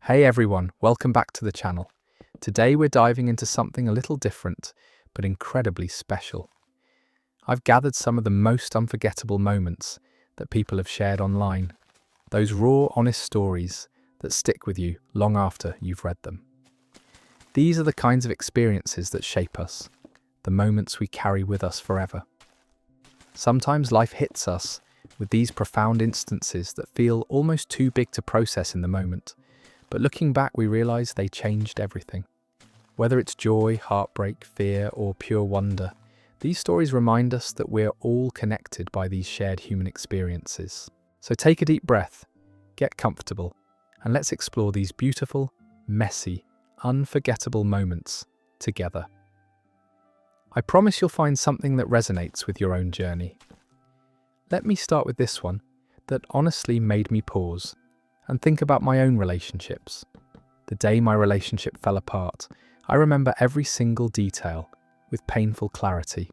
Hey everyone, welcome back to the channel. Today we're diving into something a little different, but incredibly special. I've gathered some of the most unforgettable moments that people have shared online. Those raw, honest stories that stick with you long after you've read them. These are the kinds of experiences that shape us, the moments we carry with us forever. Sometimes life hits us with these profound instances that feel almost too big to process in the moment. But looking back, we realize they changed everything. Whether it's joy, heartbreak, fear, or pure wonder, these stories remind us that we're all connected by these shared human experiences. So take a deep breath, get comfortable, and let's explore these beautiful, messy, unforgettable moments together. I promise you'll find something that resonates with your own journey. Let me start with this one that honestly made me pause and think about my own relationships. The day my relationship fell apart, I remember every single detail with painful clarity.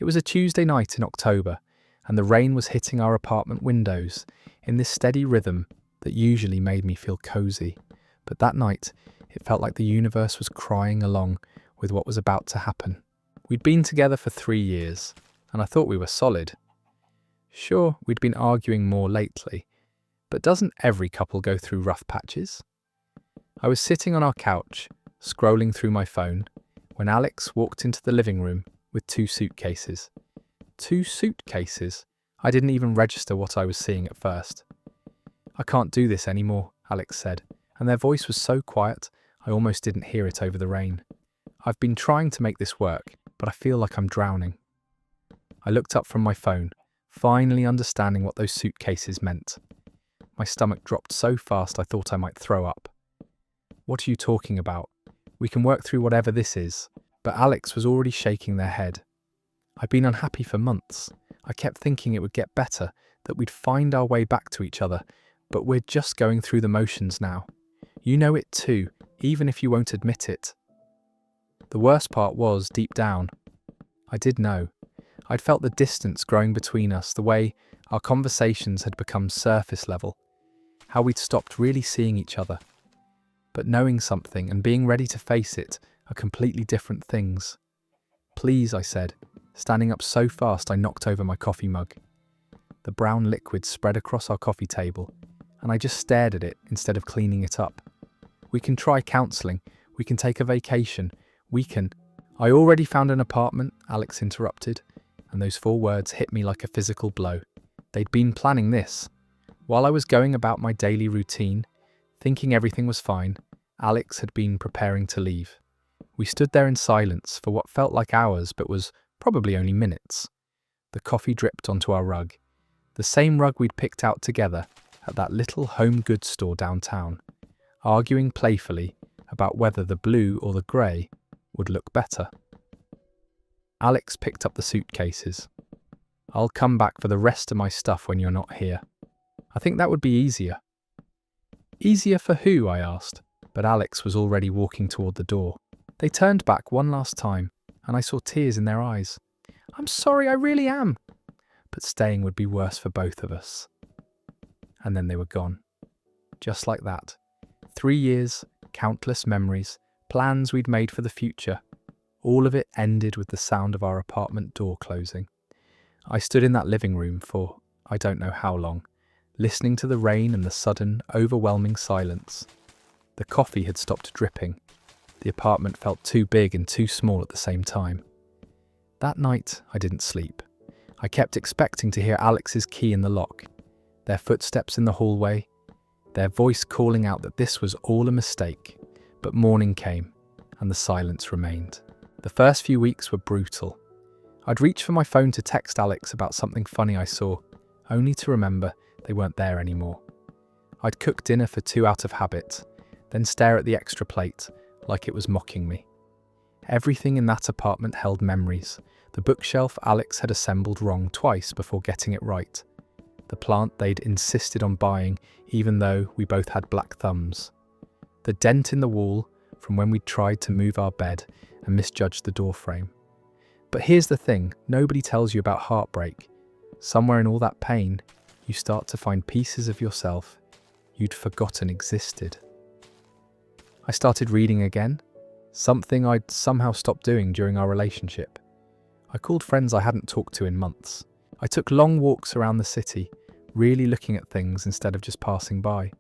It was a Tuesday night in October, and the rain was hitting our apartment windows in this steady rhythm that usually made me feel cozy. But that night, it felt like the universe was crying along with what was about to happen. We'd been together for 3 years, and I thought we were solid. Sure, we'd been arguing more lately, but doesn't every couple go through rough patches? I was sitting on our couch, scrolling through my phone, when Alex walked into the living room with 2 suitcases. 2 suitcases? I didn't even register what I was seeing at first. "I can't do this anymore," Alex said, and their voice was so quiet I almost didn't hear it over the rain. "I've been trying to make this work, but I feel like I'm drowning." I looked up from my phone, finally understanding what those suitcases meant. My stomach dropped so fast I thought I might throw up. "What are you talking about? We can work through whatever this is." But Alex was already shaking their head. "I've been unhappy for months. I kept thinking it would get better, that we'd find our way back to each other, but we're just going through the motions now. You know it too, even if you won't admit it." The worst part was, deep down, I did know. I'd felt the distance growing between us, the way our conversations had become surface level, how we'd stopped really seeing each other. But knowing something and being ready to face it are completely different things. "Please," I said, standing up so fast I knocked over my coffee mug. The brown liquid spread across our coffee table, and I just stared at it instead of cleaning it up. "We can try counselling, we can take a vacation, we can—" "I already found an apartment," Alex interrupted, and those 4 words hit me like a physical blow. They'd been planning this. While I was going about my daily routine, thinking everything was fine, Alex had been preparing to leave. We stood there in silence for what felt like hours but was probably only minutes. The coffee dripped onto our rug, the same rug we'd picked out together at that little home goods store downtown, arguing playfully about whether the blue or the grey would look better. Alex picked up the suitcases. "I'll come back for the rest of my stuff when you're not here. I think that would be easier." "Easier for who?" I asked, but Alex was already walking toward the door. They turned back one last time, and I saw tears in their eyes. "I'm sorry, I really am." But staying would be worse for both of us. And then they were gone. Just like that. 3 years, countless memories, plans we'd made for the future. All of it ended with the sound of our apartment door closing. I stood in that living room for I don't know how long, listening to the rain and the sudden, overwhelming silence. The coffee had stopped dripping. The apartment felt too big and too small at the same time. That night, I didn't sleep. I kept expecting to hear Alex's key in the lock, their footsteps in the hallway, their voice calling out that this was all a mistake. But morning came, and the silence remained. The first few weeks were brutal. I'd reach for my phone to text Alex about something funny I saw, only to remember they weren't there anymore. I'd cook dinner for 2 out of habit, then stare at the extra plate like it was mocking me. Everything in that apartment held memories. The bookshelf Alex had assembled wrong twice before getting it right. The plant they'd insisted on buying even though we both had black thumbs. The dent in the wall from when we'd tried to move our bed and misjudged the door frame. But here's the thing, nobody tells you about heartbreak. Somewhere in all that pain, you start to find pieces of yourself you'd forgotten existed. I started reading again, something I'd somehow stopped doing during our relationship. I called friends I hadn't talked to in months. I took long walks around the city, really looking at things instead of just passing by.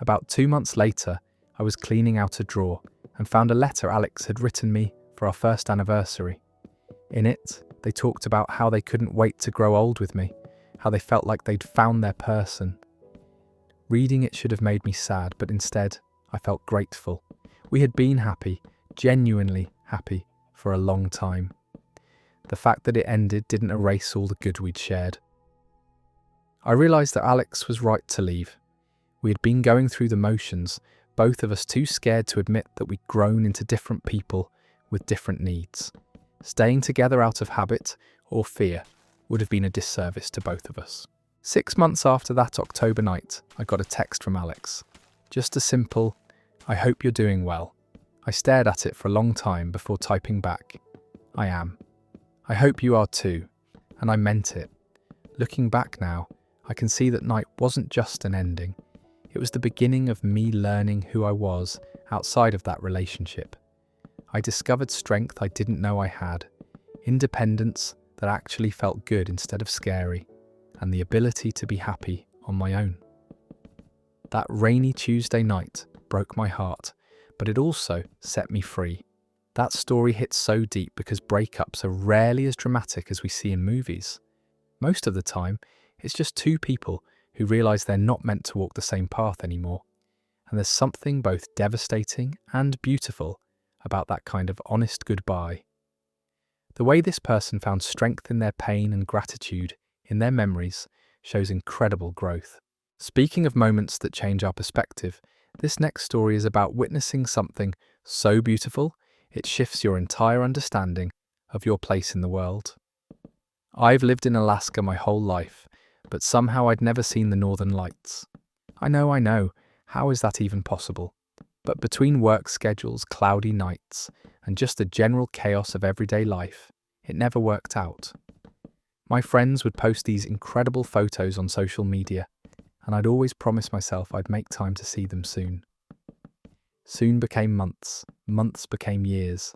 About 2 months later, I was cleaning out a drawer and found a letter Alex had written me for our first anniversary. In it, they talked about how they couldn't wait to grow old with me, how they felt like they'd found their person. Reading it should have made me sad, but instead, I felt grateful. We had been happy, genuinely happy, for a long time. The fact that it ended didn't erase all the good we'd shared. I realised that Alex was right to leave. We had been going through the motions, both of us too scared to admit that we'd grown into different people with different needs. Staying together out of habit or fear would have been a disservice to both of us. 6 months after that October night, I got a text from Alex. Just a simple, "I hope you're doing well." I stared at it for a long time before typing back, "I am. I hope you are too." And I meant it. Looking back now, I can see that night wasn't just an ending. It was the beginning of me learning who I was outside of that relationship. I discovered strength I didn't know I had, independence that actually felt good instead of scary, and the ability to be happy on my own. That rainy Tuesday night broke my heart, but it also set me free. That story hits so deep because breakups are rarely as dramatic as we see in movies. Most of the time, it's just two people who realise they're not meant to walk the same path anymore. And there's something both devastating and beautiful about that kind of honest goodbye. The way this person found strength in their pain and gratitude in their memories shows incredible growth. Speaking of moments that change our perspective, this next story is about witnessing something so beautiful it shifts your entire understanding of your place in the world. I've lived in Alaska my whole life, but somehow I'd never seen the Northern Lights. I know, how is that even possible? But between work schedules, cloudy nights, and just the general chaos of everyday life, it never worked out. My friends would post these incredible photos on social media, and I'd always promise myself I'd make time to see them soon. Soon became months, months became years,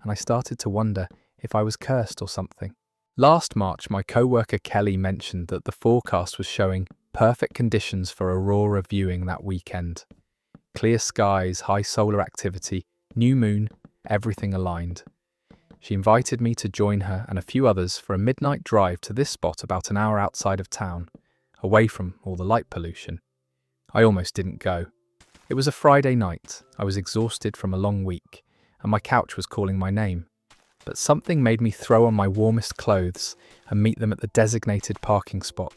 and I started to wonder if I was cursed or something. Last March, my co-worker Kelly mentioned that the forecast was showing perfect conditions for aurora viewing that weekend. Clear skies, high solar activity, new moon, everything aligned. She invited me to join her and a few others for a midnight drive to this spot about an hour outside of town, away from all the light pollution. I almost didn't go. It was a Friday night, I was exhausted from a long week, and my couch was calling my name. But something made me throw on my warmest clothes and meet them at the designated parking spot.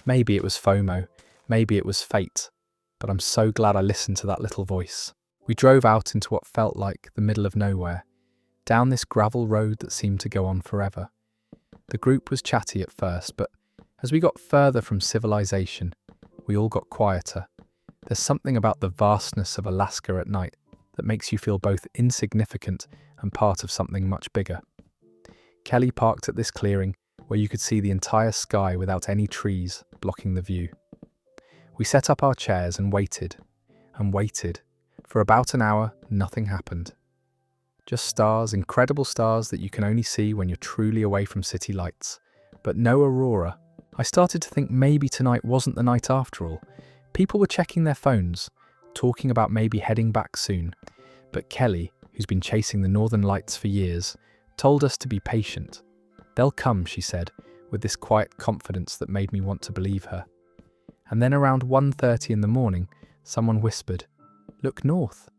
Maybe it was FOMO, maybe it was fate, but I'm so glad I listened to that little voice. We drove out into what felt like the middle of nowhere, down this gravel road that seemed to go on forever. The group was chatty at first, but as we got further from civilization, we all got quieter. There's something about the vastness of Alaska at night that makes you feel both insignificant and part of something much bigger. Kelly parked at this clearing where you could see the entire sky without any trees blocking the view. We set up our chairs and waited. For about an hour, nothing happened. Just stars, incredible stars that you can only see when you're truly away from city lights. But no aurora. I started to think maybe tonight wasn't the night after all. People were checking their phones, talking about maybe heading back soon. But Kelly, who's been chasing the Northern Lights for years, told us to be patient. They'll come, she said, with this quiet confidence that made me want to believe her. And then around 1:30 in the morning, someone whispered, "Look north."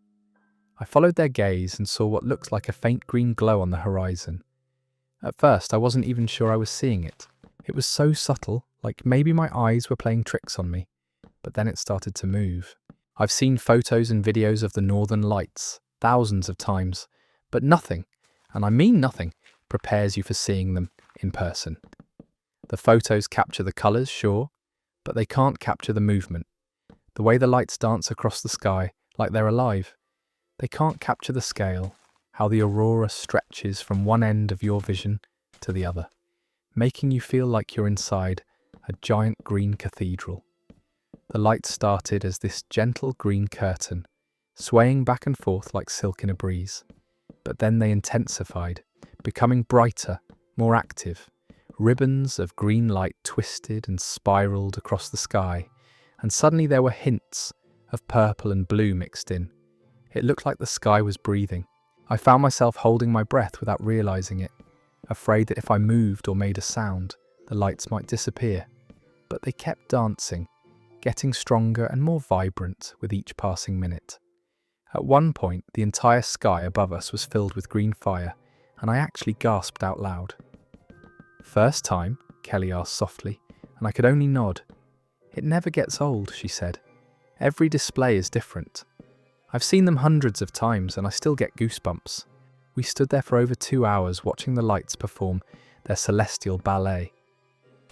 I followed their gaze and saw what looked like a faint green glow on the horizon. At first, I wasn't even sure I was seeing it. It was so subtle, like maybe my eyes were playing tricks on me. But then it started to move. I've seen photos and videos of the Northern Lights thousands of times, but nothing, and I mean nothing, prepares you for seeing them in person. The photos capture the colours, sure, but they can't capture the movement. The way the lights dance across the sky, like they're alive. They can't capture the scale, how the aurora stretches from one end of your vision to the other, making you feel like you're inside a giant green cathedral. The light started as this gentle green curtain, swaying back and forth like silk in a breeze. But then they intensified, becoming brighter, more active. Ribbons of green light twisted and spiraled across the sky, and suddenly there were hints of purple and blue mixed in. It looked like the sky was breathing. I found myself holding my breath without realizing it, afraid that if I moved or made a sound, the lights might disappear. But they kept dancing, getting stronger and more vibrant with each passing minute. At one point, the entire sky above us was filled with green fire, and I actually gasped out loud. "First time?" Kelly asked softly, and I could only nod. "It never gets old," she said. "Every display is different. I've seen them hundreds of times and I still get goosebumps." We stood there for over 2 hours watching the lights perform their celestial ballet.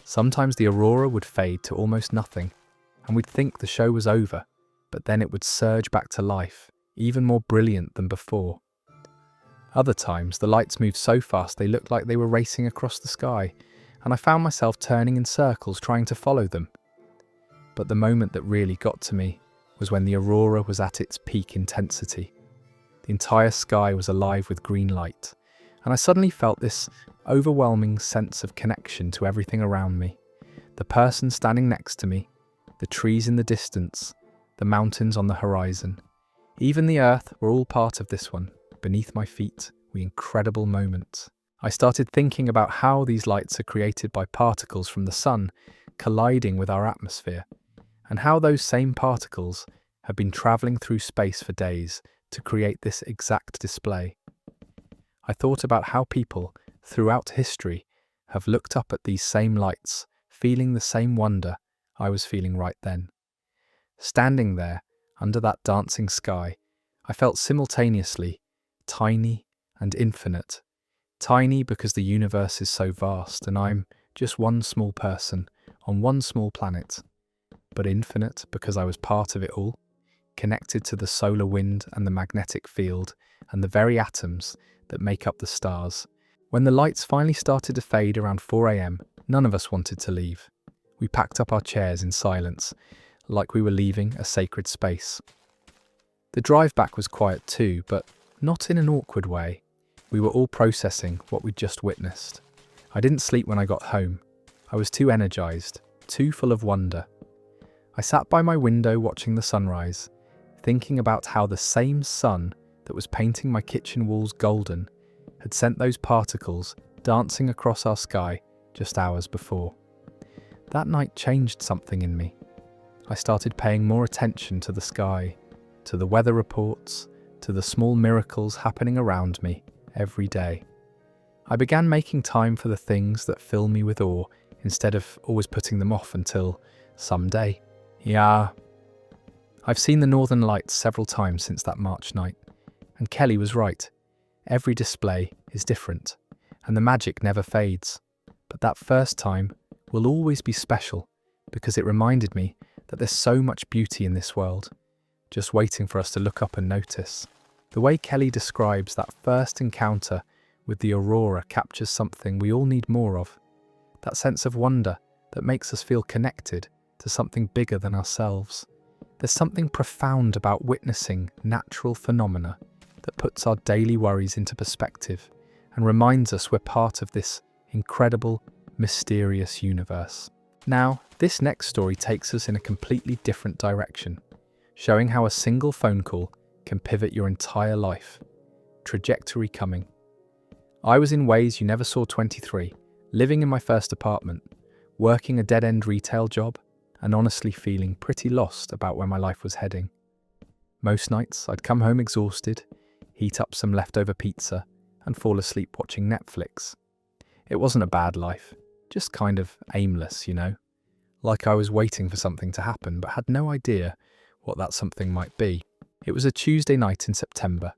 Sometimes the aurora would fade to almost nothing, and we'd think the show was over, but then it would surge back to life, even more brilliant than before. Other times, the lights moved so fast they looked like they were racing across the sky, and I found myself turning in circles trying to follow them. But the moment that really got to me was when the aurora was at its peak intensity. The entire sky was alive with green light, and I suddenly felt this overwhelming sense of connection to everything around me. The person standing next to me, the trees in the distance, the mountains on the horizon. Even the earth were all part of this one. Beneath my feet, the incredible moment. I started thinking about how these lights are created by particles from the sun colliding with our atmosphere, and how those same particles have been travelling through space for days to create this exact display. I thought about how people, throughout history, have looked up at these same lights, feeling the same wonder I was feeling right then. Standing there, under that dancing sky, I felt simultaneously tiny and infinite. Tiny because the universe is so vast and I'm just one small person on one small planet. But infinite because I was part of it all, connected to the solar wind and the magnetic field and the very atoms that make up the stars. When the lights finally started to fade around 4 a.m, none of us wanted to leave. We packed up our chairs in silence, like we were leaving a sacred space. The drive back was quiet too, but not in an awkward way. We were all processing what we'd just witnessed. I didn't sleep when I got home. I was too energized, too full of wonder. I sat by my window watching the sunrise, thinking about how the same sun that was painting my kitchen walls golden had sent those particles dancing across our sky just hours before. That night changed something in me. I started paying more attention to the sky, to the weather reports, to the small miracles happening around me every day. I began making time for the things that fill me with awe instead of always putting them off until someday. Yeah. I've seen the Northern Lights several times since that March night, and Kelly was right. Every display is different, and the magic never fades. But that first time will always be special because it reminded me that there's so much beauty in this world, just waiting for us to look up and notice. The way Kelly describes that first encounter with the aurora captures something we all need more of. That sense of wonder that makes us feel connected to something bigger than ourselves. There's something profound about witnessing natural phenomena that puts our daily worries into perspective and reminds us we're part of this incredible, mysterious universe. Now, this next story takes us in a completely different direction, showing how a single phone call can pivot your entire life. Trajectory coming. I was in ways you never saw 23, living in my first apartment, working a dead-end retail job, and honestly feeling pretty lost about where my life was heading. Most nights, I'd come home exhausted, heat up some leftover pizza, and fall asleep watching Netflix. It wasn't a bad life, just kind of aimless, you know? Like I was waiting for something to happen, but had no idea what that something might be. It was a Tuesday night in September,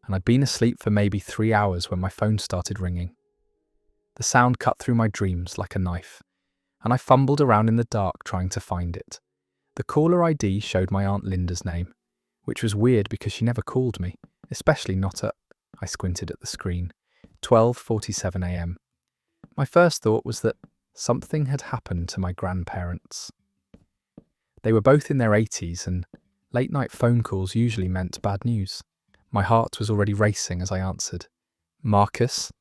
and I'd been asleep for maybe 3 hours when my phone started ringing. The sound cut through my dreams like a knife, and I fumbled around in the dark trying to find it. The caller ID showed my Aunt Linda's name, which was weird because she never called me, especially not at, I squinted at the screen, 12:47 a.m. My first thought was that something had happened to my grandparents. They were both in their 80s and Late-night phone calls usually meant bad news. My heart was already racing as I answered. Marcus?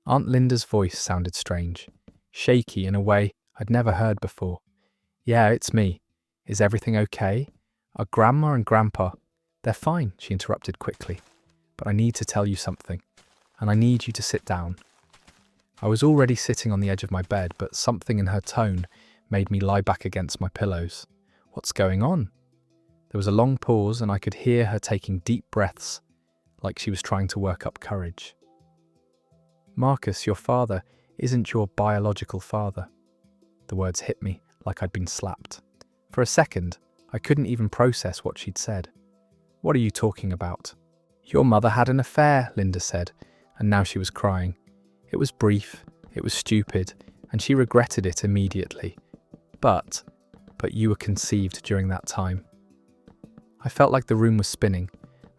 Aunt Linda's voice sounded strange, shaky in a way I'd never heard before. Yeah, it's me. Is everything okay? Are Grandma and Grandpa? They're fine, she interrupted quickly. But I need to tell you something, and I need you to sit down. I was already sitting on the edge of my bed, but something in her tone made me lie back against my pillows. What's going on? There was a long pause, and I could hear her taking deep breaths, like she was trying to work up courage. Marcus, your father isn't your biological father. The words hit me like I'd been slapped. For a second, I couldn't even process what she'd said. What are you talking about? Your mother had an affair, Linda said, and now she was crying. It was brief, it was stupid, and she regretted it immediately. But you were conceived during that time. I felt like the room was spinning.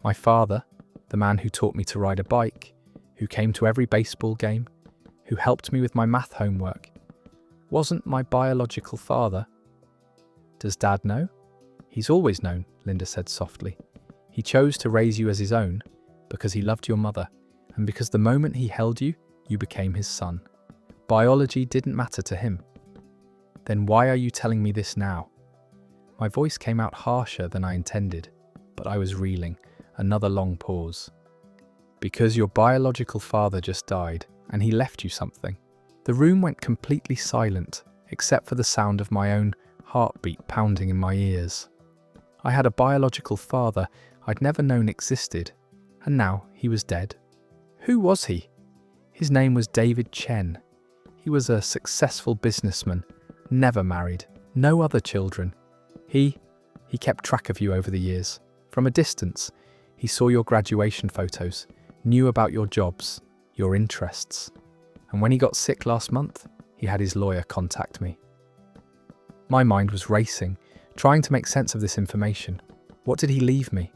My father, the man who taught me to ride a bike, who came to every baseball game, who helped me with my math homework, wasn't my biological father. Does Dad know? He's always known, Linda said softly. He chose to raise you as his own because he loved your mother, and because the moment he held you, you became his son. Biology didn't matter to him. Then why are you telling me this now? My voice came out harsher than I intended, but I was reeling. Another long pause. Because your biological father just died, and he left you something. The room went completely silent, except for the sound of my own heartbeat pounding in my ears. I had a biological father I'd never known existed, and now he was dead. Who was he? His name was David Chen. He was a successful businessman, never married, no other children. He kept track of you over the years. From a distance, he saw your graduation photos, knew about your jobs, your interests. And when he got sick last month, he had his lawyer contact me. My mind was racing, trying to make sense of this information. What did he leave me?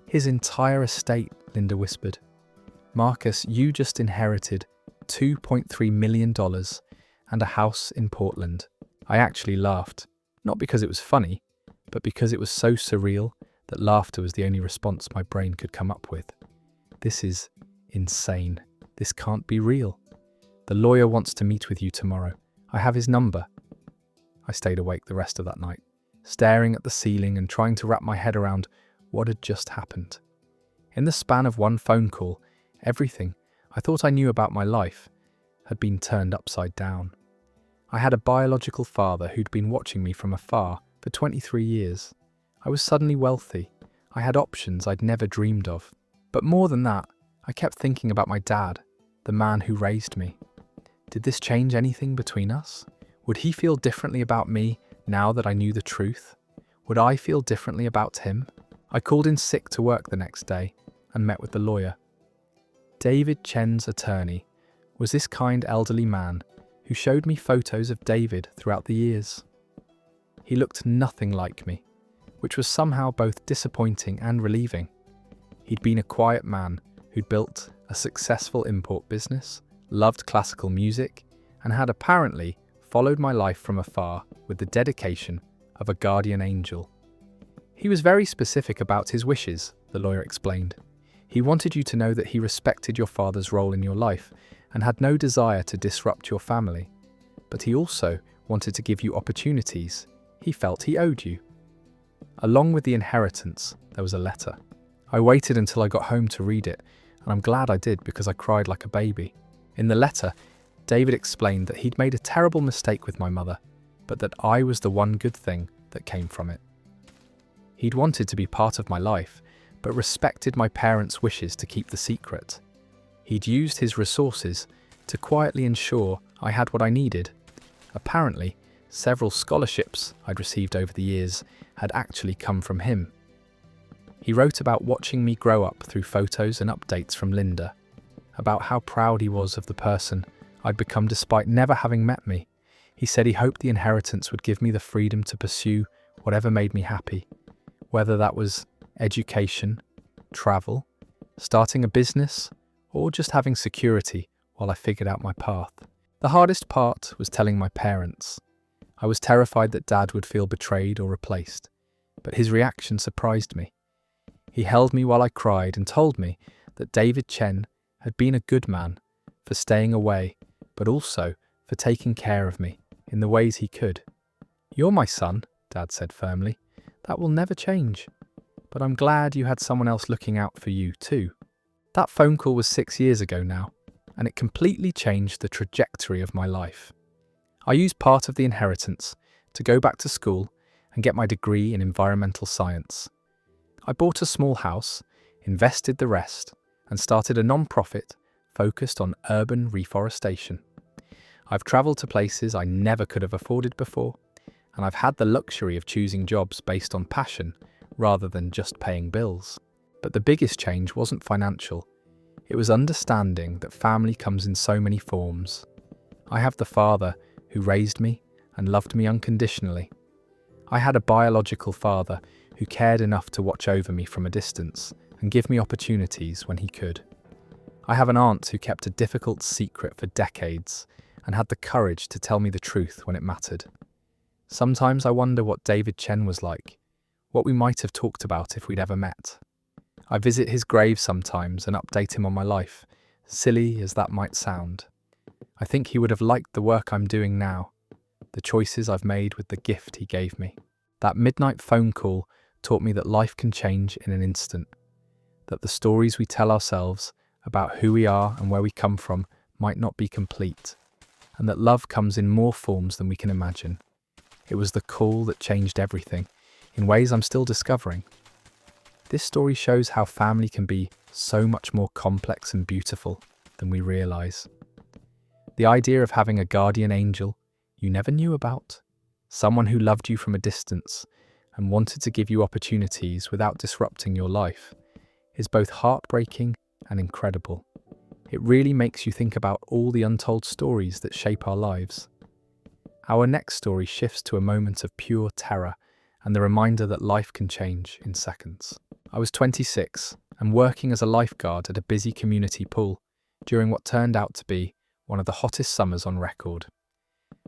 His entire estate, Linda whispered. Marcus, you just inherited $2.3 million and a house in Portland. I actually laughed, not because it was funny, but because it was so surreal that laughter was the only response my brain could come up with. This is insane. This can't be real. The lawyer wants to meet with you tomorrow. I have his number. I stayed awake the rest of that night, staring at the ceiling and trying to wrap my head around what had just happened. In the span of one phone call, everything I thought I knew about my life had been turned upside down. I had a biological father who'd been watching me from afar for 23 years. I was suddenly wealthy. I had options I'd never dreamed of. But more than that, I kept thinking about my dad, the man who raised me. Did this change anything between us? Would he feel differently about me now that I knew the truth? Would I feel differently about him? I called in sick to work the next day and met with the lawyer. David Chen's attorney was this kind elderly man who showed me photos of David throughout the years. He looked nothing like me, which was somehow both disappointing and relieving. He'd been a quiet man who'd built a successful import business, loved classical music, and had apparently followed my life from afar with the dedication of a guardian angel. He was very specific about his wishes, the lawyer explained. He wanted you to know that he respected your father's role in your life and had no desire to disrupt your family. But he also wanted to give you opportunities he felt he owed you. Along with the inheritance, there was a letter. I waited until I got home to read it, and I'm glad I did because I cried like a baby. In the letter, David explained that he'd made a terrible mistake with my mother, but that I was the one good thing that came from it. He'd wanted to be part of my life, but respected my parents' wishes to keep the secret. He'd used his resources to quietly ensure I had what I needed. Apparently, several scholarships I'd received over the years had actually come from him. He wrote about watching me grow up through photos and updates from Linda, about how proud he was of the person I'd become despite never having met me. He said he hoped the inheritance would give me the freedom to pursue whatever made me happy, whether that was education, travel, starting a business, or just having security while I figured out my path. The hardest part was telling my parents. I was terrified that Dad would feel betrayed or replaced, but his reaction surprised me. He held me while I cried and told me that David Chen had been a good man for staying away, but also for taking care of me in the ways he could. "You're my son," Dad said firmly. "That will never change. But I'm glad you had someone else looking out for you too." That phone call was 6 years ago now, and it completely changed the trajectory of my life. I used part of the inheritance to go back to school and get my degree in environmental science. I bought a small house, invested the rest, and started a non-profit focused on urban reforestation. I've travelled to places I never could have afforded before, and I've had the luxury of choosing jobs based on passion rather than just paying bills. But the biggest change wasn't financial. It was understanding that family comes in so many forms. I have the father who raised me and loved me unconditionally. I had a biological father who cared enough to watch over me from a distance and give me opportunities when he could. I have an aunt who kept a difficult secret for decades and had the courage to tell me the truth when it mattered. Sometimes I wonder what David Chen was like, what we might have talked about if we'd ever met. I visit his grave sometimes and update him on my life, silly as that might sound. I think he would have liked the work I'm doing now, the choices I've made with the gift he gave me. That midnight phone call taught me that life can change in an instant, that the stories we tell ourselves about who we are and where we come from might not be complete, and that love comes in more forms than we can imagine. It was the call that changed everything, in ways I'm still discovering. This story shows how family can be so much more complex and beautiful than we realise. The idea of having a guardian angel you never knew about, someone who loved you from a distance and wanted to give you opportunities without disrupting your life, is both heartbreaking and incredible. It really makes you think about all the untold stories that shape our lives. Our next story shifts to a moment of pure terror and the reminder that life can change in seconds. I was 26 and working as a lifeguard at a busy community pool during what turned out to be one of the hottest summers on record.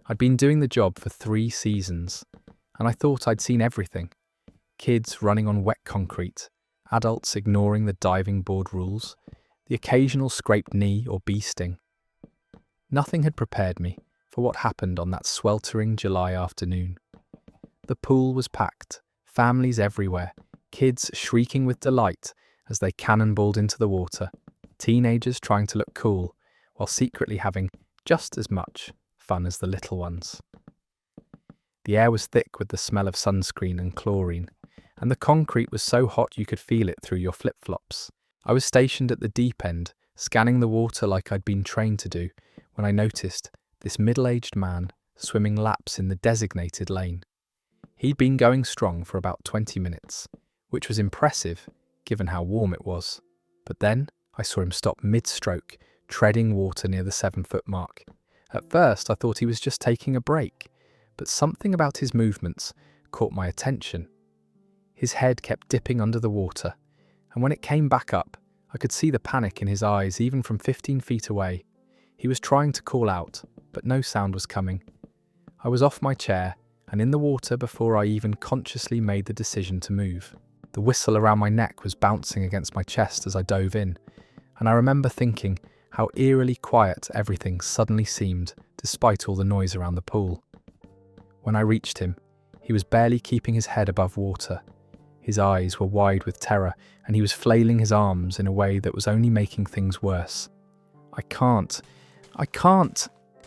I'd been doing the job for 3 seasons, and I thought I'd seen everything. Kids running on wet concrete, adults ignoring the diving board rules, the occasional scraped knee or bee sting. Nothing had prepared me for what happened on that sweltering July afternoon. The pool was packed, families everywhere, kids shrieking with delight as they cannonballed into the water, teenagers trying to look cool while secretly having just as much fun as the little ones. The air was thick with the smell of sunscreen and chlorine, and the concrete was so hot you could feel it through your flip-flops. I was stationed at the deep end, scanning the water like I'd been trained to do, when I noticed this middle-aged man swimming laps in the designated lane. He'd been going strong for about 20 minutes, which was impressive given how warm it was. But then I saw him stop mid-stroke, treading water near the 7-foot mark. At first I thought he was just taking a break, but something about his movements caught my attention. His head kept dipping under the water, and when it came back up, I could see the panic in his eyes even from 15 feet away. He was trying to call out, but no sound was coming. I was off my chair and in the water before I even consciously made the decision to move. The whistle around my neck was bouncing against my chest as I dove in, and I remember thinking how eerily quiet everything suddenly seemed despite all the noise around the pool. When I reached him, he was barely keeping his head above water. His eyes were wide with terror, and he was flailing his arms in a way that was only making things worse. I can't,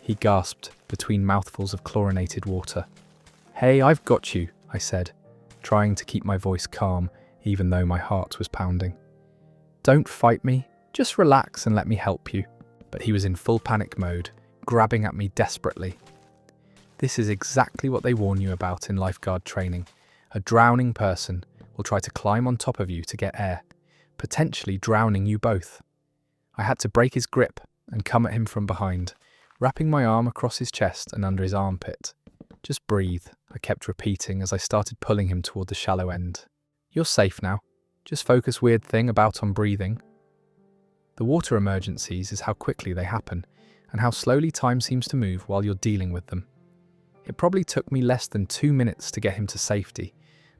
he gasped between mouthfuls of chlorinated water. "Hey, I've got you," I said, trying to keep my voice calm even though my heart was pounding. "Don't fight me, just relax and let me help you." But he was in full panic mode, grabbing at me desperately. This is exactly what they warn you about in lifeguard training. A drowning person will try to climb on top of you to get air, potentially drowning you both. I had to break his grip and come at him from behind, wrapping my arm across his chest and under his armpit. "Just breathe," I kept repeating as I started pulling him toward the shallow end. "You're safe now. Just focus weird thing about on breathing." The water emergencies is how quickly they happen, and how slowly time seems to move while you're dealing with them. It probably took me less than 2 minutes to get him to safety,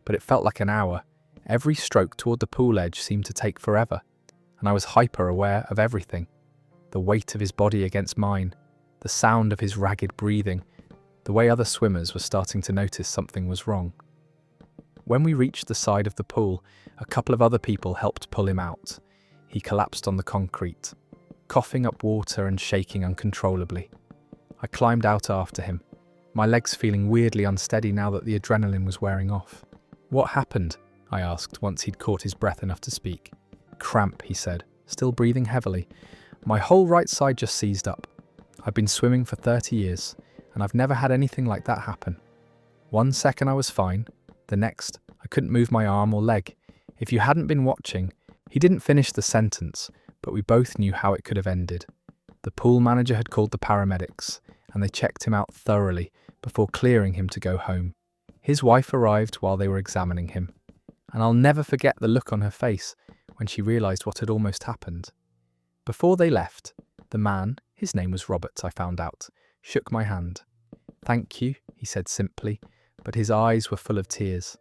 but it felt like an hour. Every stroke toward the pool edge seemed to take forever, and I was hyper-aware of everything. The weight of his body against mine, the sound of his ragged breathing, the way other swimmers were starting to notice something was wrong. When we reached the side of the pool, a couple of other people helped pull him out. He collapsed on the concrete, coughing up water and shaking uncontrollably. I climbed out after him, my legs feeling weirdly unsteady now that the adrenaline was wearing off. "What happened?" I asked once he'd caught his breath enough to speak. "Cramp," he said, still breathing heavily. "My whole right side just seized up. I've been swimming for 30 years, and I've never had anything like that happen. One second I was fine, the next I couldn't move my arm or leg. If you hadn't been watching..." He didn't finish the sentence, but we both knew how it could have ended. The pool manager had called the paramedics, and they checked him out thoroughly before clearing him to go home. His wife arrived while they were examining him, and I'll never forget the look on her face when she realised what had almost happened. Before they left, the man, his name was Robert, I found out, shook my hand. "Thank you," he said simply, but his eyes were full of tears.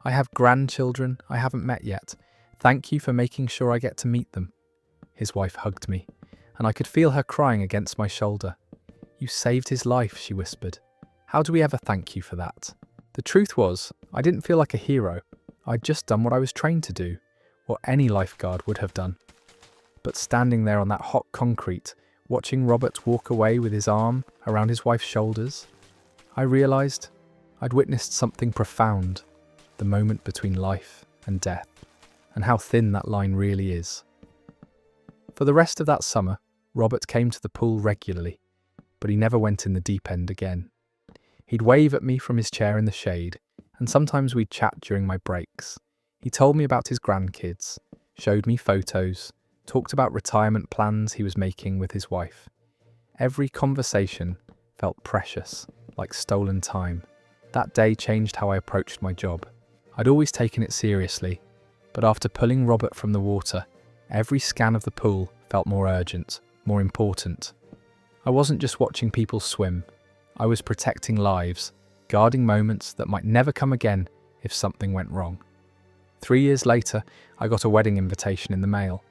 "I have grandchildren I haven't met yet. Thank you for making sure I get to meet them." His wife hugged me, and I could feel her crying against my shoulder. "You saved his life," she whispered. "How do we ever thank you for that?" The truth was, I didn't feel like a hero. I'd just done what I was trained to do, what any lifeguard would have done. But standing there on that hot concrete, watching Robert walk away with his arm around his wife's shoulders, I realised I'd witnessed something profound, the moment between life and death, and how thin that line really is. For the rest of that summer, Robert came to the pool regularly, but he never went in the deep end again. He'd wave at me from his chair in the shade, and sometimes we'd chat during my breaks. He told me about his grandkids, showed me photos, talked about retirement plans he was making with his wife. Every conversation felt precious, like stolen time. That day changed how I approached my job. I'd always taken it seriously, but after pulling Robert from the water, every scan of the pool felt more urgent, more important. I wasn't just watching people swim. I was protecting lives, guarding moments that might never come again if something went wrong. 3 years later, I got a wedding invitation in the mail.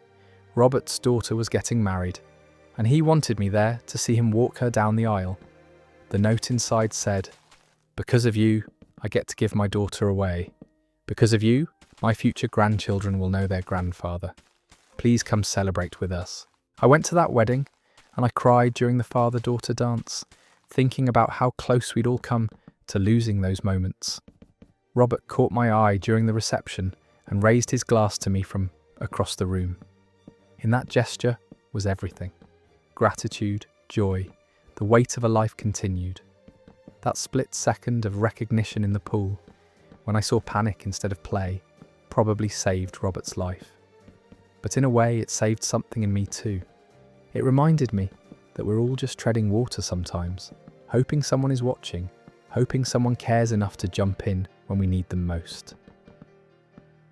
Robert's daughter was getting married, and he wanted me there to see him walk her down the aisle. The note inside said, "Because of you, I get to give my daughter away. Because of you, my future grandchildren will know their grandfather. Please come celebrate with us." I went to that wedding, and I cried during the father-daughter dance, thinking about how close we'd all come to losing those moments. Robert caught my eye during the reception and raised his glass to me from across the room. In that gesture was everything. Gratitude, joy, the weight of a life continued. That split second of recognition in the pool, when I saw panic instead of play, probably saved Robert's life. But in a way, it saved something in me too. It reminded me that we're all just treading water sometimes, hoping someone is watching, hoping someone cares enough to jump in when we need them most.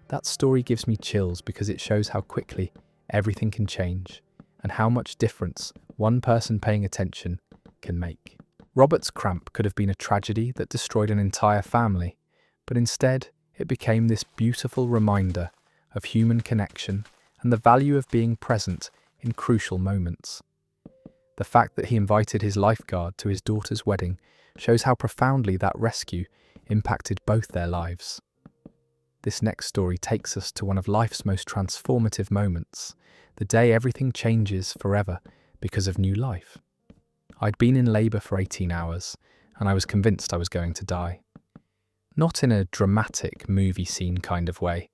That story gives me chills because it shows how quickly everything can change and how much difference one person paying attention can make. Robert's cramp could have been a tragedy that destroyed an entire family, but instead it became this beautiful reminder of human connection and the value of being present in crucial moments. The fact that he invited his lifeguard to his daughter's wedding shows how profoundly that rescue impacted both their lives. This next story takes us to one of life's most transformative moments, the day everything changes forever because of new life. I'd been in labour for 18 hours, and I was convinced I was going to die. Not in a dramatic movie scene kind of way,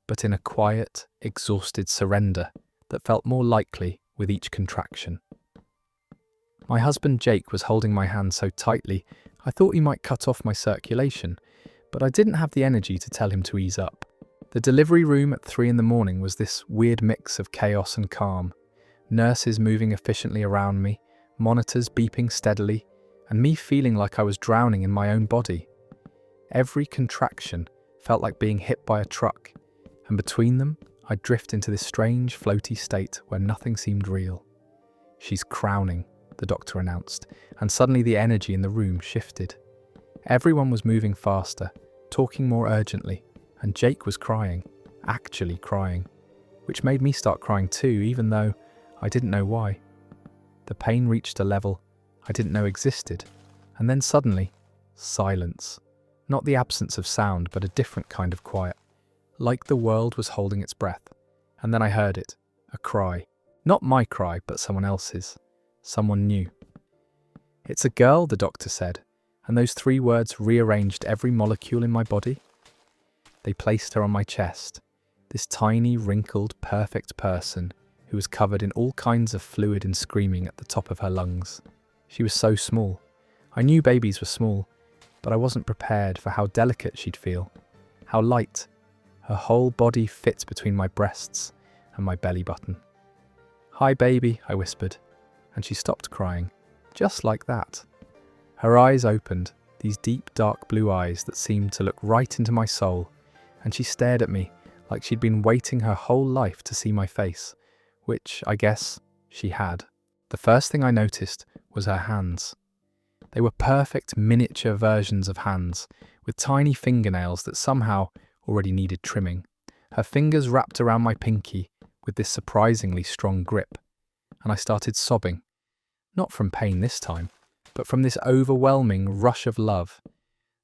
but in a quiet, exhausted surrender that felt more likely with each contraction. My husband Jake was holding my hand so tightly I thought he might cut off my circulation, but I didn't have the energy to tell him to ease up. The delivery room at 3 a.m. was this weird mix of chaos and calm, nurses moving efficiently around me, monitors beeping steadily, and me feeling like I was drowning in my own body. Every contraction felt like being hit by a truck, and between them, I'd drift into this strange, floaty state where nothing seemed real. "She's crowning," the doctor announced, and suddenly the energy in the room shifted. Everyone was moving faster, talking more urgently, and Jake was crying, actually crying, which made me start crying too, even though I didn't know why. The pain reached a level I didn't know existed, and then suddenly, silence. Not the absence of sound, but a different kind of quiet, like the world was holding its breath. And then I heard it, a cry. Not my cry, but someone else's. Someone new. "It's a girl," the doctor said, and those 3 words rearranged every molecule in my body. They placed her on my chest, this tiny, wrinkled, perfect person who was covered in all kinds of fluid and screaming at the top of her lungs. She was so small. I knew babies were small, but I wasn't prepared for how delicate she'd feel, how light. Her whole body fit between my breasts and my belly button. "Hi, baby," I whispered, and she stopped crying, just like that. Her eyes opened, these deep, dark blue eyes that seemed to look right into my soul, and she stared at me like she'd been waiting her whole life to see my face, which, I guess, she had. The first thing I noticed was her hands. They were perfect miniature versions of hands, with tiny fingernails that somehow already needed trimming. Her fingers wrapped around my pinky with this surprisingly strong grip, and I started sobbing. Not from pain this time, but from this overwhelming rush of love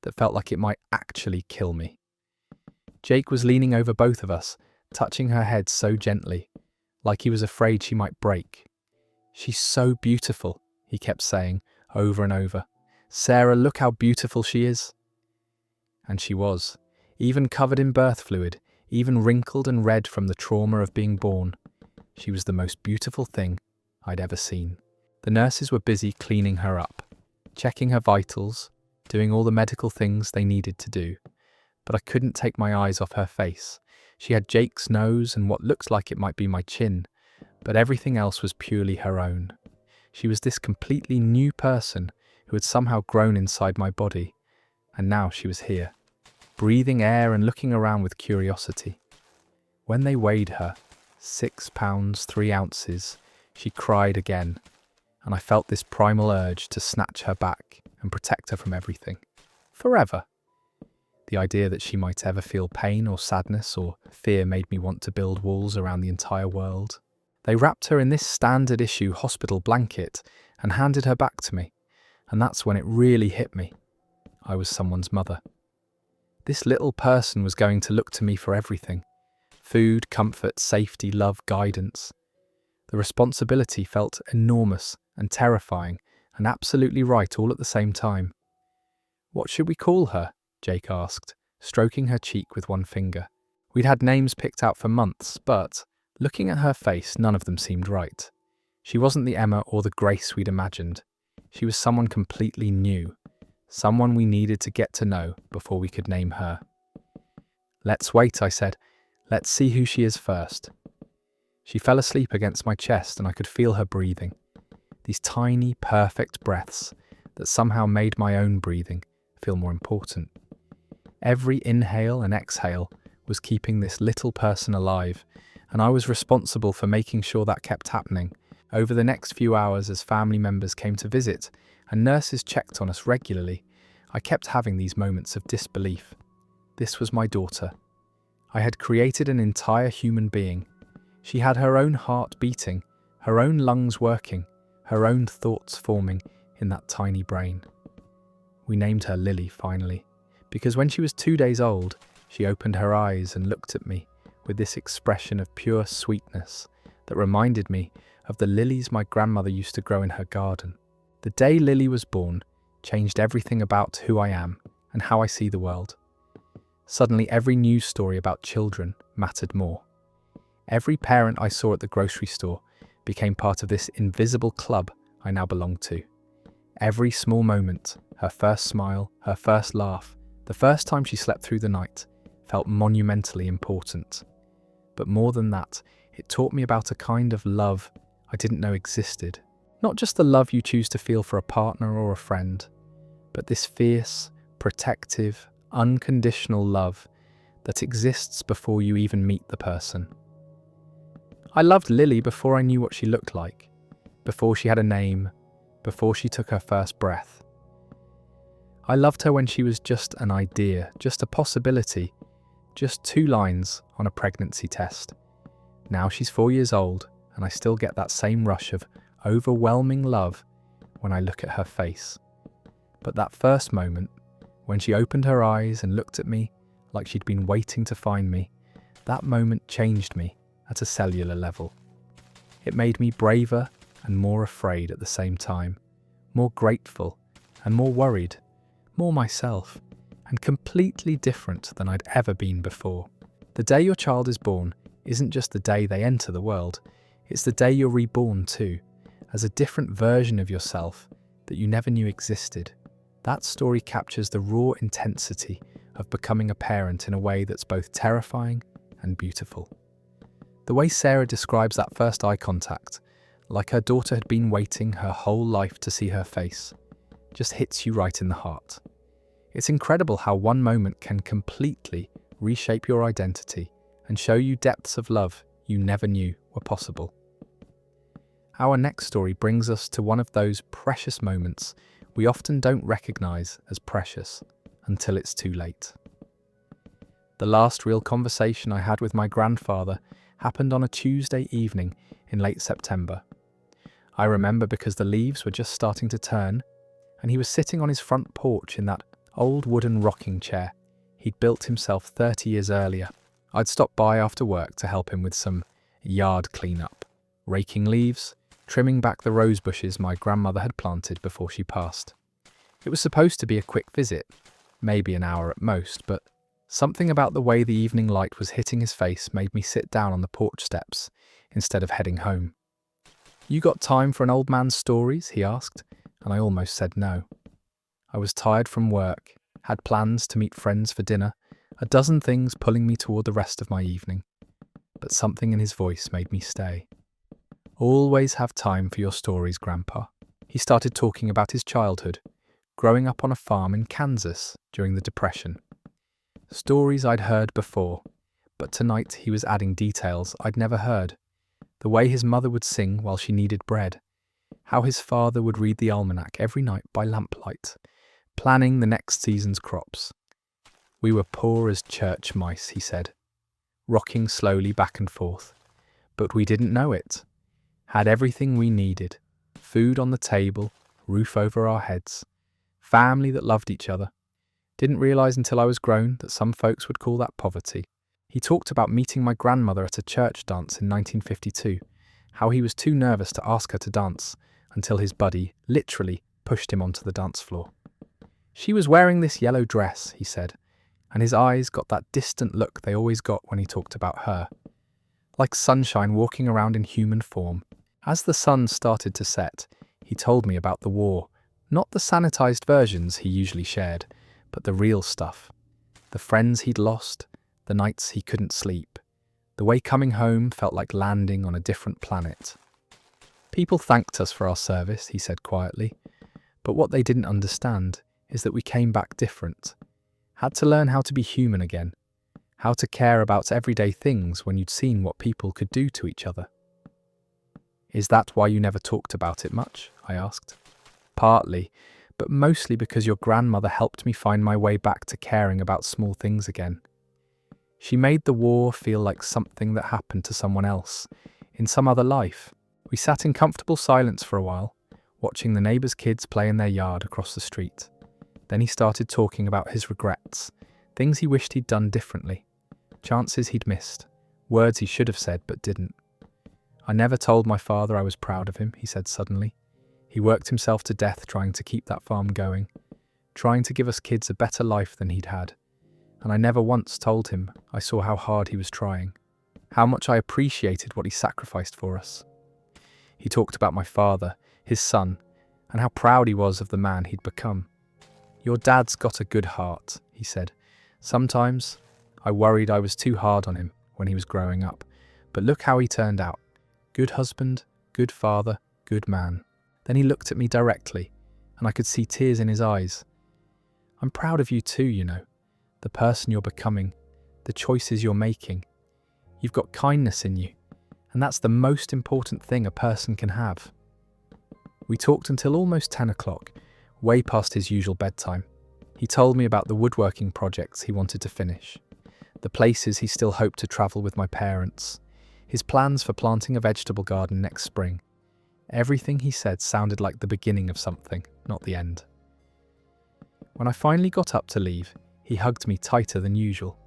that felt like it might actually kill me. Jake was leaning over both of us, touching her head so gently, like he was afraid she might break. "She's so beautiful," he kept saying over and over. "Sarah, look how beautiful she is." And she was, even covered in birth fluid, even wrinkled and red from the trauma of being born. She was the most beautiful thing I'd ever seen. The nurses were busy cleaning her up, checking her vitals, doing all the medical things they needed to do. But I couldn't take my eyes off her face. She had Jake's nose and what looked like it might be my chin, but everything else was purely her own. She was this completely new person who had somehow grown inside my body, and now she was here, breathing air and looking around with curiosity. When they weighed her, 6 pounds 3 ounces, she cried again, and I felt this primal urge to snatch her back and protect her from everything. Forever. The idea that she might ever feel pain or sadness or fear made me want to build walls around the entire world. They wrapped her in this standard issue hospital blanket and handed her back to me, and that's when it really hit me. I was someone's mother. This little person was going to look to me for everything. Food, comfort, safety, love, guidance. The responsibility felt enormous and terrifying and absolutely right all at the same time. "What should we call her?" Jake asked, stroking her cheek with one finger. We'd had names picked out for months, but, looking at her face, none of them seemed right. She wasn't the Emma or the Grace we'd imagined. She was someone completely new, someone we needed to get to know before we could name her. "Let's wait," I said. "Let's see who she is first." She fell asleep against my chest and I could feel her breathing. These tiny, perfect breaths that somehow made my own breathing feel more important. Every inhale and exhale was keeping this little person alive, and I was responsible for making sure that kept happening. Over the next few hours, as family members came to visit and nurses checked on us regularly, I kept having these moments of disbelief. This was my daughter. I had created an entire human being. She had her own heart beating, her own lungs working, her own thoughts forming in that tiny brain. We named her Lily finally, because when she was 2 days old, she opened her eyes and looked at me with this expression of pure sweetness that reminded me of the lilies my grandmother used to grow in her garden. The day Lily was born changed everything about who I am and how I see the world. Suddenly, every news story about children mattered more. Every parent I saw at the grocery store became part of this invisible club I now belonged to. Every small moment, her first smile, her first laugh, the first time she slept through the night, felt monumentally important. But more than that, it taught me about a kind of love I didn't know existed. Not just the love you choose to feel for a partner or a friend, but this fierce, protective, unconditional love that exists before you even meet the person. I loved Lily before I knew what she looked like, before she had a name, before she took her first breath. I loved her when she was just an idea, just a possibility, just 2 lines on a pregnancy test. Now she's 4 years old, and I still get that same rush of overwhelming love when I look at her face. But that first moment, when she opened her eyes and looked at me like she'd been waiting to find me, that moment changed me at a cellular level. It made me braver and more afraid at the same time, more grateful and more worried, more myself, and completely different than I'd ever been before. The day your child is born isn't just the day they enter the world, it's the day you're reborn too, as a different version of yourself that you never knew existed. That story captures the raw intensity of becoming a parent in a way that's both terrifying and beautiful. The way Sarah describes that first eye contact, like her daughter had been waiting her whole life to see her face, just hits you right in the heart. It's incredible how one moment can completely reshape your identity and show you depths of love you never knew were possible. Our next story brings us to one of those precious moments we often don't recognize as precious until it's too late. The last real conversation I had with my grandfather happened on a Tuesday evening in late September. I remember because the leaves were just starting to turn, and he was sitting on his front porch in that old wooden rocking chair he'd built himself 30 years earlier. I'd stopped by after work to help him with some yard cleanup, raking leaves, trimming back the rose bushes my grandmother had planted before she passed. It was supposed to be a quick visit, maybe an hour at most, but something about the way the evening light was hitting his face made me sit down on the porch steps instead of heading home. "You got time for an old man's stories?" he asked, and I almost said no. I was tired from work, had plans to meet friends for dinner, a dozen things pulling me toward the rest of my evening. But something in his voice made me stay. "Always have time for your stories, Grandpa." He started talking about his childhood, growing up on a farm in Kansas during the Depression. Stories I'd heard before, but tonight he was adding details I'd never heard. The way his mother would sing while she kneaded bread, how his father would read the almanac every night by lamplight, planning the next season's crops. "We were poor as church mice," he said, rocking slowly back and forth. "But we didn't know it. Had everything we needed. Food on the table, roof over our heads, family that loved each other. Didn't realize until I was grown that some folks would call that poverty." He talked about meeting my grandmother at a church dance in 1952, how he was too nervous to ask her to dance until his buddy literally pushed him onto the dance floor. "She was wearing this yellow dress," he said, and his eyes got that distant look they always got when he talked about her, like sunshine walking around in human form. As the sun started to set, he told me about the war, not the sanitized versions he usually shared, but the real stuff. The friends he'd lost, the nights he couldn't sleep, the way coming home felt like landing on a different planet. "People thanked us for our service," he said quietly, "but what they didn't understand is that we came back different. Had to learn how to be human again, how to care about everyday things when you'd seen what people could do to each other." "Is that why you never talked about it much?" I asked. "Partly, but mostly because your grandmother helped me find my way back to caring about small things again. She made the war feel like something that happened to someone else, in some other life." We sat in comfortable silence for a while, watching the neighbours' kids play in their yard across the street. Then he started talking about his regrets, things he wished he'd done differently, chances he'd missed, words he should have said but didn't. "I never told my father I was proud of him," he said suddenly. "He worked himself to death trying to keep that farm going, trying to give us kids a better life than he'd had. And I never once told him I saw how hard he was trying, how much I appreciated what he sacrificed for us." He talked about my father, his son, and how proud he was of the man he'd become. "Your dad's got a good heart," he said. "Sometimes I worried I was too hard on him when he was growing up, but look how he turned out. Good husband, good father, good man." Then he looked at me directly, and I could see tears in his eyes. "I'm proud of you too, you know. The person you're becoming, the choices you're making. You've got kindness in you, and that's the most important thing a person can have." We talked until almost 10 o'clock, way past his usual bedtime. He told me about the woodworking projects he wanted to finish, the places he still hoped to travel with my parents, his plans for planting a vegetable garden next spring. Everything he said sounded like the beginning of something, not the end. When I finally got up to leave, he hugged me tighter than usual.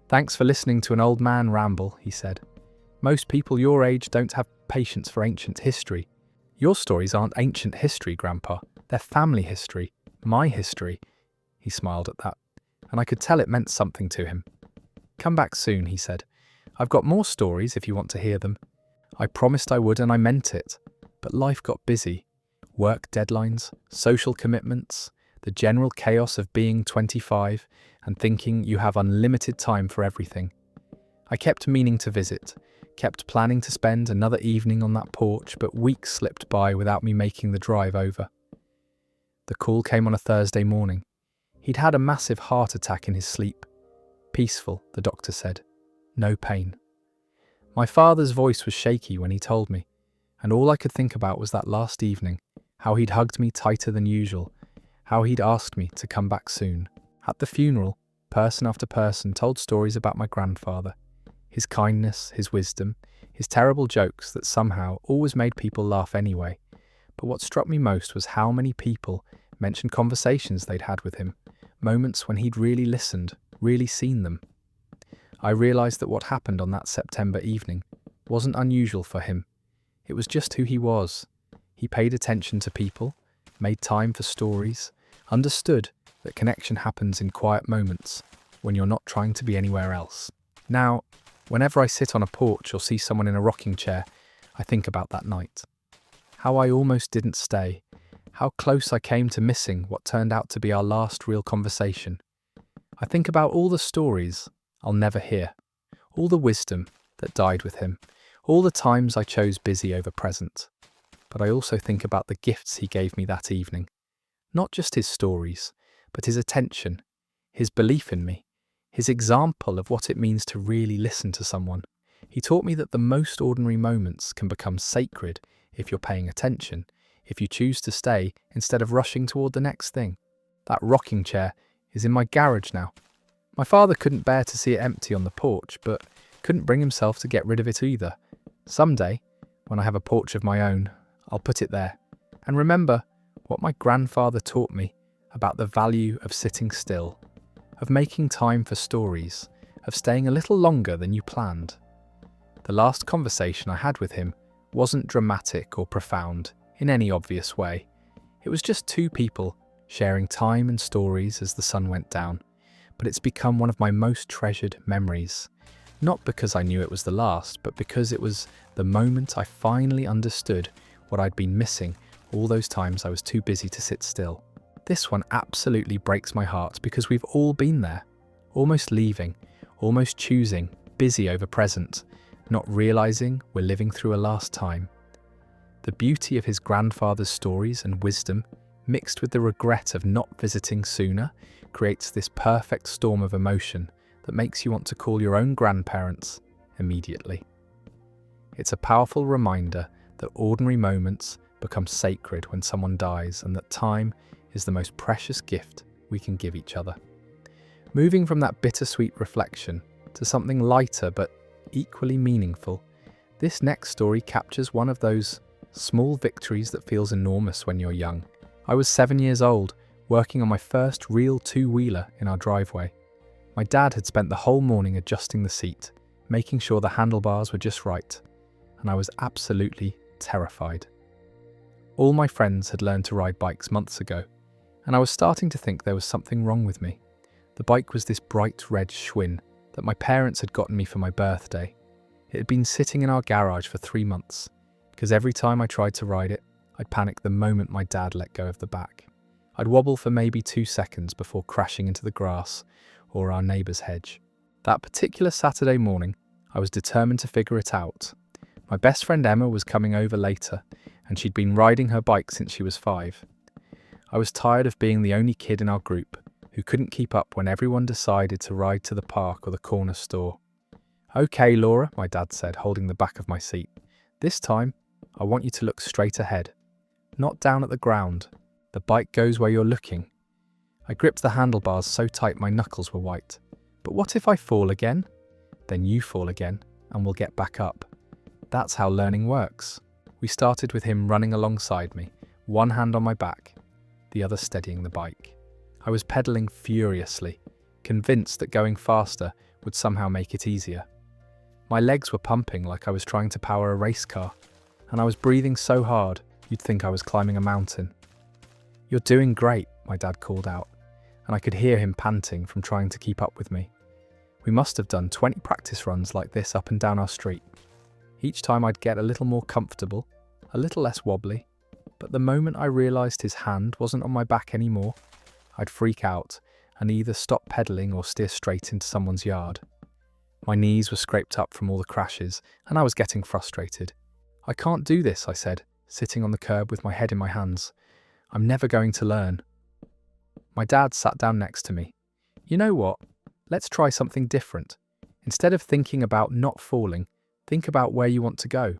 "Thanks for listening to an old man ramble," he said. "Most people your age don't have patience for ancient history. Your stories aren't ancient history, Grandpa. They're family history, my history." He smiled at that, and I could tell it meant something to him. "Come back soon," he said. "I've got more stories if you want to hear them." I promised I would, and I meant it. But life got busy. Work deadlines, social commitments, the general chaos of being 25 and thinking you have unlimited time for everything. I kept meaning to visit, kept planning to spend another evening on that porch, but weeks slipped by without me making the drive over. The call came on a Thursday morning. He'd had a massive heart attack in his sleep. Peaceful, the doctor said. No pain. My father's voice was shaky when he told me, and all I could think about was that last evening, how he'd hugged me tighter than usual, how he'd asked me to come back soon. At the funeral, person after person told stories about my grandfather, his kindness, his wisdom, his terrible jokes that somehow always made people laugh anyway. But what struck me most was how many people mentioned conversations they'd had with him, moments when he'd really listened, really seen them. I realised that what happened on that September evening wasn't unusual for him. It was just who he was. He paid attention to people, made time for stories, understood that connection happens in quiet moments when you're not trying to be anywhere else. Now, whenever I sit on a porch or see someone in a rocking chair, I think about that night. How I almost didn't stay. How close I came to missing what turned out to be our last real conversation. I think about all the stories I'll never hear, all the wisdom that died with him, all the times I chose busy over present. But I also think about the gifts he gave me that evening. Not just his stories, but his attention, his belief in me, his example of what it means to really listen to someone. He taught me that the most ordinary moments can become sacred if you're paying attention, if you choose to stay instead of rushing toward the next thing. That rocking chair is in my garage now. My father couldn't bear to see it empty on the porch, but couldn't bring himself to get rid of it either. Someday, when I have a porch of my own, I'll put it there and remember what my grandfather taught me about the value of sitting still, of making time for stories, of staying a little longer than you planned. The last conversation I had with him wasn't dramatic or profound in any obvious way. It was just two people sharing time and stories as the sun went down, but it's become one of my most treasured memories. Not because I knew it was the last, but because it was the moment I finally understood what I'd been missing all those times I was too busy to sit still. This one absolutely breaks my heart because we've all been there, almost leaving, almost choosing, busy over present, not realising we're living through a last time. The beauty of his grandfather's stories and wisdom, mixed with the regret of not visiting sooner, creates this perfect storm of emotion that makes you want to call your own grandparents immediately. It's a powerful reminder that ordinary moments become sacred when someone dies and that time is the most precious gift we can give each other. Moving from that bittersweet reflection to something lighter but equally meaningful, this next story captures one of those small victories that feels enormous when you're young. I was 7 years old, working on my first real two-wheeler in our driveway. My dad had spent the whole morning adjusting the seat, making sure the handlebars were just right, and I was absolutely terrified. All my friends had learned to ride bikes months ago, and I was starting to think there was something wrong with me. The bike was this bright red Schwinn that my parents had gotten me for my birthday. It had been sitting in our garage for 3 months, because every time I tried to ride it, I'd panic the moment my dad let go of the back. I'd wobble for maybe 2 seconds before crashing into the grass or our neighbour's hedge. That particular Saturday morning, I was determined to figure it out. My best friend Emma was coming over later, and she'd been riding her bike since she was 5. I was tired of being the only kid in our group who couldn't keep up when everyone decided to ride to the park or the corner store. "Okay, Laura," my dad said, holding the back of my seat. "This time, I want you to look straight ahead, not down at the ground. The bike goes where you're looking." I gripped the handlebars so tight my knuckles were white. But what if I fall again? Then you fall again, and we'll get back up. That's how learning works. We started with him running alongside me, one hand on my back, the other steadying the bike. I was pedaling furiously, convinced that going faster would somehow make it easier. My legs were pumping like I was trying to power a race car, and I was breathing so hard you'd think I was climbing a mountain. "You're doing great," my dad called out, and I could hear him panting from trying to keep up with me. We must have done 20 practice runs like this up and down our street. Each time I'd get a little more comfortable, a little less wobbly, but the moment I realised his hand wasn't on my back anymore, I'd freak out and either stop pedalling or steer straight into someone's yard. My knees were scraped up from all the crashes, and I was getting frustrated. "I can't do this," I said, sitting on the curb with my head in my hands. "I'm never going to learn." My dad sat down next to me. "You know what? Let's try something different. Instead of thinking about not falling, think about where you want to go.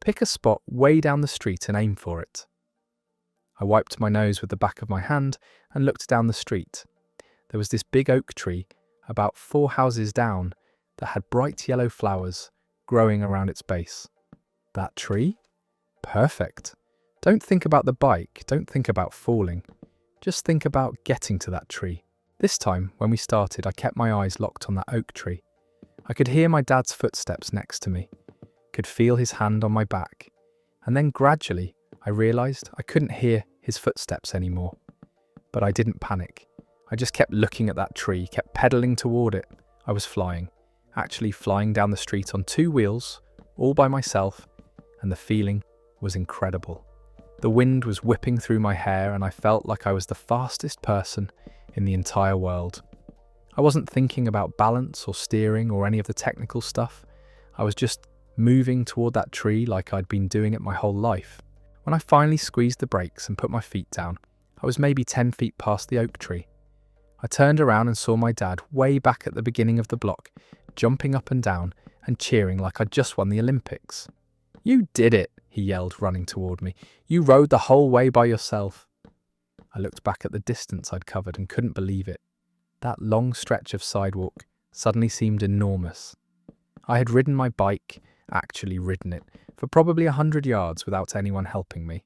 Pick a spot way down the street and aim for it." I wiped my nose with the back of my hand and looked down the street. There was this big oak tree, about 4 houses down, that had bright yellow flowers growing around its base. That tree? Perfect. Don't think about the bike, don't think about falling. Just think about getting to that tree. This time, when we started, I kept my eyes locked on that oak tree. I could hear my dad's footsteps next to me, could feel his hand on my back, and then gradually I realised I couldn't hear his footsteps anymore. But I didn't panic. I just kept looking at that tree, kept pedalling toward it. I was flying, actually flying down the street on 2 wheels, all by myself, and the feeling was incredible. The wind was whipping through my hair and I felt like I was the fastest person in the entire world. I wasn't thinking about balance or steering or any of the technical stuff. I was just moving toward that tree like I'd been doing it my whole life. When I finally squeezed the brakes and put my feet down, I was maybe 10 feet past the oak tree. I turned around and saw my dad way back at the beginning of the block, jumping up and down and cheering like I'd just won the Olympics. "You did it," he yelled, running toward me. "You rode the whole way by yourself." I looked back at the distance I'd covered and couldn't believe it. That long stretch of sidewalk suddenly seemed enormous. I had ridden my bike, actually ridden it, for probably 100 yards without anyone helping me.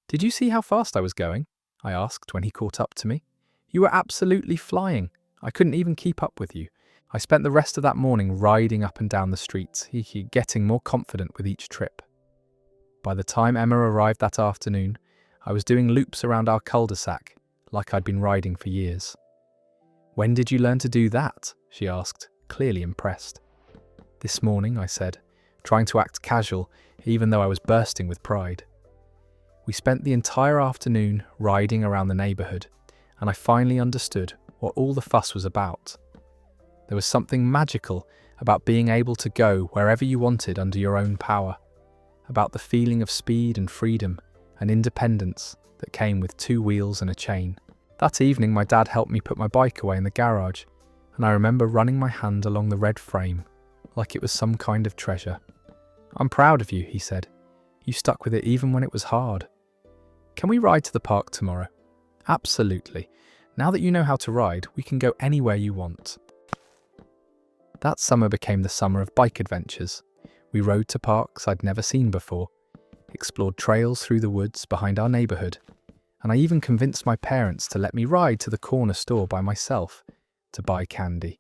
"Did you see how fast I was going?" I asked when he caught up to me. "You were absolutely flying. I couldn't even keep up with you." I spent the rest of that morning riding up and down the streets, getting more confident with each trip. By the time Emma arrived that afternoon, I was doing loops around our cul-de-sac, like I'd been riding for years. "When did you learn to do that?" she asked, clearly impressed. "This morning," I said, trying to act casual, even though I was bursting with pride. We spent the entire afternoon riding around the neighbourhood, and I finally understood what all the fuss was about. There was something magical about being able to go wherever you wanted under your own power, about the feeling of speed and freedom and independence that came with 2 wheels and a chain. That evening, my dad helped me put my bike away in the garage, and I remember running my hand along the red frame like it was some kind of treasure. "I'm proud of you," he said. "You stuck with it even when it was hard." "Can we ride to the park tomorrow?" "Absolutely. Now that you know how to ride, we can go anywhere you want." That summer became the summer of bike adventures. We rode to parks I'd never seen before, explored trails through the woods behind our neighbourhood, and I even convinced my parents to let me ride to the corner store by myself to buy candy,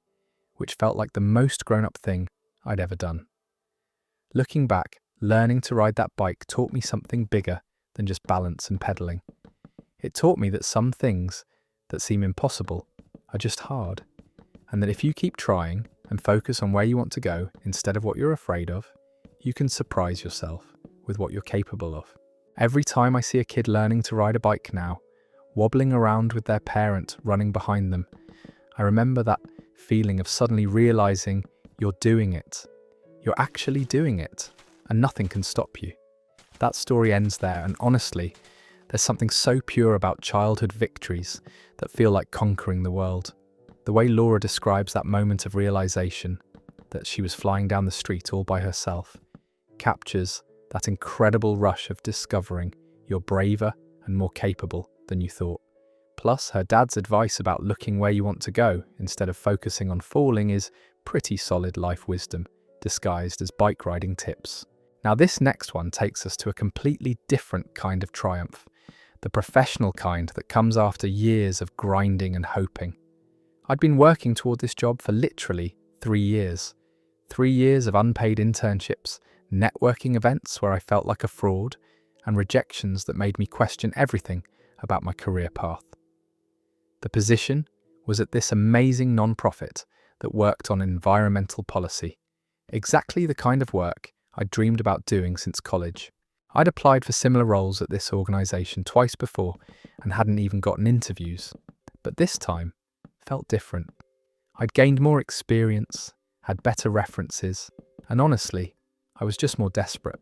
which felt like the most grown-up thing I'd ever done. Looking back, learning to ride that bike taught me something bigger than just balance and pedalling. It taught me that some things that seem impossible are just hard, and that if you keep trying and focus on where you want to go instead of what you're afraid of, you can surprise yourself with what you're capable of. Every time I see a kid learning to ride a bike now, wobbling around with their parent running behind them, I remember that feeling of suddenly realizing you're doing it. You're actually doing it, and nothing can stop you. That story ends there, and honestly, there's something so pure about childhood victories that feel like conquering the world. The way Laura describes that moment of realization, that she was flying down the street all by herself, captures that incredible rush of discovering you're braver and more capable than you thought. Plus, her dad's advice about looking where you want to go instead of focusing on falling is pretty solid life wisdom, disguised as bike riding tips. Now this next one takes us to a completely different kind of triumph, the professional kind that comes after years of grinding and hoping. I'd been working toward this job for literally 3 years. 3 years of unpaid internships, networking events where I felt like a fraud, and rejections that made me question everything about my career path. The position was at this amazing non-profit that worked on environmental policy, exactly the kind of work I'd dreamed about doing since college. I'd applied for similar roles at this organisation twice before and hadn't even gotten interviews, but this time felt different. I'd gained more experience, had better references, and honestly, I was just more desperate.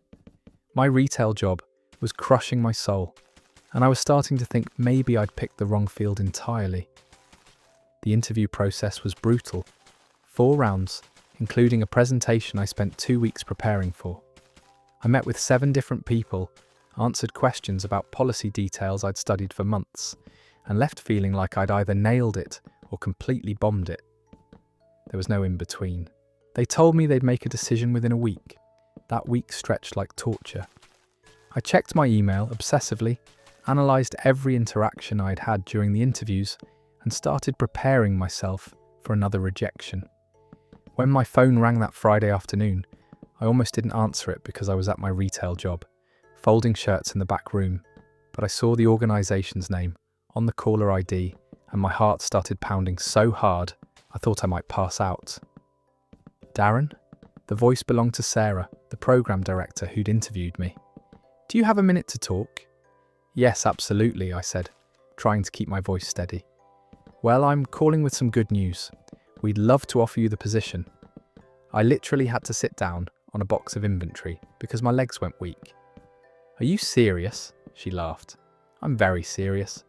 My retail job was crushing my soul, and I was starting to think maybe I'd picked the wrong field entirely. The interview process was brutal. 4 rounds, including a presentation I spent 2 weeks preparing for. I met with 7 different people, answered questions about policy details I'd studied for months, and left feeling like I'd either nailed it or completely bombed it. There was no in-between. They told me they'd make a decision within a week. That week stretched like torture. I checked my email obsessively, analysed every interaction I'd had during the interviews, and started preparing myself for another rejection. When my phone rang that Friday afternoon, I almost didn't answer it because I was at my retail job, folding shirts in the back room, but I saw the organisation's name on the caller ID and my heart started pounding so hard I thought I might pass out. Darren? The voice belonged to Sarah, the programme director who'd interviewed me. Do you have a minute to talk? Yes, absolutely, I said, trying to keep my voice steady. Well, I'm calling with some good news. We'd love to offer you the position. I literally had to sit down on a box of inventory because my legs went weak. Are you serious? She laughed. I'm very serious.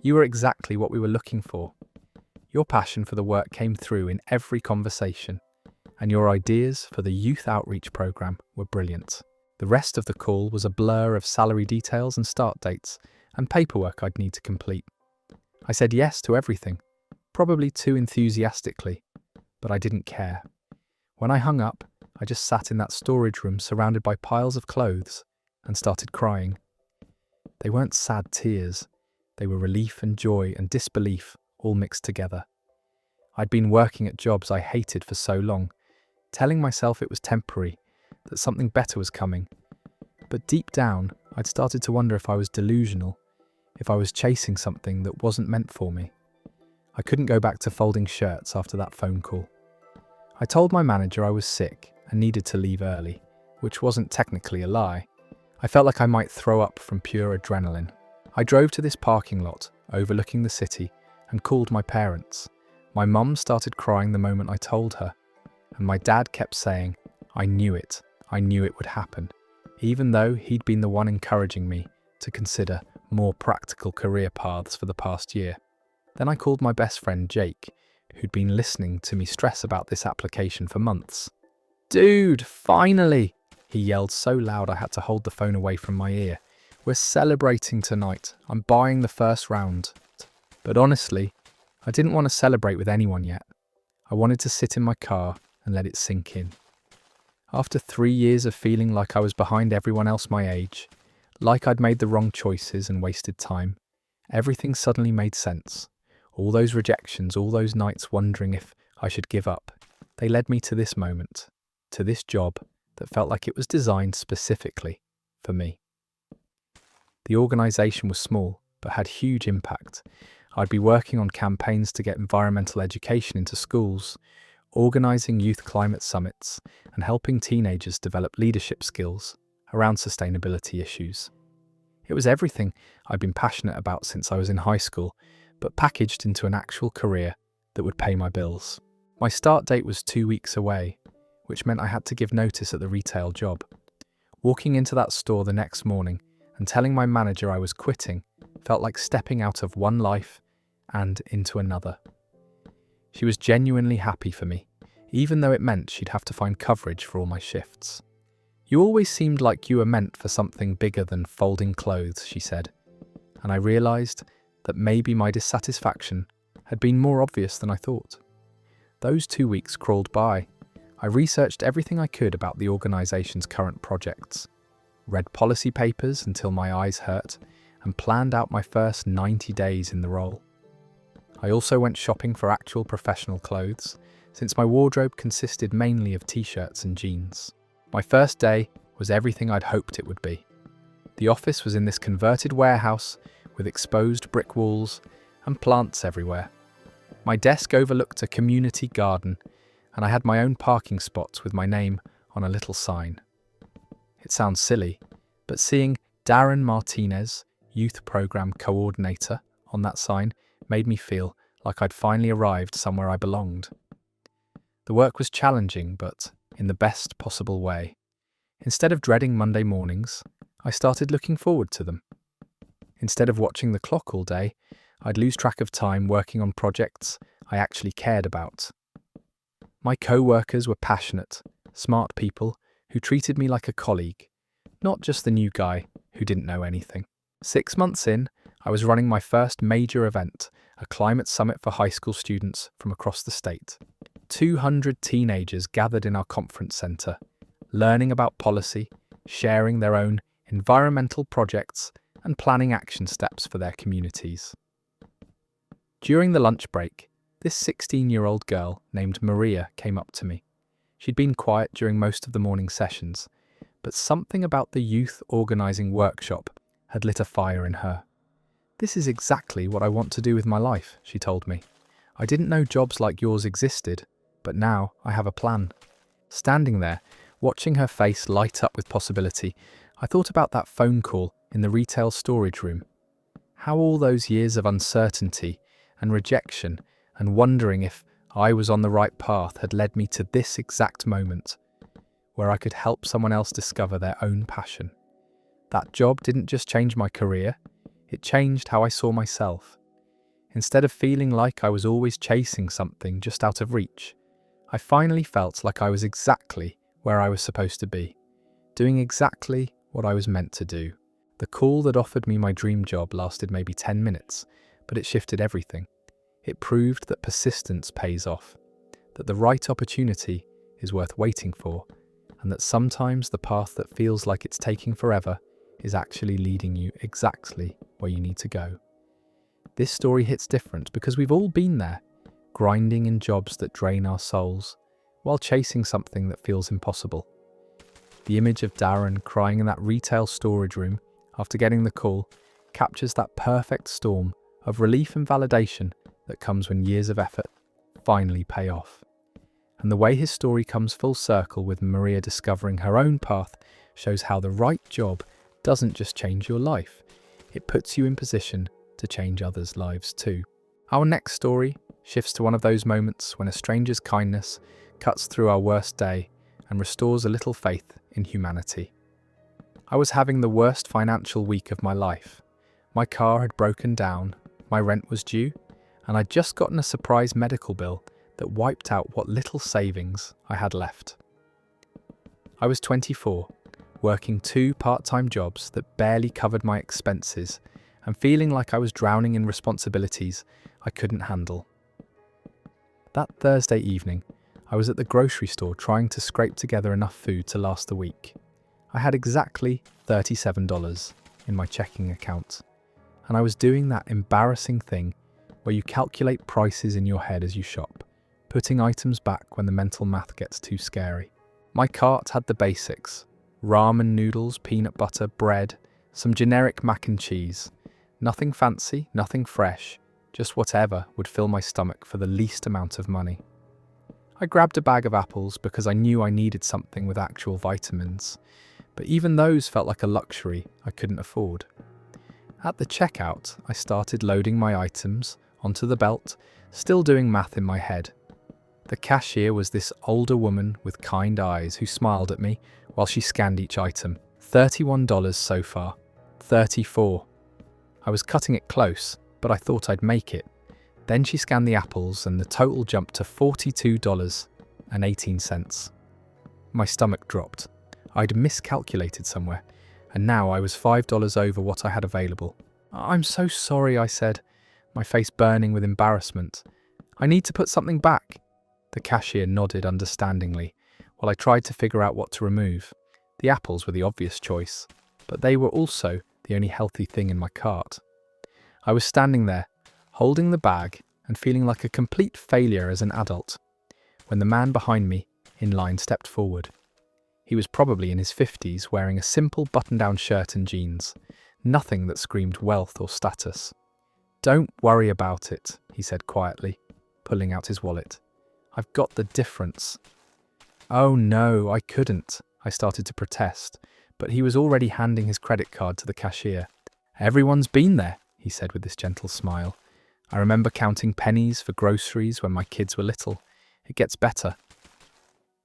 You were exactly what we were looking for. Your passion for the work came through in every conversation, and your ideas for the youth outreach program were brilliant. The rest of the call was a blur of salary details and start dates, and paperwork I'd need to complete. I said yes to everything, probably too enthusiastically, but I didn't care. When I hung up, I just sat in that storage room surrounded by piles of clothes and started crying. They weren't sad tears, they were relief and joy and disbelief all mixed together. I'd been working at jobs I hated for so long, telling myself it was temporary, that something better was coming. But deep down, I'd started to wonder if I was delusional, if I was chasing something that wasn't meant for me. I couldn't go back to folding shirts after that phone call. I told my manager I was sick and needed to leave early, which wasn't technically a lie. I felt like I might throw up from pure adrenaline. I drove to this parking lot, overlooking the city, and called my parents. My mum started crying the moment I told her, and my dad kept saying, I knew it would happen, even though he'd been the one encouraging me to consider more practical career paths for the past year. Then I called my best friend Jake, who'd been listening to me stress about this application for months. Dude, finally! He yelled so loud I had to hold the phone away from my ear. We're celebrating tonight. I'm buying the first round. But honestly, I didn't want to celebrate with anyone yet. I wanted to sit in my car and let it sink in. After 3 years of feeling like I was behind everyone else my age, like I'd made the wrong choices and wasted time, everything suddenly made sense. All those rejections, all those nights wondering if I should give up, they led me to this moment, to this job that felt like it was designed specifically for me. The organisation was small, but had huge impact. I'd be working on campaigns to get environmental education into schools, organising youth climate summits, and helping teenagers develop leadership skills around sustainability issues. It was everything I'd been passionate about since I was in high school, but packaged into an actual career that would pay my bills. My start date was 2 weeks away, which meant I had to give notice at the retail job. Walking into that store the next morning and telling my manager I was quitting felt like stepping out of one life and into another. She was genuinely happy for me, even though it meant she'd have to find coverage for all my shifts. You always seemed like you were meant for something bigger than folding clothes, she said, and I realised that maybe my dissatisfaction had been more obvious than I thought. Those 2 weeks crawled by. I researched everything I could about the organisation's current projects, read policy papers until my eyes hurt, and planned out my first 90 days in the role. I also went shopping for actual professional clothes, since my wardrobe consisted mainly of t-shirts and jeans. My first day was everything I'd hoped it would be. The office was in this converted warehouse with exposed brick walls and plants everywhere. My desk overlooked a community garden, and I had my own parking spots with my name on a little sign. It sounds silly, but seeing Darren Martinez, Youth Program Coordinator, on that sign made me feel like I'd finally arrived somewhere I belonged. The work was challenging, but in the best possible way. Instead of dreading Monday mornings, I started looking forward to them. Instead of watching the clock all day, I'd lose track of time working on projects I actually cared about. My co-workers were passionate, smart people who treated me like a colleague, not just the new guy who didn't know anything. 6 months in, I was running my first major event, a climate summit for high school students from across the state. 200 teenagers gathered in our conference centre, learning about policy, sharing their own environmental projects, and planning action steps for their communities. During the lunch break, this 16-year-old girl named Maria came up to me. She'd been quiet during most of the morning sessions, but something about the youth organising workshop had lit a fire in her. "This is exactly what I want to do with my life," she told me. "I didn't know jobs like yours existed, but now I have a plan." Standing there, watching her face light up with possibility, I thought about that phone call in the retail storage room. How all those years of uncertainty and rejection and wondering if I was on the right path had led me to this exact moment, where I could help someone else discover their own passion. That job didn't just change my career, it changed how I saw myself. Instead of feeling like I was always chasing something just out of reach, I finally felt like I was exactly where I was supposed to be, doing exactly what I was meant to do. The call that offered me my dream job lasted maybe 10 minutes, but it shifted everything. It proved that persistence pays off, that the right opportunity is worth waiting for, and that sometimes the path that feels like it's taking forever is actually leading you exactly where you need to go. This story hits different because we've all been there, grinding in jobs that drain our souls, while chasing something that feels impossible. The image of Darren crying in that retail storage room after getting the call captures that perfect storm of relief and validation that comes when years of effort finally pay off. And the way his story comes full circle with Maria discovering her own path shows how the right job doesn't just change your life, it puts you in position to change others' lives too. Our next story shifts to one of those moments when a stranger's kindness cuts through our worst day and restores a little faith in humanity. I was having the worst financial week of my life. My car had broken down, my rent was due, and I'd just gotten a surprise medical bill that wiped out what little savings I had left. I was 24, working 2 part-time jobs that barely covered my expenses and feeling like I was drowning in responsibilities I couldn't handle. That Thursday evening, I was at the grocery store trying to scrape together enough food to last the week. I had exactly $37 in my checking account, and I was doing that embarrassing thing where you calculate prices in your head as you shop, putting items back when the mental math gets too scary. My cart had the basics: ramen noodles, peanut butter, bread, some generic mac and cheese. Nothing fancy, nothing fresh, just whatever would fill my stomach for the least amount of money. I grabbed a bag of apples because I knew I needed something with actual vitamins, but even those felt like a luxury I couldn't afford. At the checkout, I started loading my items onto the belt, still doing math in my head. The cashier was this older woman with kind eyes who smiled at me while she scanned each item. $31 so far. 34. I was cutting it close, but I thought I'd make it. Then she scanned the apples and the total jumped to $42.18. My stomach dropped. I'd miscalculated somewhere, and now I was $5 over what I had available. "I'm so sorry," I said, my face burning with embarrassment. "I need to put something back." The cashier nodded understandingly, while I tried to figure out what to remove. The apples were the obvious choice, but they were also the only healthy thing in my cart. I was standing there, holding the bag and feeling like a complete failure as an adult, when the man behind me in line stepped forward. He was probably in his 50s, wearing a simple button-down shirt and jeans, nothing that screamed wealth or status. "Don't worry about it," he said quietly, pulling out his wallet. "I've got the difference." "Oh no, I couldn't," I started to protest, but he was already handing his credit card to the cashier. "Everyone's been there," he said with this gentle smile. "I remember counting pennies for groceries when my kids were little. It gets better."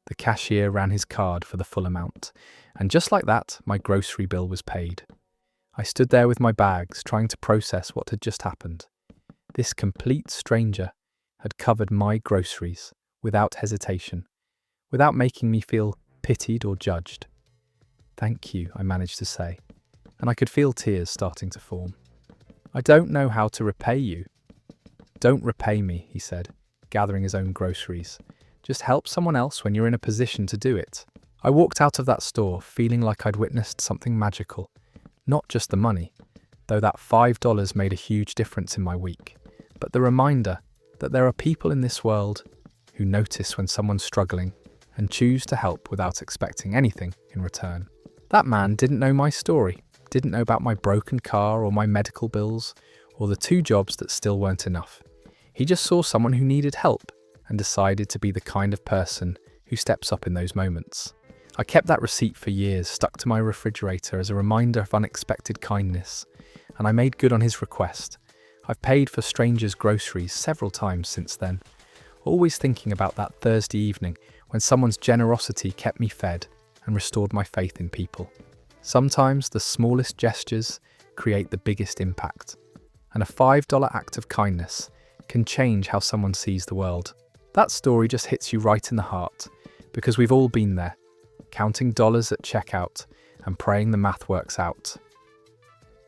The cashier ran his card for the full amount, and just like that, my grocery bill was paid. I stood there with my bags, trying to process what had just happened. This complete stranger had covered my groceries without hesitation, without making me feel pitied or judged. "Thank you," I managed to say, and I could feel tears starting to form. "I don't know how to repay you." "Don't repay me," he said, gathering his own groceries. "Just help someone else when you're in a position to do it." I walked out of that store feeling like I'd witnessed something magical. Not just the money, though that $5 made a huge difference in my week, but the reminder that there are people in this world who notice when someone's struggling and choose to help without expecting anything in return. That man didn't know my story, didn't know about my broken car or my medical bills, or the 2 jobs that still weren't enough. He just saw someone who needed help and decided to be the kind of person who steps up in those moments. I kept that receipt for years, stuck to my refrigerator as a reminder of unexpected kindness, and I made good on his request. I've paid for strangers' groceries several times since then, always thinking about that Thursday evening when someone's generosity kept me fed and restored my faith in people. Sometimes the smallest gestures create the biggest impact, and a $5 act of kindness can change how someone sees the world. That story just hits you right in the heart, because we've all been there, counting dollars at checkout and praying the math works out.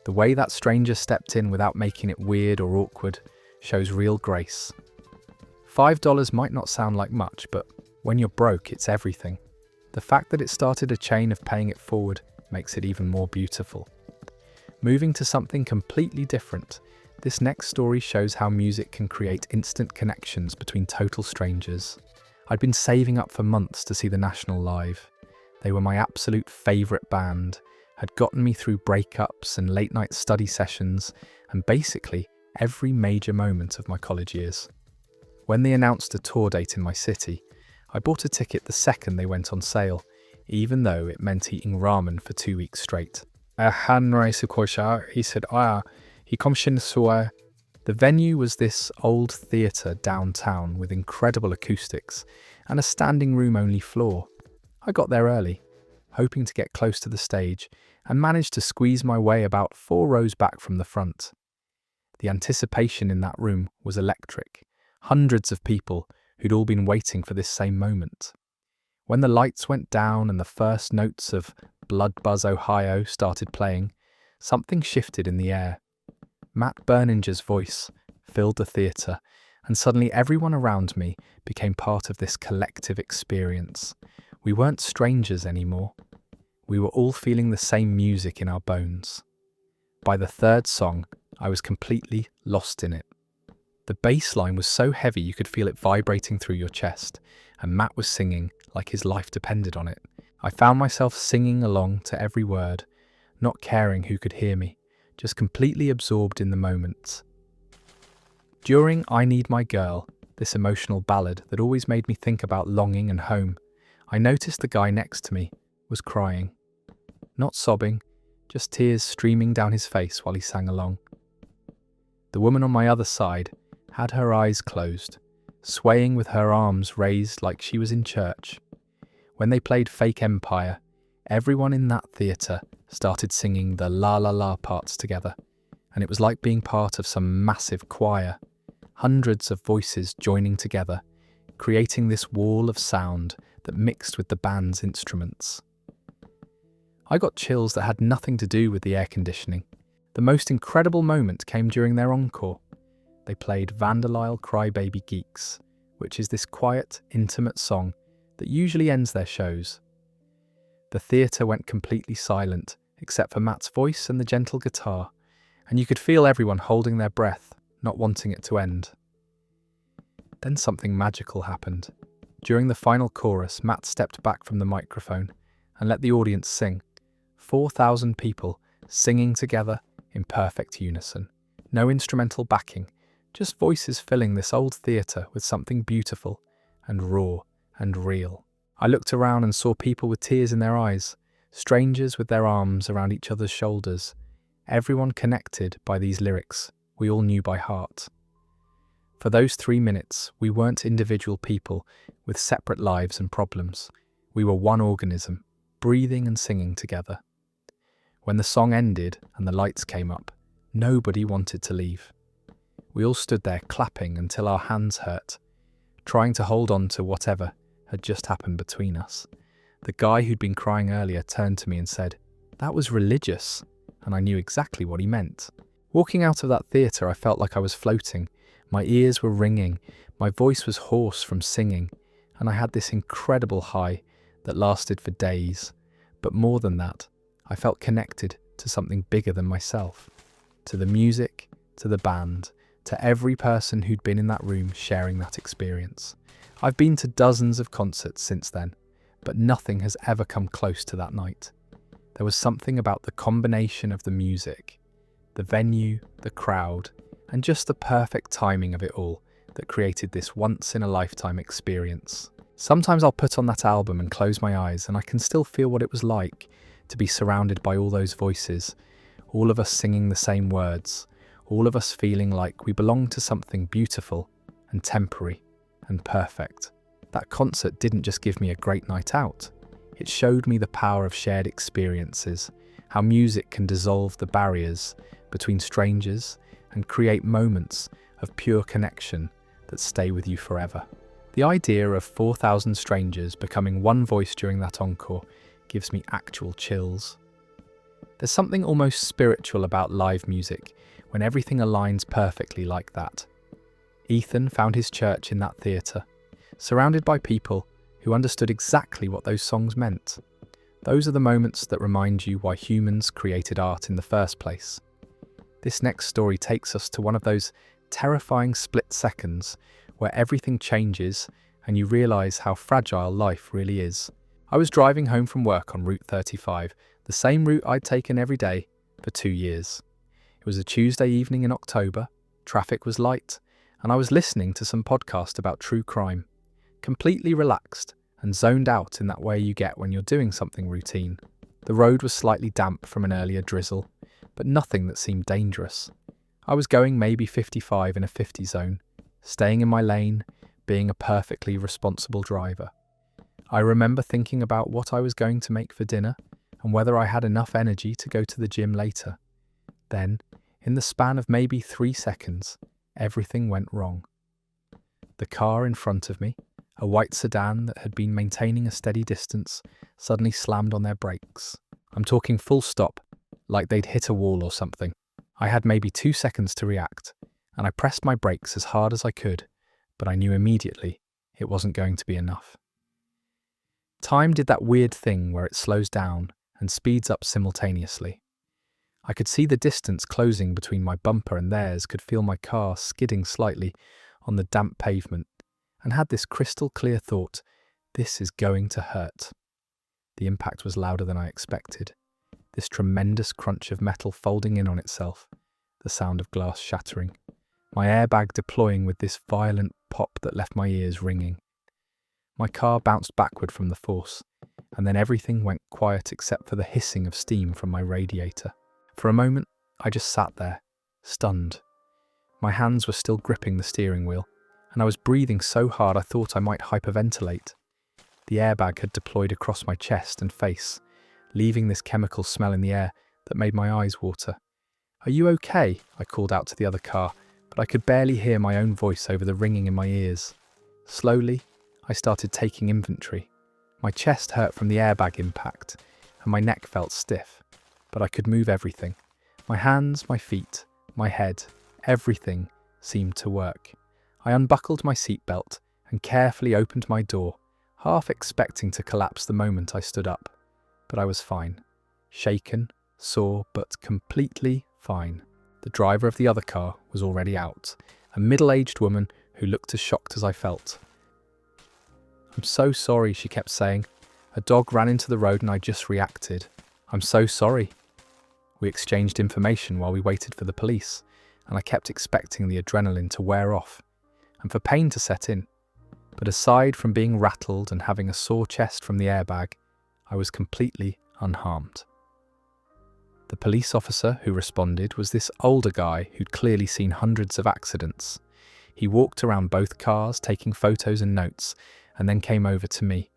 The way that stranger stepped in without making it weird or awkward shows real grace. $5 might not sound like much, but when you're broke, it's everything. The fact that it started a chain of paying it forward makes it even more beautiful. Moving to something completely different, this next story shows how music can create instant connections between total strangers. I'd been saving up for months to see the National live. They were my absolute favourite band, had gotten me through breakups and late-night study sessions, and basically every major moment of my college years. When they announced a tour date in my city, I bought a ticket the second they went on sale, even though it meant eating ramen for 2 weeks straight. He said, The venue was this old theatre downtown with incredible acoustics and a standing room only floor. I got there early, hoping to get close to the stage, and managed to squeeze my way about 4 rows back from the front. The anticipation in that room was electric. Hundreds of people who'd all been waiting for this same moment. When the lights went down and the first notes of Blood Buzz Ohio started playing, something shifted in the air. Matt Berninger's voice filled the theatre, and suddenly everyone around me became part of this collective experience. We weren't strangers anymore. We were all feeling the same music in our bones. By the third song, I was completely lost in it. The bass line was so heavy you could feel it vibrating through your chest, and Matt was singing like his life depended on it. I found myself singing along to every word, not caring who could hear me, just completely absorbed in the moment. During I Need My Girl, this emotional ballad that always made me think about longing and home, I noticed the guy next to me was crying. Not sobbing, just tears streaming down his face while he sang along. The woman on my other side had her eyes closed, swaying with her arms raised like she was in church. When they played Fake Empire, everyone in that theatre started singing the la la la parts together, and it was like being part of some massive choir, hundreds of voices joining together, creating this wall of sound that mixed with the band's instruments. I got chills that had nothing to do with the air conditioning. The most incredible moment came during their encore. they played Vanderlyle Crybaby Geeks, which is this quiet, intimate song that usually ends their shows. The theatre went completely silent, except for Matt's voice and the gentle guitar, and you could feel everyone holding their breath, not wanting it to end. Then something magical happened. During the final chorus, Matt stepped back from the microphone and let the audience sing. 4,000 people singing together in perfect unison. No instrumental backing, just voices filling this old theatre with something beautiful and raw and real. I looked around and saw people with tears in their eyes, strangers with their arms around each other's shoulders, everyone connected by these lyrics we all knew by heart. For those 3 minutes, we weren't individual people with separate lives and problems. We were one organism, breathing and singing together. When the song ended and the lights came up, nobody wanted to leave. We all stood there clapping until our hands hurt, trying to hold on to whatever had just happened between us. The guy who'd been crying earlier turned to me and said, "That was religious," and I knew exactly what he meant. Walking out of that theatre, I felt like I was floating. My ears were ringing, my voice was hoarse from singing, and I had this incredible high that lasted for days. But more than that, I felt connected to something bigger than myself, to the music, to the band, to every person who'd been in that room sharing that experience. I've been to dozens of concerts since then, but nothing has ever come close to that night. There was something about the combination of the music, the venue, the crowd, and just the perfect timing of it all that created this once-in-a-lifetime experience. Sometimes I'll put on that album and close my eyes and I can still feel what it was like to be surrounded by all those voices, all of us singing the same words, all of us feeling like we belong to something beautiful and temporary and perfect. That concert didn't just give me a great night out. It showed me the power of shared experiences, how music can dissolve the barriers between strangers and create moments of pure connection that stay with you forever. The idea of 4,000 strangers becoming one voice during that encore gives me actual chills. There's something almost spiritual about live music when everything aligns perfectly like that. Ethan found his church in that theatre, surrounded by people who understood exactly what those songs meant. Those are the moments that remind you why humans created art in the first place. This next story takes us to one of those terrifying split seconds where everything changes and you realise how fragile life really is. I was driving home from work on Route 35, the same route I'd taken every day for 2 years. It was a Tuesday evening in October, traffic was light, and I was listening to some podcast about true crime, completely relaxed and zoned out in that way you get when you're doing something routine. The road was slightly damp from an earlier drizzle, but nothing that seemed dangerous. I was going maybe 55 in a 50 zone, staying in my lane, being a perfectly responsible driver. I remember thinking about what I was going to make for dinner and whether I had enough energy to go to the gym later. Then, in the span of maybe 3 seconds, everything went wrong. The car in front of me, a white sedan that had been maintaining a steady distance, suddenly slammed on their brakes. I'm talking full stop, like they'd hit a wall or something. I had maybe 2 seconds to react, and I pressed my brakes as hard as I could, but I knew immediately it wasn't going to be enough. Time did that weird thing where it slows down and speeds up simultaneously. I could see the distance closing between my bumper and theirs, could feel my car skidding slightly on the damp pavement, and had this crystal clear thought, this is going to hurt. The impact was louder than I expected. This tremendous crunch of metal folding in on itself, the sound of glass shattering, my airbag deploying with this violent pop that left my ears ringing. My car bounced backward from the force, and then everything went quiet except for the hissing of steam from my radiator. For a moment, I just sat there, stunned. My hands were still gripping the steering wheel, and I was breathing so hard I thought I might hyperventilate. The airbag had deployed across my chest and face, leaving this chemical smell in the air that made my eyes water. "Are you okay?" I called out to the other car, but I could barely hear my own voice over the ringing in my ears. Slowly, I started taking inventory. My chest hurt from the airbag impact, and my neck felt stiff, but I could move everything. My hands, my feet, my head, everything seemed to work. I unbuckled my seatbelt and carefully opened my door, half expecting to collapse the moment I stood up. But I was fine. Shaken, sore, but completely fine. The driver of the other car was already out, a middle-aged woman who looked as shocked as I felt. "I'm so sorry," she kept saying. "A dog ran into the road and I just reacted. I'm so sorry." We exchanged information while we waited for the police, and I kept expecting the adrenaline to wear off and for pain to set in. But aside from being rattled and having a sore chest from the airbag, I was completely unharmed. The police officer who responded was this older guy who'd clearly seen hundreds of accidents. He walked around both cars taking photos and notes, and then came over to me.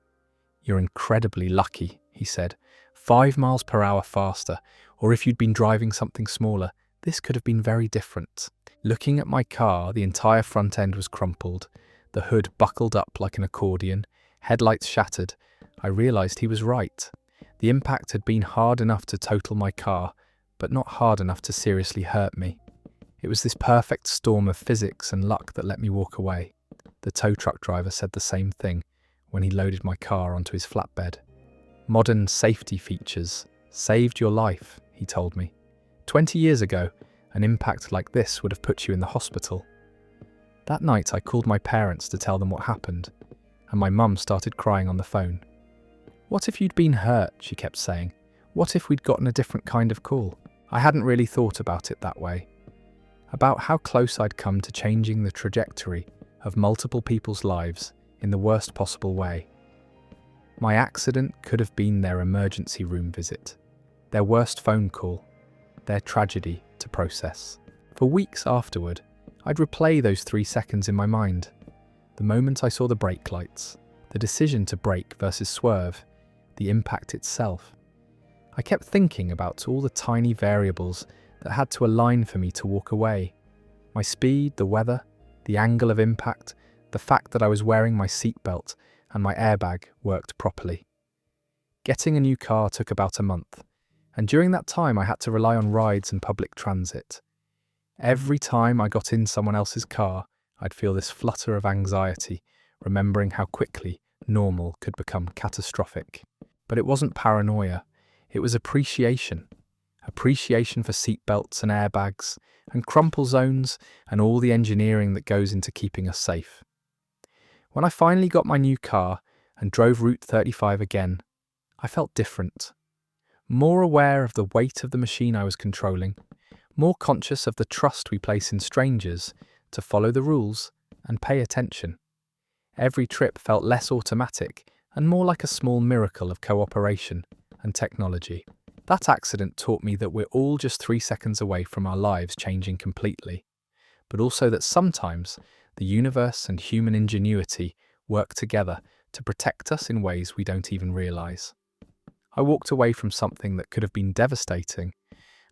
"You're incredibly lucky," he said. 5 miles per hour faster, or if you'd been driving something smaller, this could have been very different." Looking at my car, the entire front end was crumpled, the hood buckled up like an accordion, headlights shattered. I realised he was right. The impact had been hard enough to total my car, but not hard enough to seriously hurt me. It was this perfect storm of physics and luck that let me walk away. The tow truck driver said the same thing when he loaded my car onto his flatbed. "Modern safety features saved your life," he told me. 20 years ago, an impact like this would have put you in the hospital. That night I called my parents to tell them what happened, and my mum started crying on the phone. "What if you'd been hurt?" she kept saying. "What if we'd gotten a different kind of call?" I hadn't really thought about it that way. About how close I'd come to changing the trajectory of multiple people's lives in the worst possible way. My accident could have been their emergency room visit, their worst phone call, their tragedy to process. For weeks afterward, I'd replay those 3 seconds in my mind. The moment I saw the brake lights, the decision to brake versus swerve, the impact itself. I kept thinking about all the tiny variables that had to align for me to walk away. My speed, the weather, the angle of impact, the fact that I was wearing my seatbelt and my airbag worked properly. Getting a new car took about a month, and during that time I had to rely on rides and public transit. Every time I got in someone else's car, I'd feel this flutter of anxiety, remembering how quickly normal could become catastrophic. But it wasn't paranoia, it was appreciation. Appreciation for seatbelts and airbags, and crumple zones, and all the engineering that goes into keeping us safe. When I finally got my new car and drove Route 35 again, I felt different. More aware of the weight of the machine I was controlling, more conscious of the trust we place in strangers to follow the rules and pay attention. Every trip felt less automatic and more like a small miracle of cooperation and technology. That accident taught me that we're all just 3 seconds away from our lives changing completely, but also that sometimes the universe and human ingenuity work together to protect us in ways we don't even realize. I walked away from something that could have been devastating,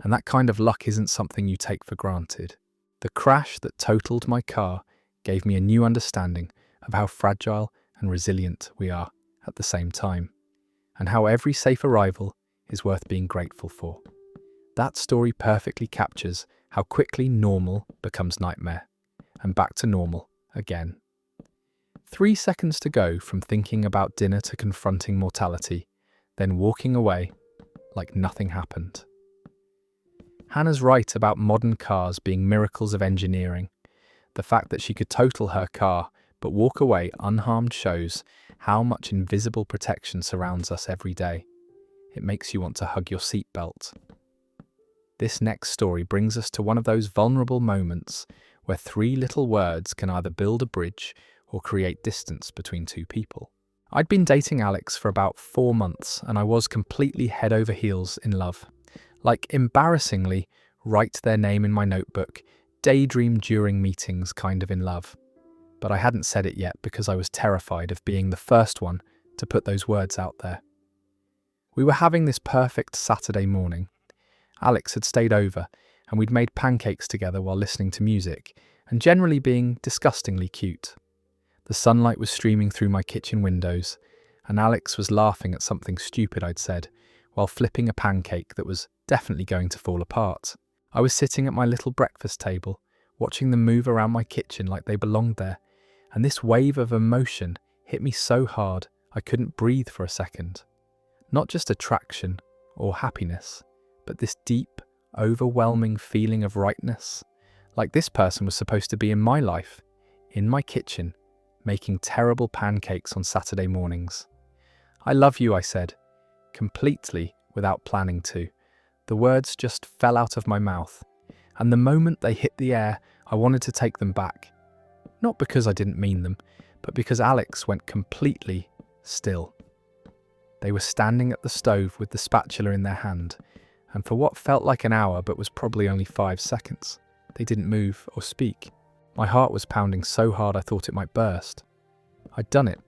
and that kind of luck isn't something you take for granted. The crash that totaled my car gave me a new understanding of how fragile and resilient we are at the same time, and how every safe arrival is worth being grateful for. That story perfectly captures how quickly normal becomes nightmare, and back to normal again. 3 seconds to go from thinking about dinner to confronting mortality, then walking away like nothing happened. Hannah's right about modern cars being miracles of engineering. The fact that she could total her car but walk away unharmed shows how much invisible protection surrounds us every day. It makes you want to hug your seatbelt. This next story brings us to one of those vulnerable moments where 3 little words can either build a bridge or create distance between 2 people. I'd been dating Alex for about 4 months and I was completely head over heels in love. Like embarrassingly, write their name in my notebook, daydream during meetings kind of in love. But I hadn't said it yet because I was terrified of being the first one to put those words out there. We were having this perfect Saturday morning. Alex had stayed over and we'd made pancakes together while listening to music and generally being disgustingly cute. The sunlight was streaming through my kitchen windows and Alex was laughing at something stupid I'd said while flipping a pancake that was definitely going to fall apart. I was sitting at my little breakfast table, watching them move around my kitchen like they belonged there, and this wave of emotion hit me so hard I couldn't breathe for a second. Not just attraction or happiness, but this deep, overwhelming feeling of rightness, like this person was supposed to be in my life, in my kitchen, making terrible pancakes on Saturday mornings. "I love you," I said, completely without planning to. The words just fell out of my mouth, and the moment they hit the air, I wanted to take them back. Not because I didn't mean them, but because Alex went completely still. They were standing at the stove with the spatula in their hand, and for what felt like an hour but was probably only 5 seconds, they didn't move or speak. My heart was pounding so hard I thought it might burst. I'd done it.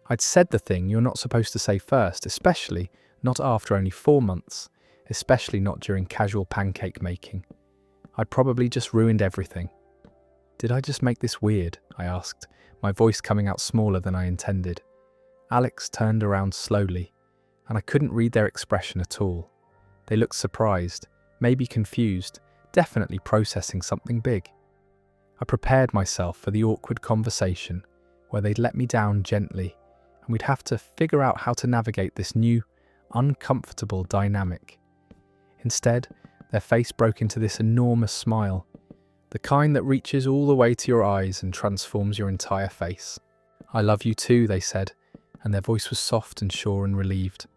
I'd said the thing you're not supposed to say first, especially not after only 4 months, especially not during casual pancake making. I'd probably just ruined everything. "Did I just make this weird?" I asked, my voice coming out smaller than I intended. Alex turned around slowly, and I couldn't read their expression at all. They looked surprised, maybe confused, definitely processing something big. I prepared myself for the awkward conversation where they'd let me down gently, and we'd have to figure out how to navigate this new, uncomfortable dynamic. Instead, their face broke into this enormous smile, the kind that reaches all the way to your eyes and transforms your entire face. "I love you too," they said, and their voice was soft and sure and relieved.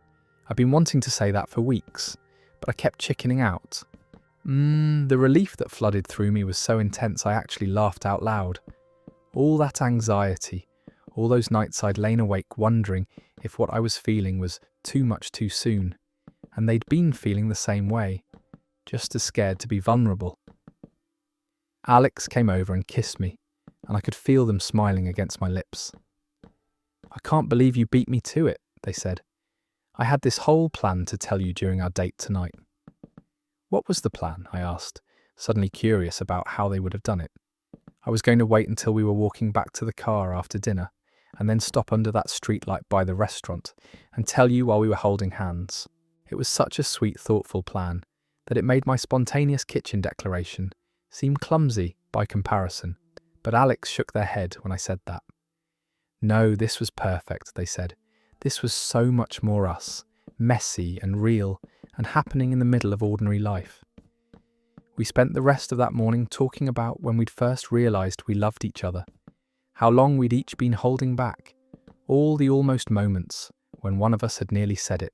I'd been wanting to say that for weeks, but I kept chickening out. The relief that flooded through me was so intense I actually laughed out loud. All that anxiety, all those nights I'd lain awake wondering if what I was feeling was too much too soon, and they'd been feeling the same way, just as scared to be vulnerable. Alex came over and kissed me, and I could feel them smiling against my lips. "I can't believe you beat me to it," they said. "I had this whole plan to tell you during our date tonight." "What was the plan?" I asked, suddenly curious about how they would have done it. "I was going to wait until we were walking back to the car after dinner, and then stop under that streetlight by the restaurant and tell you while we were holding hands." It was such a sweet, thoughtful plan that it made my spontaneous kitchen declaration seem clumsy by comparison, but Alex shook their head when I said that. "No, this was perfect," they said. "This was so much more us, messy and real, and happening in the middle of ordinary life." We spent the rest of that morning talking about when we'd first realised we loved each other, how long we'd each been holding back, all the almost moments when one of us had nearly said it.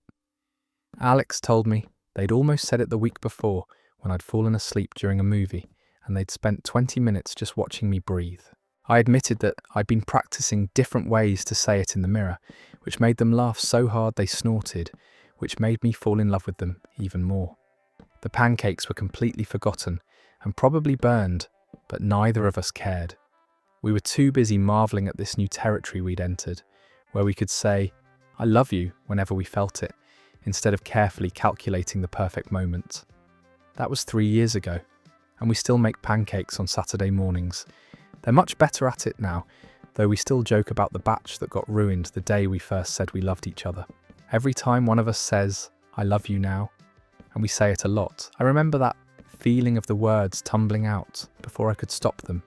Alex told me they'd almost said it the week before when I'd fallen asleep during a movie, and they'd spent 20 minutes just watching me breathe. I admitted that I'd been practicing different ways to say it in the mirror, which made them laugh so hard they snorted, which made me fall in love with them even more. The pancakes were completely forgotten and probably burned, but neither of us cared. We were too busy marvelling at this new territory we'd entered, where we could say, "I love you," whenever we felt it, instead of carefully calculating the perfect moment. That was 3 years ago, and we still make pancakes on Saturday mornings. They're much better at it now, though we still joke about the batch that got ruined the day we first said we loved each other. Every time one of us says, "I love you now," and we say it a lot, I remember that feeling of the words tumbling out before I could stop them,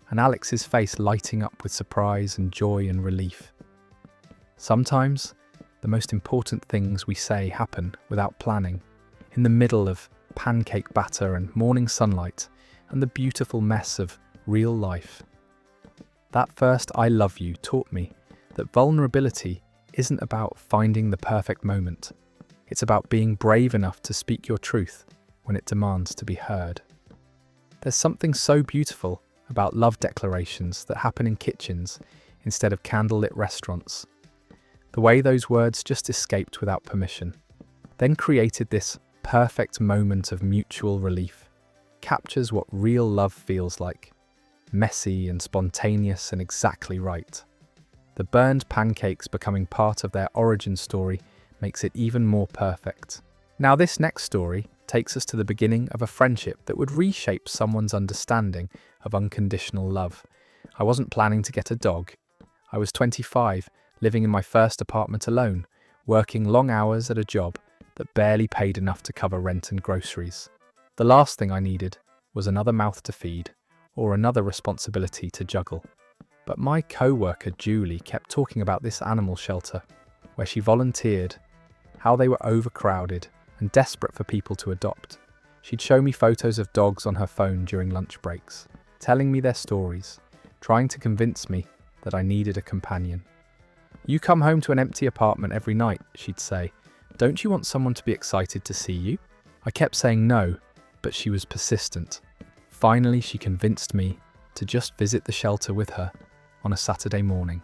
and Alex's face lighting up with surprise and joy and relief. Sometimes, the most important things we say happen without planning, in the middle of pancake batter and morning sunlight and the beautiful mess of real life. That first "I love you" taught me that vulnerability isn't about finding the perfect moment. It's about being brave enough to speak your truth when it demands to be heard. There's something so beautiful about love declarations that happen in kitchens instead of candlelit restaurants. The way those words just escaped without permission, then created this perfect moment of mutual relief, captures what real love feels like. Messy and spontaneous and exactly right. The burned pancakes becoming part of their origin story makes it even more perfect. Now this next story takes us to the beginning of a friendship that would reshape someone's understanding of unconditional love. I wasn't planning to get a dog. I was 25, living in my first apartment alone, working long hours at a job that barely paid enough to cover rent and groceries. The last thing I needed was another mouth to feed, or another responsibility to juggle. But my co-worker Julie kept talking about this animal shelter, where she volunteered, how they were overcrowded and desperate for people to adopt. She'd show me photos of dogs on her phone during lunch breaks, telling me their stories, trying to convince me that I needed a companion. "You come home to an empty apartment every night," she'd say. "Don't you want someone to be excited to see you?" I kept saying no, but she was persistent. Finally, she convinced me to just visit the shelter with her on a Saturday morning.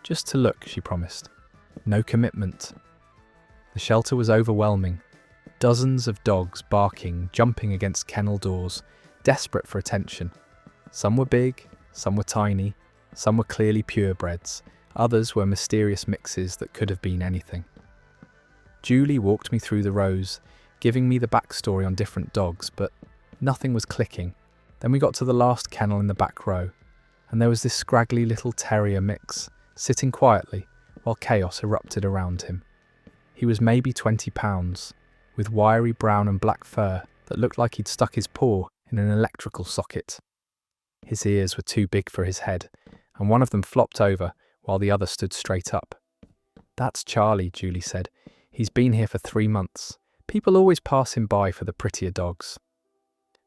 Just to look, she promised. No commitment. The shelter was overwhelming. Dozens of dogs barking, jumping against kennel doors, desperate for attention. Some were big, some were tiny, some were clearly purebreds, others were mysterious mixes that could have been anything. Julie walked me through the rows, giving me the backstory on different dogs, but nothing was clicking. Then we got to the last kennel in the back row, and there was this scraggly little terrier mix, sitting quietly while chaos erupted around him. He was maybe 20 pounds, with wiry brown and black fur that looked like he'd stuck his paw in an electrical socket. His ears were too big for his head, and one of them flopped over while the other stood straight up. "That's Charlie," Julie said. "He's been here for 3 months. People always pass him by for the prettier dogs."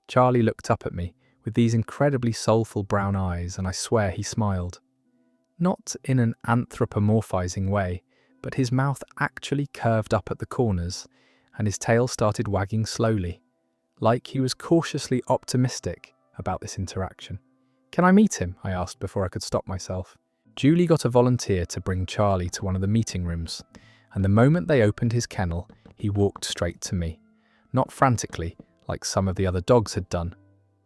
Charlie looked up at me with these incredibly soulful brown eyes, and I swear he smiled. Not in an anthropomorphizing way, but his mouth actually curved up at the corners, and his tail started wagging slowly, like he was cautiously optimistic about this interaction. "Can I meet him?" I asked before I could stop myself. Julie got a volunteer to bring Charlie to one of the meeting rooms, and the moment they opened his kennel, he walked straight to me. Not frantically, like some of the other dogs had done,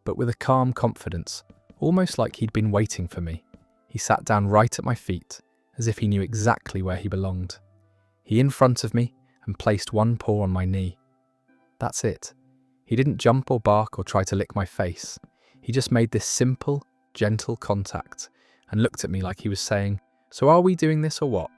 but with a calm confidence, almost like he'd been waiting for me. He sat down right at my feet, as if he knew exactly where he belonged. He in front of me and placed one paw on my knee. That's it. He didn't jump or bark or try to lick my face. He just made this simple, gentle contact and looked at me like he was saying, "So are we doing this or what?"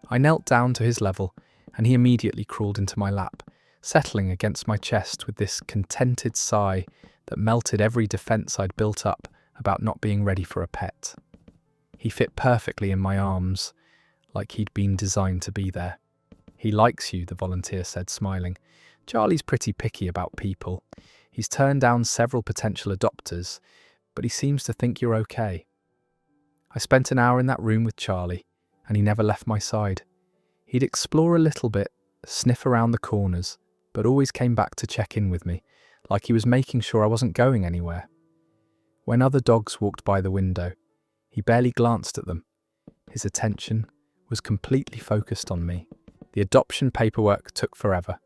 I knelt down to his level, and he immediately crawled into my lap, settling against my chest with this contented sigh that melted every defense I'd built up about not being ready for a pet. He fit perfectly in my arms, like he'd been designed to be there. "He likes you," the volunteer said, smiling. "Charlie's pretty picky about people. He's turned down several potential adopters, but he seems to think you're okay." I spent an hour in that room with Charlie, and he never left my side. He'd explore a little bit, sniff around the corners, but always came back to check in with me, like he was making sure I wasn't going anywhere. When other dogs walked by the window, he barely glanced at them. His attention was completely focused on me. The adoption paperwork took forever,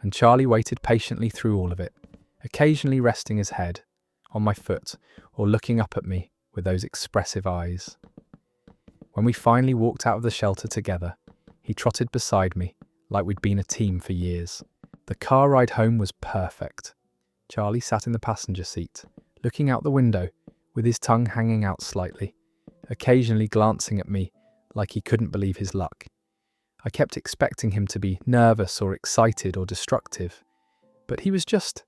and Charlie waited patiently through all of it, occasionally resting his head on my foot or looking up at me with those expressive eyes. When we finally walked out of the shelter together, he trotted beside me like we'd been a team for years. The car ride home was perfect. Charlie sat in the passenger seat, looking out the window with his tongue hanging out slightly, occasionally glancing at me like he couldn't believe his luck. I kept expecting him to be nervous or excited or destructive, but he was just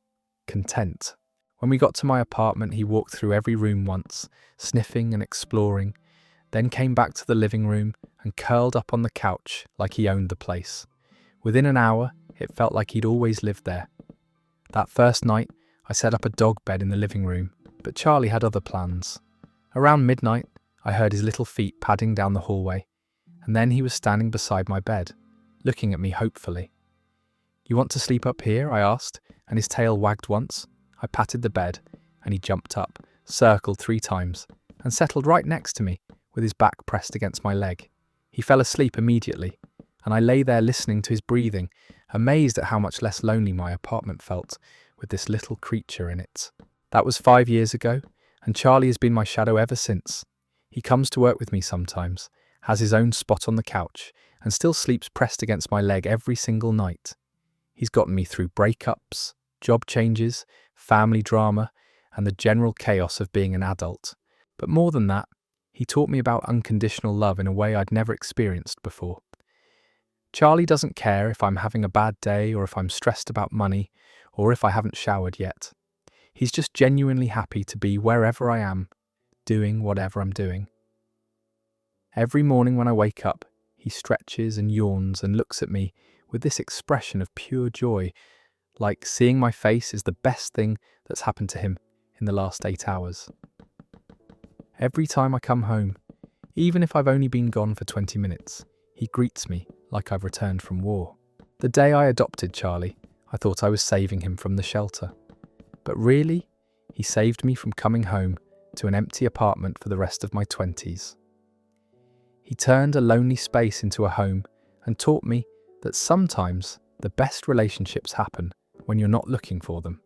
content. When we got to my apartment, he walked through every room once, sniffing and exploring, then came back to the living room and curled up on the couch like he owned the place. Within an hour, it felt like he'd always lived there. That first night, I set up a dog bed in the living room, but Charlie had other plans. Around midnight, I heard his little feet padding down the hallway, and then he was standing beside my bed, looking at me hopefully. "You want to sleep up here?" I asked, and his tail wagged once. I patted the bed, and he jumped up, circled 3 times, and settled right next to me, with his back pressed against my leg. He fell asleep immediately, and I lay there listening to his breathing, amazed at how much less lonely my apartment felt with this little creature in it. That was 5 years ago, and Charlie has been my shadow ever since. He comes to work with me sometimes, has his own spot on the couch, and still sleeps pressed against my leg every single night. He's gotten me through breakups, job changes, family drama, and the general chaos of being an adult. But more than that, he taught me about unconditional love in a way I'd never experienced before. Charlie doesn't care if I'm having a bad day or if I'm stressed about money or if I haven't showered yet. He's just genuinely happy to be wherever I am, doing whatever I'm doing. Every morning when I wake up, he stretches and yawns and looks at me with this expression of pure joy, like seeing my face is the best thing that's happened to him in the last 8 hours. Every time I come home, even if I've only been gone for 20 minutes, he greets me like I've returned from war. The day I adopted Charlie, I thought I was saving him from the shelter. But really, he saved me from coming home to an empty apartment for the rest of my 20s. He turned a lonely space into a home and taught me that sometimes the best relationships happen when you're not looking for them.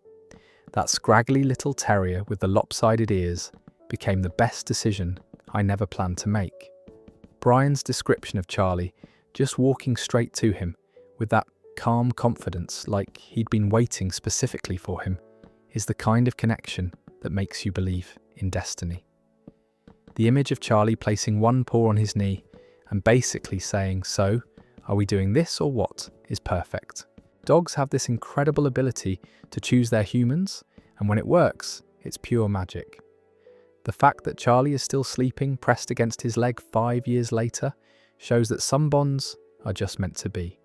That scraggly little terrier with the lopsided ears became the best decision I never planned to make. Brian's description of Charlie, just walking straight to him with that calm confidence like he'd been waiting specifically for him, is the kind of connection that makes you believe in destiny. The image of Charlie placing one paw on his knee and basically saying, "So, are we doing this or what?" is perfect. Dogs have this incredible ability to choose their humans, and when it works, it's pure magic. The fact that Charlie is still sleeping pressed against his leg 5 years later shows that some bonds are just meant to be.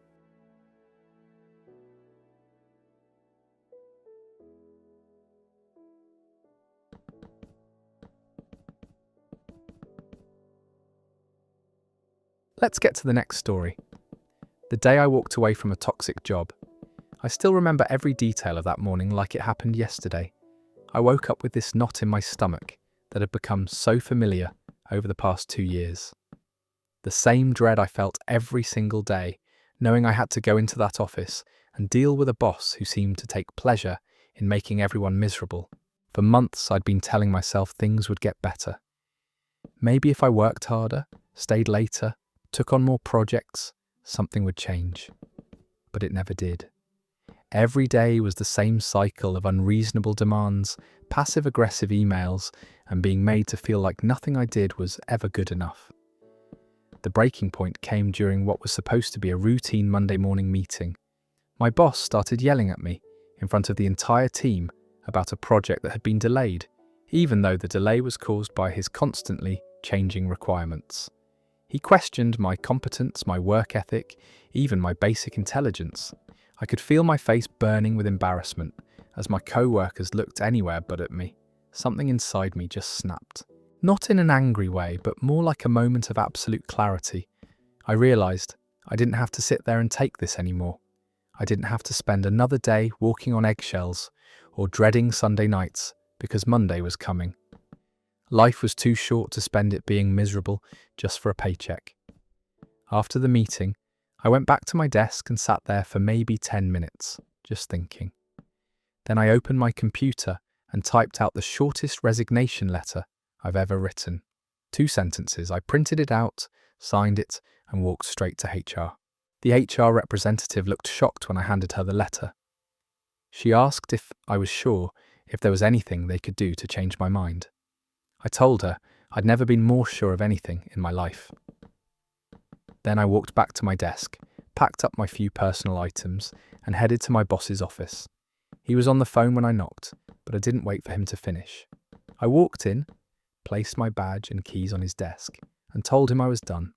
Let's get to the next story. The day I walked away from a toxic job. I still remember every detail of that morning like it happened yesterday. I woke up with this knot in my stomach that had become so familiar over the past 2 years. The same dread I felt every single day, knowing I had to go into that office and deal with a boss who seemed to take pleasure in making everyone miserable. For months I'd been telling myself things would get better. Maybe if I worked harder, stayed later, took on more projects, something would change. But it never did. Every day was the same cycle of unreasonable demands, passive-aggressive emails, and being made to feel like nothing I did was ever good enough. The breaking point came during what was supposed to be a routine Monday morning meeting. My boss started yelling at me in front of the entire team about a project that had been delayed, even though the delay was caused by his constantly changing requirements. He questioned my competence, my work ethic, even my basic intelligence. I could feel my face burning with embarrassment as my co-workers looked anywhere but at me. Something inside me just snapped. Not in an angry way, but more like a moment of absolute clarity. I realised I didn't have to sit there and take this anymore. I didn't have to spend another day walking on eggshells or dreading Sunday nights because Monday was coming. Life was too short to spend it being miserable just for a paycheck. After the meeting, I went back to my desk and sat there for maybe 10 minutes, just thinking. Then I opened my computer and typed out the shortest resignation letter I've ever written. 2 sentences. I printed it out, signed it, and walked straight to HR. The HR representative looked shocked when I handed her the letter. She asked if I was sure if there was anything they could do to change my mind. I told her I'd never been more sure of anything in my life. Then I walked back to my desk, packed up my few personal items, and headed to my boss's office. He was on the phone when I knocked, but I didn't wait for him to finish. I walked in, placed my badge and keys on his desk, and told him I was done.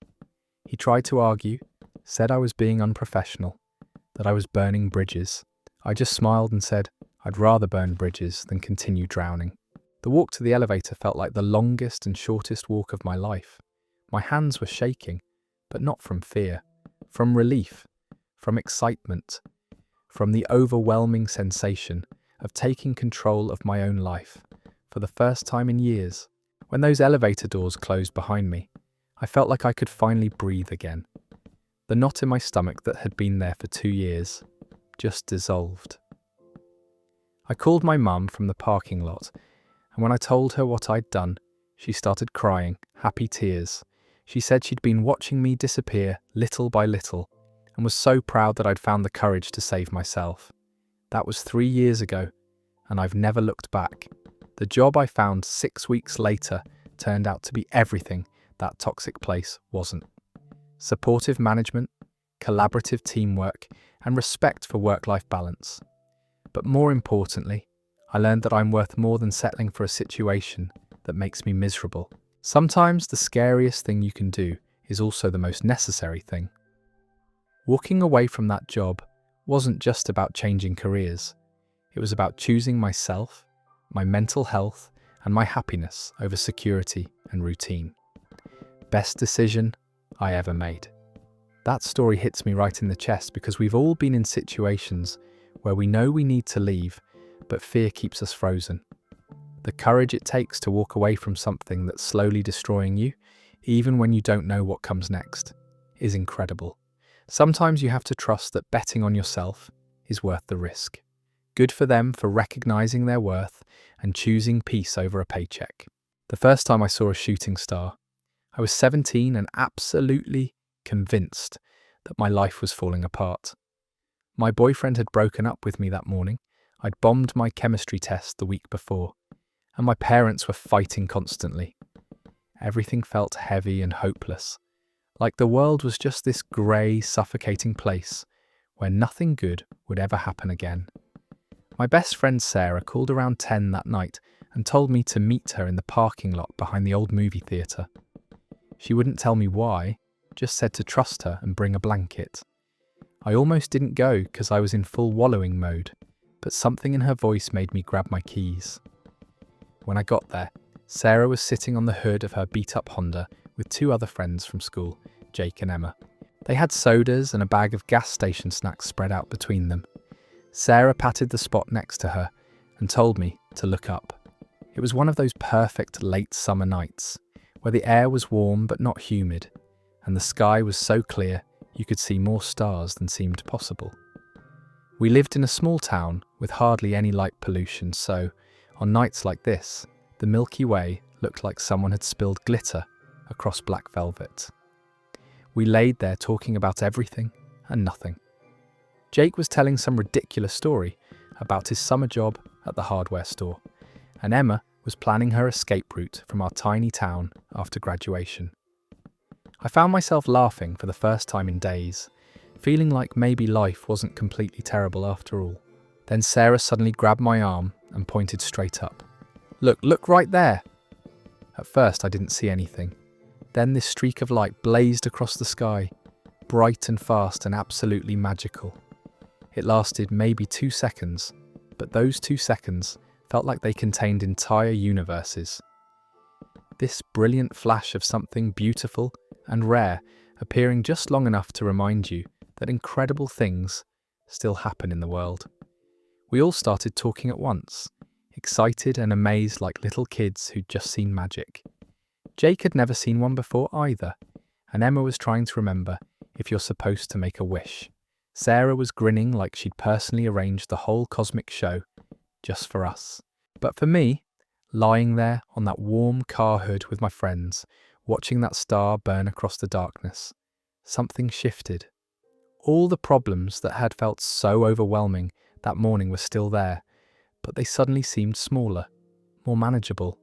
He tried to argue, said I was being unprofessional, that I was burning bridges. I just smiled and said I'd rather burn bridges than continue drowning. The walk to the elevator felt like the longest and shortest walk of my life. My hands were shaking, but not from fear, from relief, from excitement, from the overwhelming sensation of taking control of my own life for the first time in years. When those elevator doors closed behind me, I felt like I could finally breathe again. The knot in my stomach that had been there for 2 years just dissolved. I called my mum from the parking lot, and when I told her what I'd done, she started crying, happy tears. She said she'd been watching me disappear little by little and was so proud that I'd found the courage to save myself. That was 3 years ago, and I've never looked back. The job I found 6 weeks later turned out to be everything that toxic place wasn't. Supportive management, collaborative teamwork, and respect for work-life balance. But more importantly, I learned that I'm worth more than settling for a situation that makes me miserable. Sometimes the scariest thing you can do is also the most necessary thing. Walking away from that job wasn't just about changing careers. It was about choosing myself, my mental health, and my happiness over security and routine. Best decision I ever made. That story hits me right in the chest because we've all been in situations where we know we need to leave, but fear keeps us frozen. The courage it takes to walk away from something that's slowly destroying you, even when you don't know what comes next, is incredible. Sometimes you have to trust that betting on yourself is worth the risk. Good for them for recognizing their worth and choosing peace over a paycheck. The first time I saw a shooting star, I was 17 and absolutely convinced that my life was falling apart. My boyfriend had broken up with me that morning. I'd bombed my chemistry test the week before, and my parents were fighting constantly. Everything felt heavy and hopeless, like the world was just this grey, suffocating place where nothing good would ever happen again. My best friend Sarah called around 10 that night and told me to meet her in the parking lot behind the old movie theatre. She wouldn't tell me why, just said to trust her and bring a blanket. I almost didn't go because I was in full wallowing mode, but something in her voice made me grab my keys. When I got there, Sarah was sitting on the hood of her beat-up Honda with two other friends from school, Jake and Emma. They had sodas and a bag of gas station snacks spread out between them. Sarah patted the spot next to her and told me to look up. It was one of those perfect late summer nights, where the air was warm but not humid, and the sky was so clear you could see more stars than seemed possible. We lived in a small town with hardly any light pollution, so on nights like this, the Milky Way looked like someone had spilled glitter across black velvet. We laid there talking about everything and nothing. Jake was telling some ridiculous story about his summer job at the hardware store, and Emma was planning her escape route from our tiny town after graduation. I found myself laughing for the first time in days, feeling like maybe life wasn't completely terrible after all. Then Sarah suddenly grabbed my arm and pointed straight up. Look right there! At first I didn't see anything. Then this streak of light blazed across the sky, bright and fast and absolutely magical. It lasted maybe 2 seconds, but those 2 seconds felt like they contained entire universes. This brilliant flash of something beautiful and rare appearing just long enough to remind you that incredible things still happen in the world. We all started talking at once, excited and amazed like little kids who'd just seen magic. Jake had never seen one before either, and Emma was trying to remember if you're supposed to make a wish. Sarah was grinning like she'd personally arranged the whole cosmic show just for us. But for me, lying there on that warm car hood with my friends, watching that star burn across the darkness, something shifted. All the problems that had felt so overwhelming that morning were still there, but they suddenly seemed smaller, more manageable.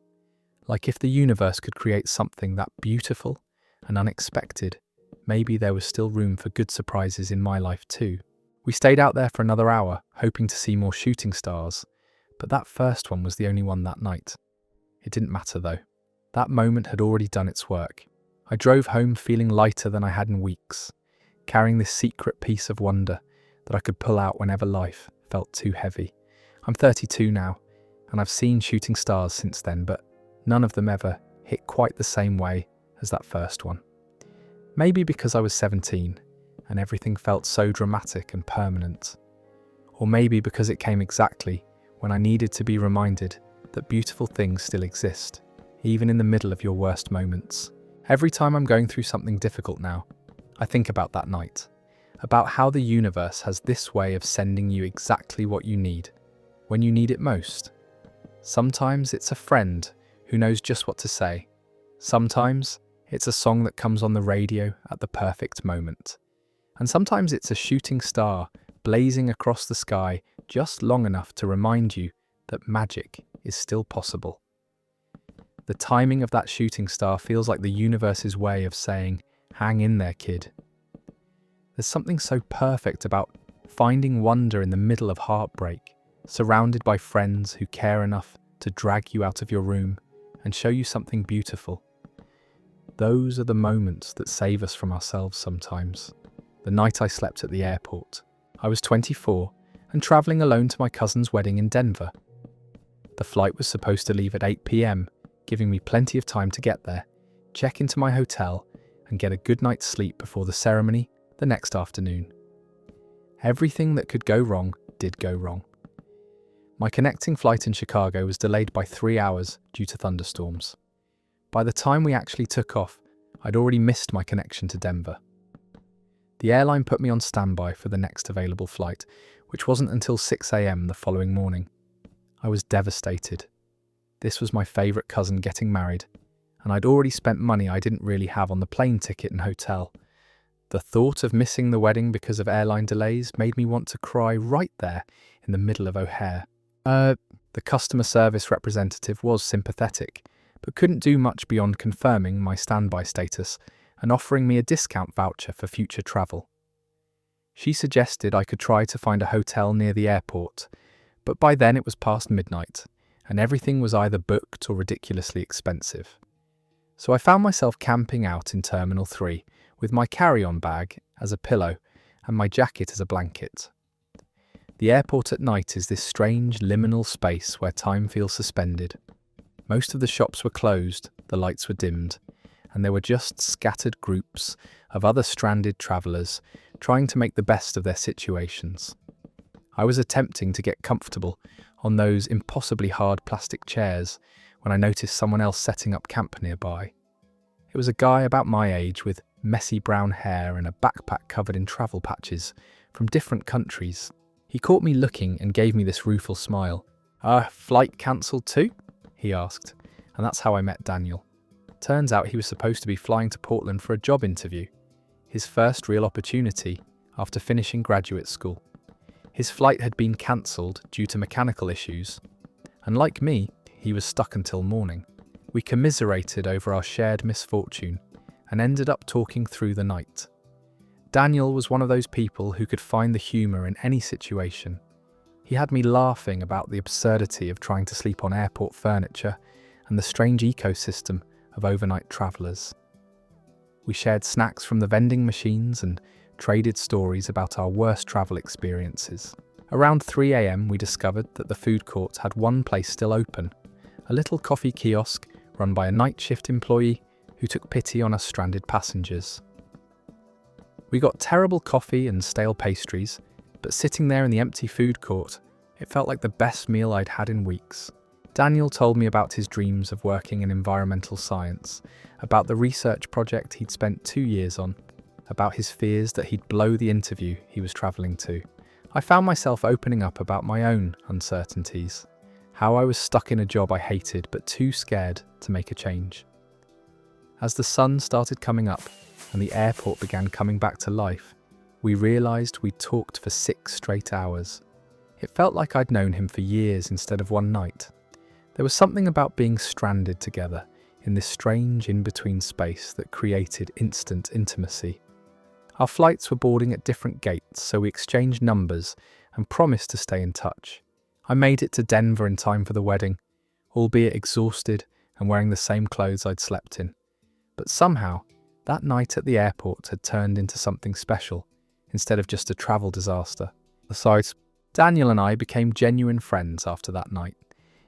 Like if the universe could create something that beautiful and unexpected, maybe there was still room for good surprises in my life too. We stayed out there for another hour, hoping to see more shooting stars, but that first one was the only one that night. It didn't matter though. That moment had already done its work. I drove home feeling lighter than I had in weeks, carrying this secret piece of wonder that I could pull out whenever life felt too heavy. I'm 32 now, and I've seen shooting stars since then, but none of them ever hit quite the same way as that first one. Maybe because I was 17 and everything felt so dramatic and permanent. Or maybe because it came exactly when I needed to be reminded that beautiful things still exist, even in the middle of your worst moments. Every time I'm going through something difficult now, I think about that night, about how the universe has this way of sending you exactly what you need, when you need it most. Sometimes it's a friend who knows just what to say. Sometimes it's a song that comes on the radio at the perfect moment. And sometimes it's a shooting star blazing across the sky just long enough to remind you that magic is still possible. The timing of that shooting star feels like the universe's way of saying, hang in there, kid. There's something so perfect about finding wonder in the middle of heartbreak, surrounded by friends who care enough to drag you out of your room and show you something beautiful. Those are the moments that save us from ourselves sometimes. The night I slept at the airport, I was 24 and travelling alone to my cousin's wedding in Denver. The flight was supposed to leave at 8 p.m, giving me plenty of time to get there, check into my hotel, and get a good night's sleep before the ceremony the next afternoon. Everything that could go wrong did go wrong. My connecting flight in Chicago was delayed by 3 hours due to thunderstorms. By the time we actually took off, I'd already missed my connection to Denver. The airline put me on standby for the next available flight, which wasn't until 6 a.m. the following morning. I was devastated. This was my favourite cousin getting married, and I'd already spent money I didn't really have on the plane ticket and hotel. The thought of missing the wedding because of airline delays made me want to cry right there in the middle of O'Hare. The customer service representative was sympathetic, but couldn't do much beyond confirming my standby status and offering me a discount voucher for future travel. She suggested I could try to find a hotel near the airport, but by then it was past midnight, and everything was either booked or ridiculously expensive. So I found myself camping out in Terminal 3 with my carry-on bag as a pillow and my jacket as a blanket. The airport at night is this strange liminal space where time feels suspended. Most of the shops were closed, the lights were dimmed, and there were just scattered groups of other stranded travellers trying to make the best of their situations. I was attempting to get comfortable on those impossibly hard plastic chairs when I noticed someone else setting up camp nearby. It was a guy about my age with messy brown hair and a backpack covered in travel patches from different countries. He caught me looking and gave me this rueful smile. Flight cancelled too?" he asked, and that's how I met Daniel. Turns out he was supposed to be flying to Portland for a job interview, his first real opportunity after finishing graduate school. His flight had been cancelled due to mechanical issues, and like me, he was stuck until morning. We commiserated over our shared misfortune and ended up talking through the night. Daniel was one of those people who could find the humour in any situation. He had me laughing about the absurdity of trying to sleep on airport furniture and the strange ecosystem of overnight travellers. We shared snacks from the vending machines and traded stories about our worst travel experiences. Around 3 a.m. we discovered that the food court had one place still open, a little coffee kiosk run by a night shift employee who took pity on us stranded passengers. We got terrible coffee and stale pastries, but sitting there in the empty food court, it felt like the best meal I'd had in weeks. Daniel told me about his dreams of working in environmental science, about the research project he'd spent 2 years on, about his fears that he'd blow the interview he was travelling to. I found myself opening up about my own uncertainties, how I was stuck in a job I hated but too scared to make a change. As the sun started coming up and the airport began coming back to life, we realised we'd talked for 6 straight hours. It felt like I'd known him for years instead of one night. There was something about being stranded together in this strange in-between space that created instant intimacy. Our flights were boarding at different gates, so we exchanged numbers and promised to stay in touch. I made it to Denver in time for the wedding, albeit exhausted and wearing the same clothes I'd slept in. But somehow, that night at the airport had turned into something special, instead of just a travel disaster. Besides, Daniel and I became genuine friends after that night.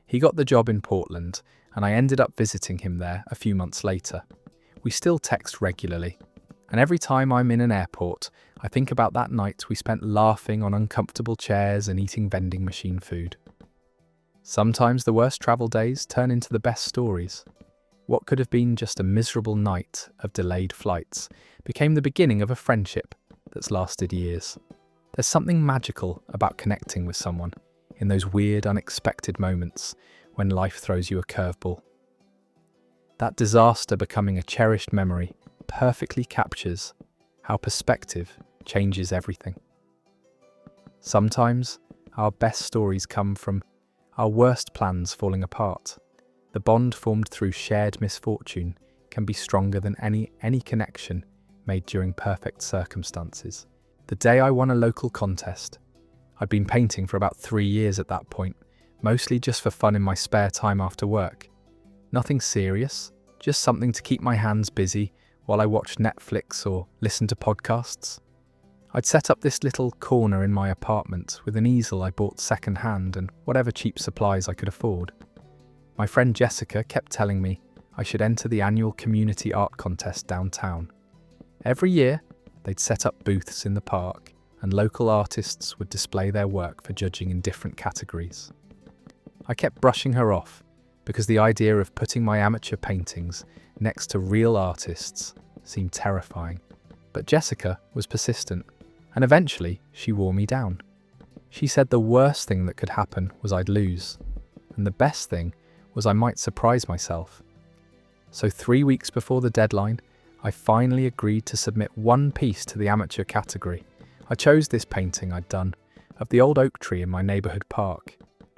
He got the job in Portland, and I ended up visiting him there a few months later. We still text regularly, and every time I'm in an airport, I think about that night we spent laughing on uncomfortable chairs and eating vending machine food. Sometimes the worst travel days turn into the best stories. What could have been just a miserable night of delayed flights became the beginning of a friendship that's lasted years. There's something magical about connecting with someone in those weird, unexpected moments when life throws you a curveball. That disaster becoming a cherished memory perfectly captures how perspective changes everything. Sometimes our best stories come from our worst plans falling apart. The bond formed through shared misfortune can be stronger than any connection made during perfect circumstances. The day I won a local contest, I'd been painting for about 3 years at that point, mostly just for fun in my spare time after work. Nothing serious, just something to keep my hands busy while I watched Netflix or listened to podcasts. I'd set up this little corner in my apartment with an easel I bought second-hand and whatever cheap supplies I could afford. My friend Jessica kept telling me I should enter the annual community art contest downtown. Every year, they'd set up booths in the park and local artists would display their work for judging in different categories. I kept brushing her off because the idea of putting my amateur paintings next to real artists seemed terrifying. But Jessica was persistent, and eventually she wore me down. She said the worst thing that could happen was I'd lose, and the best thing was I might surprise myself. So 3 weeks before the deadline, I finally agreed to submit one piece to the amateur category. I chose this painting I'd done of the old oak tree in my neighbourhood park.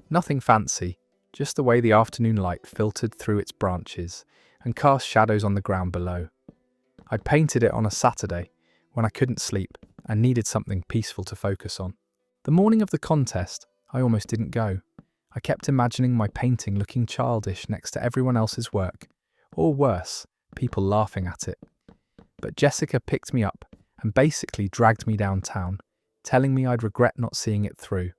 Nothing fancy, just the way the afternoon light filtered through its branches and cast shadows on the ground below. I'd painted it on a Saturday when I couldn't sleep and needed something peaceful to focus on. The morning of the contest, I almost didn't go. I kept imagining my painting looking childish next to everyone else's work, or worse, people laughing at it. But Jessica picked me up and basically dragged me downtown, telling me I'd regret not seeing it through.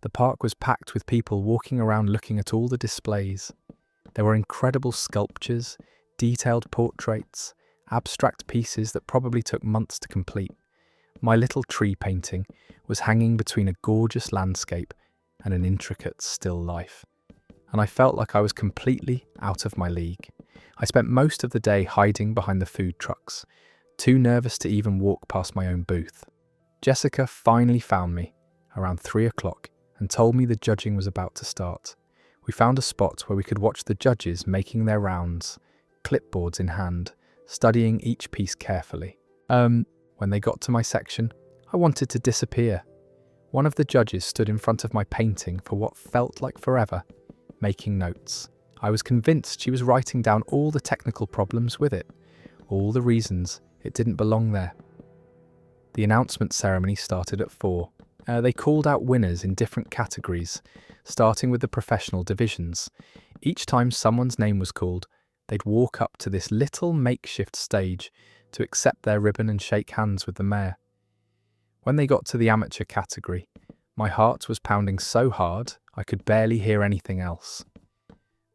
The park was packed with people walking around looking at all the displays. There were incredible sculptures, detailed portraits, abstract pieces that probably took months to complete. My little tree painting was hanging between a gorgeous landscape and an intricate still life, and I felt like I was completely out of my league. I spent most of the day hiding behind the food trucks, too nervous to even walk past my own booth. Jessica finally found me around 3 o'clock and told me the judging was about to start. We found a spot where we could watch the judges making their rounds, clipboards in hand, studying each piece carefully. When they got to my section, I wanted to disappear. One of the judges stood in front of my painting for what felt like forever, making notes. I was convinced she was writing down all the technical problems with it, all the reasons it didn't belong there. The announcement ceremony started at 4. They called out winners in different categories, starting with the professional divisions. Each time someone's name was called, they'd walk up to this little makeshift stage to accept their ribbon and shake hands with the mayor. When they got to the amateur category, my heart was pounding so hard I could barely hear anything else.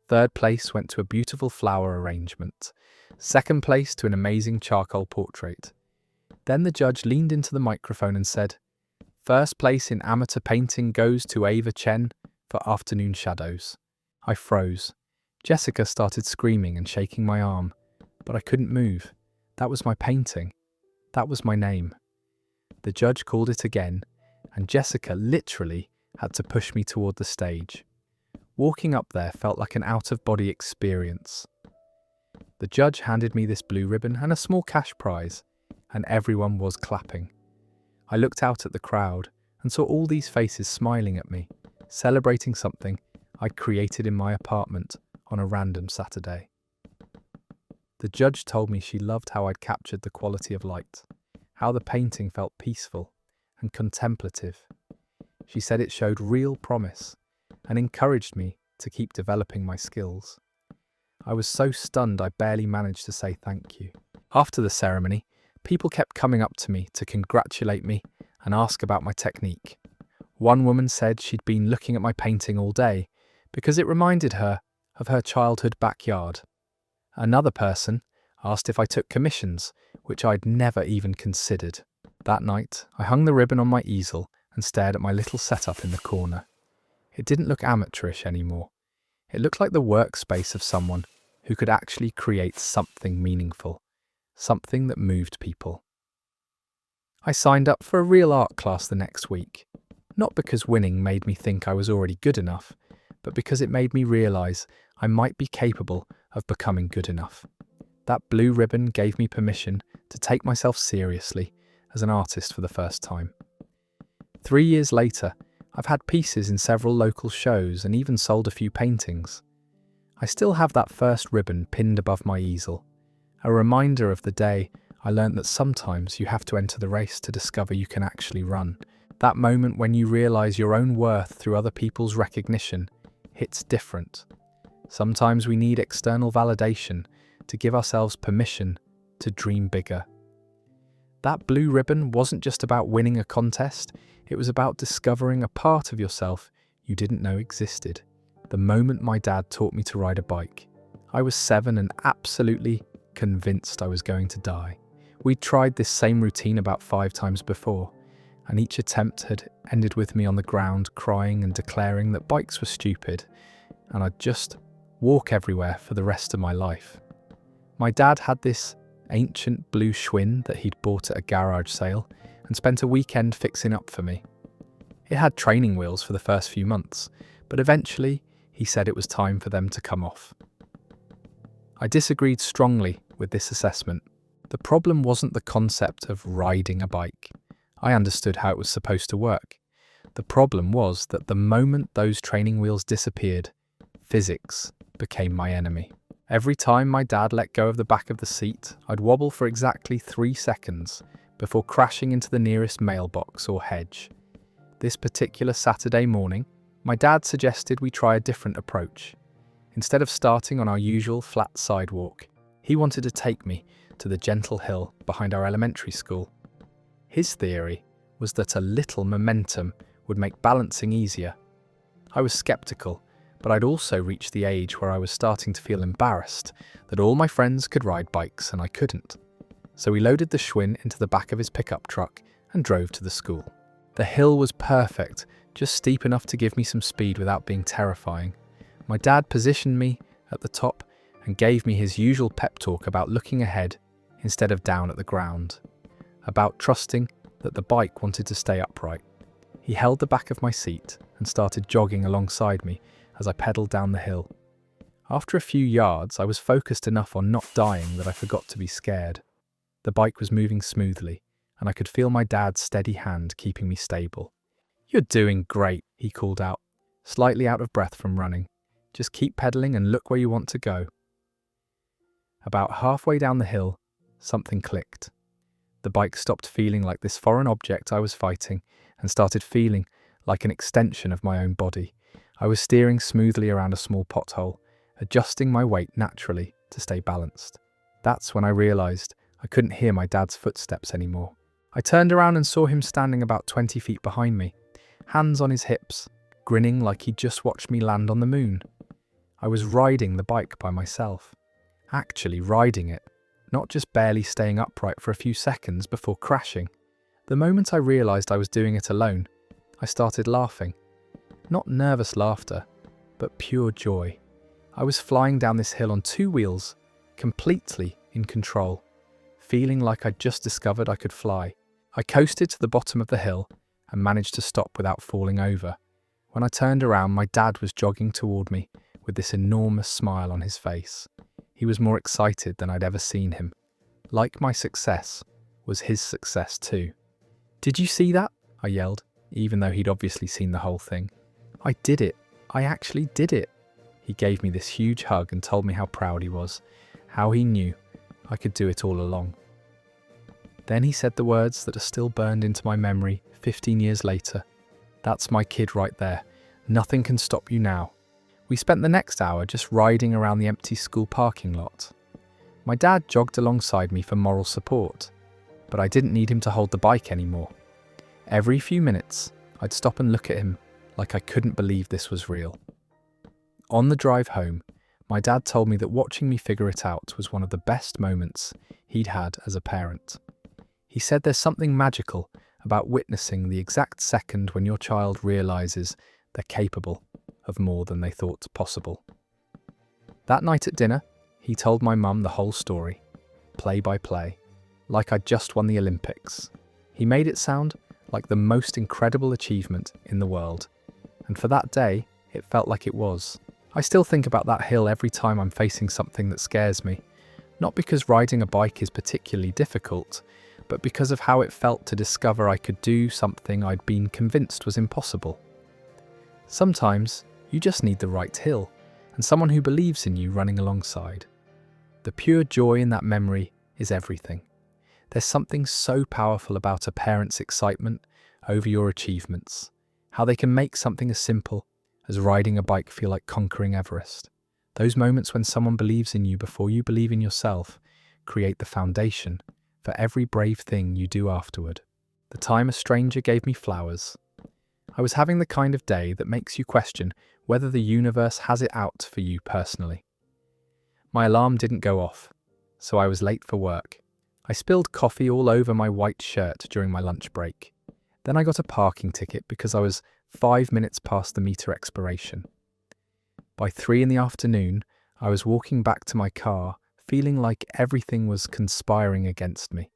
Third place went to a beautiful flower arrangement. Second place to an amazing charcoal portrait. Then the judge leaned into the microphone and said, "First place in amateur painting goes to Ava Chen for Afternoon Shadows." I froze. Jessica started screaming and shaking my arm, but I couldn't move. That was my painting. That was my name. The judge called it again, and Jessica literally had to push me toward the stage. Walking up there felt like an out-of-body experience. The judge handed me this blue ribbon and a small cash prize, and everyone was clapping. I looked out at the crowd and saw all these faces smiling at me, celebrating something I'd created in my apartment on a random Saturday. The judge told me she loved how I'd captured the quality of light, how the painting felt peaceful and contemplative. She said it showed real promise and encouraged me to keep developing my skills. I was so stunned I barely managed to say thank you. After the ceremony, people kept coming up to me to congratulate me and ask about my technique. One woman said she'd been looking at my painting all day because it reminded her of her childhood backyard. Another person asked if I took commissions, which I'd never even considered. That night, I hung the ribbon on my easel and stared at my little setup in the corner. It didn't look amateurish anymore. It looked like the workspace of someone who could actually create something meaningful, something that moved people. I signed up for a real art class the next week, not because winning made me think I was already good enough, but because it made me realize I might be capable of becoming good enough. That blue ribbon gave me permission to take myself seriously as an artist for the first time. 3 years later, I've had pieces in several local shows and even sold a few paintings. I still have that first ribbon pinned above my easel, a reminder of the day I learned that sometimes you have to enter the race to discover you can actually run. That moment when you realize your own worth through other people's recognition hits different. Sometimes we need external validation to give ourselves permission to dream bigger. That blue ribbon wasn't just about winning a contest, it was about discovering a part of yourself you didn't know existed. The moment my dad taught me to ride a bike, I was 7 and absolutely convinced I was going to die. We'd tried this same routine about 5 times before, and each attempt had ended with me on the ground crying and declaring that bikes were stupid, and I'd just walk everywhere for the rest of my life. My dad had this ancient blue Schwinn that he'd bought at a garage sale and spent a weekend fixing up for me. It had training wheels for the first few months, but eventually he said it was time for them to come off. I disagreed strongly with this assessment. The problem wasn't the concept of riding a bike. I understood how it was supposed to work. The problem was that the moment those training wheels disappeared, physics became my enemy. Every time my dad let go of the back of the seat, I'd wobble for exactly 3 seconds before crashing into the nearest mailbox or hedge. This particular Saturday morning, my dad suggested we try a different approach. Instead of starting on our usual flat sidewalk, he wanted to take me to the gentle hill behind our elementary school. His theory was that a little momentum would make balancing easier. I was skeptical, but I'd also reached the age where I was starting to feel embarrassed that all my friends could ride bikes and I couldn't. So we loaded the Schwinn into the back of his pickup truck and drove to the school. The hill was perfect, just steep enough to give me some speed without being terrifying. My dad positioned me at the top and gave me his usual pep talk about looking ahead instead of down at the ground, about trusting that the bike wanted to stay upright. He held the back of my seat and started jogging alongside me as I pedaled down the hill. After a few yards, I was focused enough on not dying that I forgot to be scared. The bike was moving smoothly, and I could feel my dad's steady hand keeping me stable. "You're doing great," he called out, slightly out of breath from running. "Just keep pedaling and look where you want to go." About halfway down the hill, something clicked. The bike stopped feeling like this foreign object I was fighting and started feeling like an extension of my own body. I was steering smoothly around a small pothole, adjusting my weight naturally to stay balanced. That's when I realized I couldn't hear my dad's footsteps anymore. I turned around and saw him standing about 20 feet behind me, hands on his hips, grinning like he'd just watched me land on the moon. I was riding the bike by myself. Actually riding it, not just barely staying upright for a few seconds before crashing. The moment I realized I was doing it alone, I started laughing. Not nervous laughter, but pure joy. I was flying down this hill on 2 wheels, completely in control, feeling like I'd just discovered I could fly. I coasted to the bottom of the hill and managed to stop without falling over. When I turned around, my dad was jogging toward me with this enormous smile on his face. He was more excited than I'd ever seen him. Like my success was his success too. "Did you see that?" I yelled, even though he'd obviously seen the whole thing. "I did it. I actually did it." He gave me this huge hug and told me how proud he was, how he knew I could do it all along. Then he said the words that are still burned into my memory 15 years later. "That's my kid right there. Nothing can stop you now." We spent the next hour just riding around the empty school parking lot. My dad jogged alongside me for moral support, but I didn't need him to hold the bike anymore. Every few minutes, I'd stop and look at him like I couldn't believe this was real. On the drive home, my dad told me that watching me figure it out was one of the best moments he'd had as a parent. He said there's something magical about witnessing the exact second when your child realizes they're capable of more than they thought possible. That night at dinner, he told my mum the whole story, play by play, like I'd just won the Olympics. He made it sound like the most incredible achievement in the world, and for that day, it felt like it was. I still think about that hill every time I'm facing something that scares me, not because riding a bike is particularly difficult, but because of how it felt to discover I could do something I'd been convinced was impossible. Sometimes, you just need the right hill, and someone who believes in you running alongside. The pure joy in that memory is everything. There's something so powerful about a parent's excitement over your achievements, how they can make something as simple as riding a bike feel like conquering Everest. Those moments when someone believes in you before you believe in yourself create the foundation for every brave thing you do afterward. The time a stranger gave me flowers. I was having the kind of day that makes you question whether the universe has it out for you personally. My alarm didn't go off, so I was late for work. I spilled coffee all over my white shirt during my lunch break. Then I got a parking ticket because I was 5 minutes past the meter expiration. By 3 in the afternoon, I was walking back to my car, feeling like everything was conspiring against me.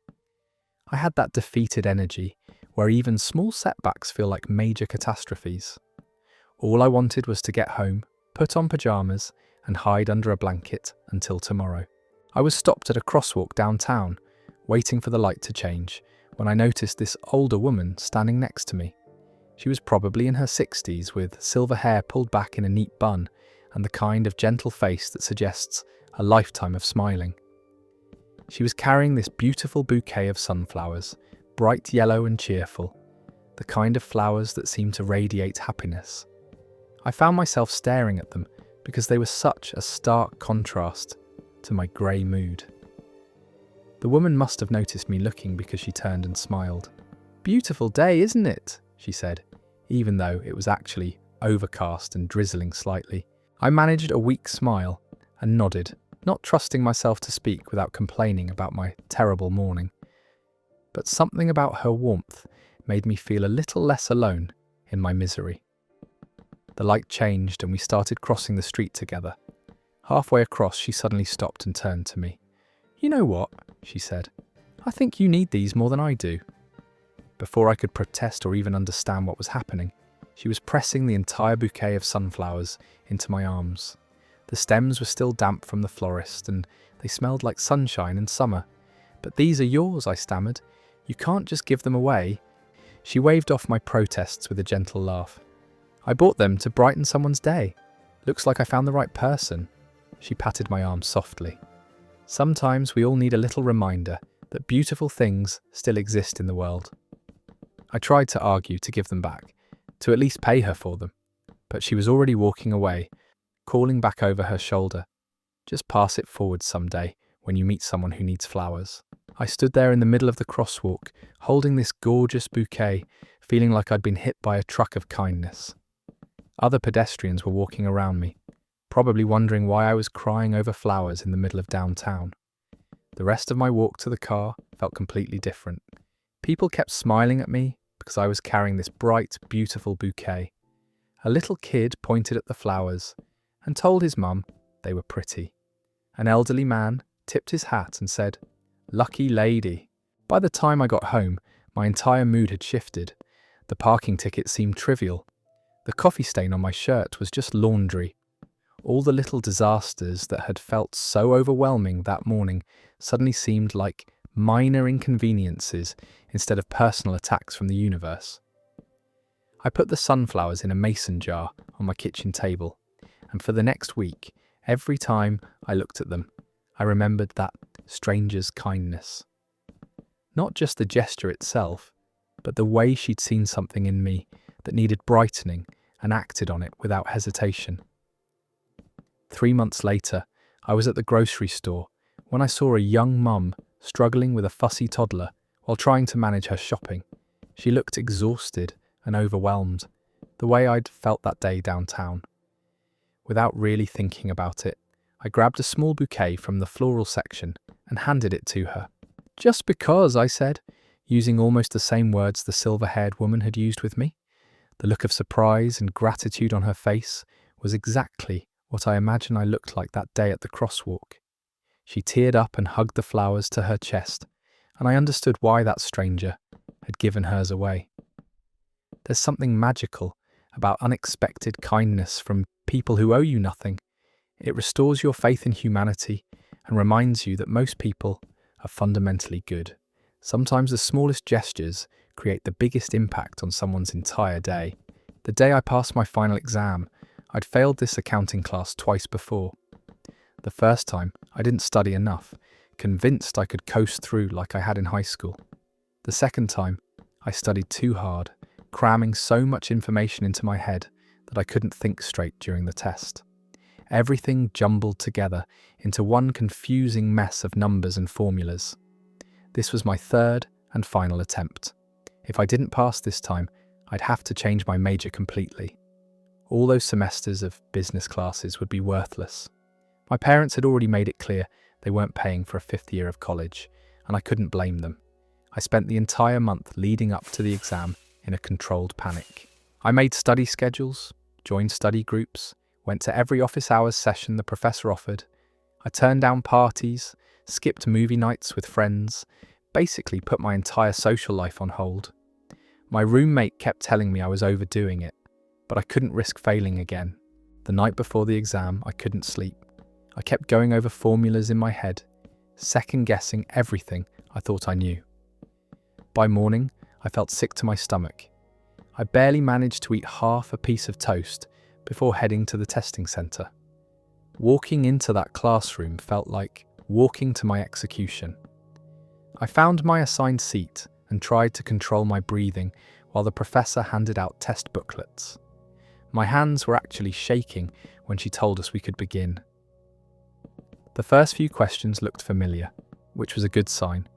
I had that defeated energy where even small setbacks feel like major catastrophes. All I wanted was to get home, put on pajamas, and hide under a blanket until tomorrow. I was stopped at a crosswalk downtown, waiting for the light to change, when I noticed this older woman standing next to me. She was probably in her 60s with silver hair pulled back in a neat bun and the kind of gentle face that suggests a lifetime of smiling. She was carrying this beautiful bouquet of sunflowers, bright yellow and cheerful, the kind of flowers that seem to radiate happiness. I found myself staring at them because they were such a stark contrast to my grey mood. The woman must have noticed me looking because she turned and smiled. "Beautiful day, isn't it?" she said, even though it was actually overcast and drizzling slightly. I managed a weak smile and nodded, not trusting myself to speak without complaining about my terrible morning. But something about her warmth made me feel a little less alone in my misery. The light changed and we started crossing the street together. Halfway across, she suddenly stopped and turned to me. "You know what?" she said. "I think you need these more than I do." Before I could protest or even understand what was happening, she was pressing the entire bouquet of sunflowers into my arms. The stems were still damp from the florist and they smelled like sunshine in summer. "But these are yours," I stammered. "You can't just give them away." She waved off my protests with a gentle laugh. "I bought them to brighten someone's day. Looks like I found the right person." She patted my arm softly. Sometimes we all need a little reminder that beautiful things still exist in the world. I tried to argue to give them back, to at least pay her for them, but she was already walking away, calling back over her shoulder. "Just pass it forward someday when you meet someone who needs flowers." I stood there in the middle of the crosswalk, holding this gorgeous bouquet, feeling like I'd been hit by a truck of kindness. Other pedestrians were walking around me, probably wondering why I was crying over flowers in the middle of downtown. The rest of my walk to the car felt completely different. People kept smiling at me because I was carrying this bright, beautiful bouquet. A little kid pointed at the flowers and told his mum they were pretty. An elderly man tipped his hat and said, "Lucky lady." By the time I got home, my entire mood had shifted. The parking ticket seemed trivial. The coffee stain on my shirt was just laundry. All the little disasters that had felt so overwhelming that morning suddenly seemed like minor inconveniences instead of personal attacks from the universe. I put the sunflowers in a mason jar on my kitchen table, and for the next week, every time I looked at them, I remembered that stranger's kindness. Not just the gesture itself, but the way she'd seen something in me that needed brightening and acted on it without hesitation. 3 months later, I was at the grocery store when I saw a young mum struggling with a fussy toddler while trying to manage her shopping. She looked exhausted and overwhelmed, the way I'd felt that day downtown. Without really thinking about it, I grabbed a small bouquet from the floral section and handed it to her. "Just because," I said, using almost the same words the silver-haired woman had used with me. The look of surprise and gratitude on her face was exactly what I imagine I looked like that day at the crosswalk. She teared up and hugged the flowers to her chest, and I understood why that stranger had given hers away. There's something magical about unexpected kindness from people who owe you nothing. It restores your faith in humanity and reminds you that most people are fundamentally good. Sometimes the smallest gestures create the biggest impact on someone's entire day. The day I passed my final exam, I'd failed this accounting class twice before. The first time, I didn't study enough, convinced I could coast through like I had in high school. The second time, I studied too hard cramming so much information into my head that I couldn't think straight during the test. Everything jumbled together into one confusing mess of numbers and formulas. This was my third and final attempt. If I didn't pass this time, I'd have to change my major completely. All those semesters of business classes would be worthless. My parents had already made it clear they weren't paying for a fifth year of college, and I couldn't blame them. I spent the entire month leading up to the exam in a controlled panic. I made study schedules, joined study groups, went to every office hours session the professor offered. I turned down parties, skipped movie nights with friends, basically put my entire social life on hold. My roommate kept telling me I was overdoing it, but I couldn't risk failing again. The night before the exam, I couldn't sleep. I kept going over formulas in my head, second-guessing everything I thought I knew. By morning, I felt sick to my stomach. I barely managed to eat half a piece of toast before heading to the testing centre. Walking into that classroom felt like walking to my execution. I found my assigned seat and tried to control my breathing while the professor handed out test booklets. My hands were actually shaking when she told us we could begin. The first few questions looked familiar, which was a good sign.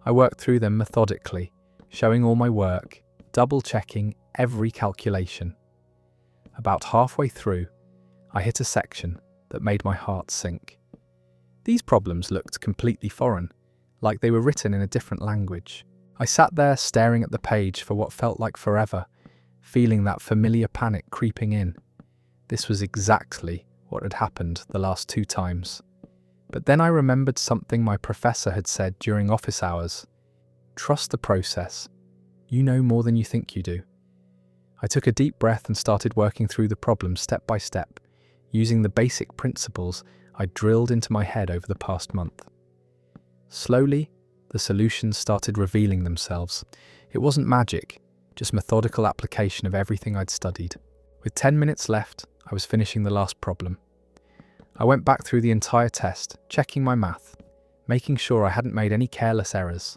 I worked through them methodically, showing all my work, double-checking every calculation. About halfway through, I hit a section that made my heart sink. These problems looked completely foreign, like they were written in a different language. I sat there staring at the page for what felt like forever, feeling that familiar panic creeping in. This was exactly what had happened the last 2 times. But then I remembered something my professor had said during office hours. Trust the process. You know more than you think you do. I took a deep breath and started working through the problem step by step, using the basic principles I drilled into my head over the past month. Slowly, the solutions started revealing themselves. It wasn't magic, just methodical application of everything I'd studied. With 10 minutes left, I was finishing the last problem. I went back through the entire test, checking my math, making sure I hadn't made any careless errors.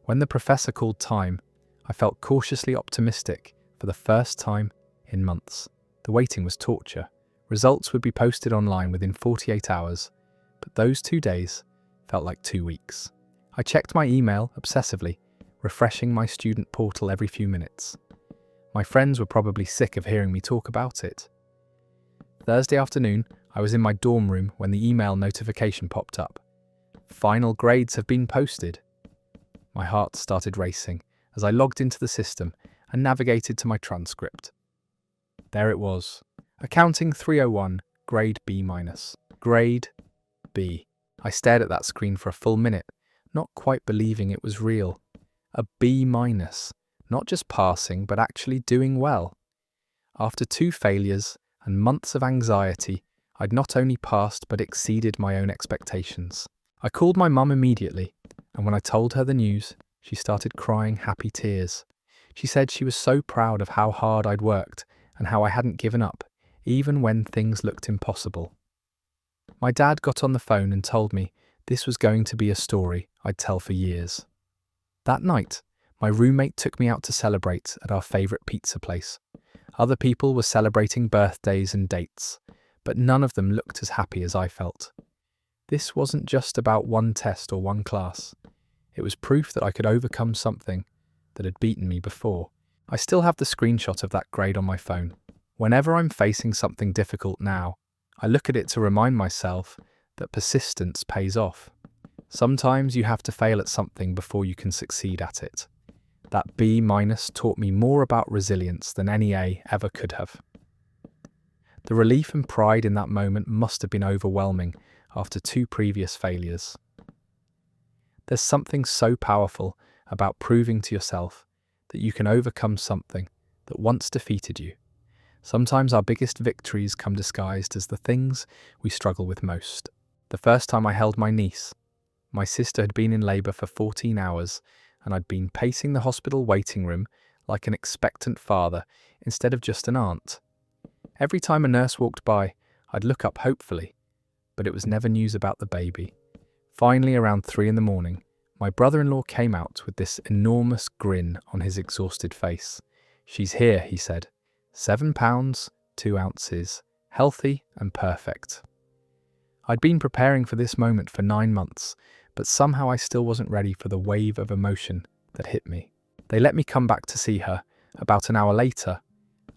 When the professor called time, I felt cautiously optimistic for the first time in months. The waiting was torture. Results would be posted online within 48 hours, but those 2 days felt like 2 weeks. I checked my email obsessively, refreshing my student portal every few minutes. My friends were probably sick of hearing me talk about it. Thursday afternoon, I was in my dorm room when the email notification popped up. Final grades have been posted. My heart started racing as I logged into the system and navigated to my transcript. There it was. Accounting 301, grade B-. Grade B. I stared at that screen for a full minute, not quite believing it was real. A B-, not just passing, but actually doing well. After 2 failures and months of anxiety, I'd not only passed but exceeded my own expectations. I called my mum immediately, and when I told her the news, she started crying happy tears. She said she was so proud of how hard I'd worked and how I hadn't given up, even when things looked impossible. My dad got on the phone and told me this was going to be a story I'd tell for years. That night, my roommate took me out to celebrate at our favourite pizza place. Other people were celebrating birthdays and dates, but none of them looked as happy as I felt. This wasn't just about one test or one class. It was proof that I could overcome something that had beaten me before. I still have the screenshot of that grade on my phone. Whenever I'm facing something difficult now, I look at it to remind myself that persistence pays off. Sometimes you have to fail at something before you can succeed at it. That B- taught me more about resilience than any A ever could have. The relief and pride in that moment must have been overwhelming after 2 previous failures. There's something so powerful about proving to yourself that you can overcome something that once defeated you. Sometimes our biggest victories come disguised as the things we struggle with most. The first time I held my niece, my sister had been in labour for 14 hours and I'd been pacing the hospital waiting room like an expectant father instead of just an aunt. Every time a nurse walked by, I'd look up hopefully, but it was never news about the baby. Finally, around 3 a.m, my brother-in-law came out with this enormous grin on his exhausted face. "She's here," he said. 7 pounds, 2 ounces, healthy and perfect. I'd been preparing for this moment for 9 months, but somehow I still wasn't ready for the wave of emotion that hit me. They let me come back to see her about an hour later,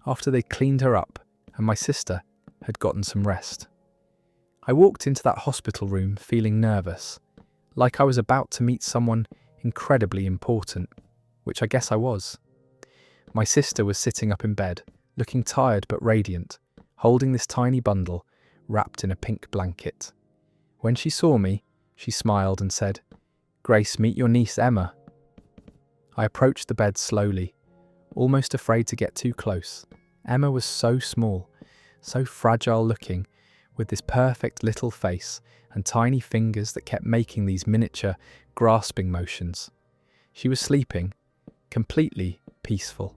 after they'd cleaned her up and my sister had gotten some rest. I walked into that hospital room feeling nervous, like I was about to meet someone incredibly important, which I guess I was. My sister was sitting up in bed, looking tired but radiant, holding this tiny bundle wrapped in a pink blanket. When she saw me, she smiled and said, "Grace, meet your niece Emma." I approached the bed slowly, almost afraid to get too close. Emma was so small, so fragile looking, with this perfect little face and tiny fingers that kept making these miniature, grasping motions. She was sleeping, completely peaceful,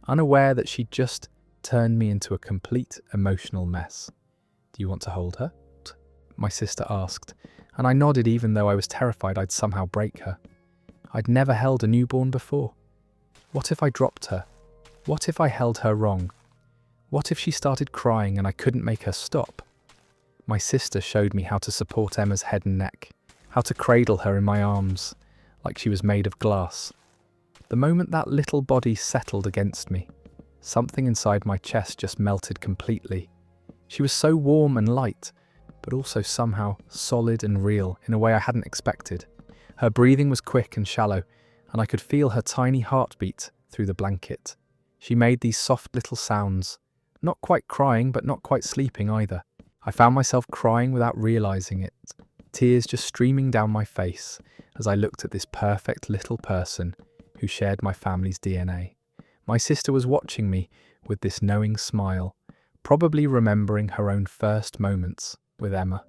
unaware that she'd just turned me into a complete emotional mess. "Do you want to hold her?" my sister asked, and I nodded even though I was terrified I'd somehow break her. I'd never held a newborn before. What if I dropped her? What if I held her wrong? What if she started crying and I couldn't make her stop? My sister showed me how to support Emma's head and neck, how to cradle her in my arms, like she was made of glass. The moment that little body settled against me, something inside my chest just melted completely. She was so warm and light, but also somehow solid and real in a way I hadn't expected. Her breathing was quick and shallow, and I could feel her tiny heartbeat through the blanket. She made these soft little sounds, not quite crying but not quite sleeping either. I found myself crying without realizing it, tears just streaming down my face as I looked at this perfect little person who shared my family's DNA. My sister was watching me with this knowing smile, probably remembering her own first moments with Emma.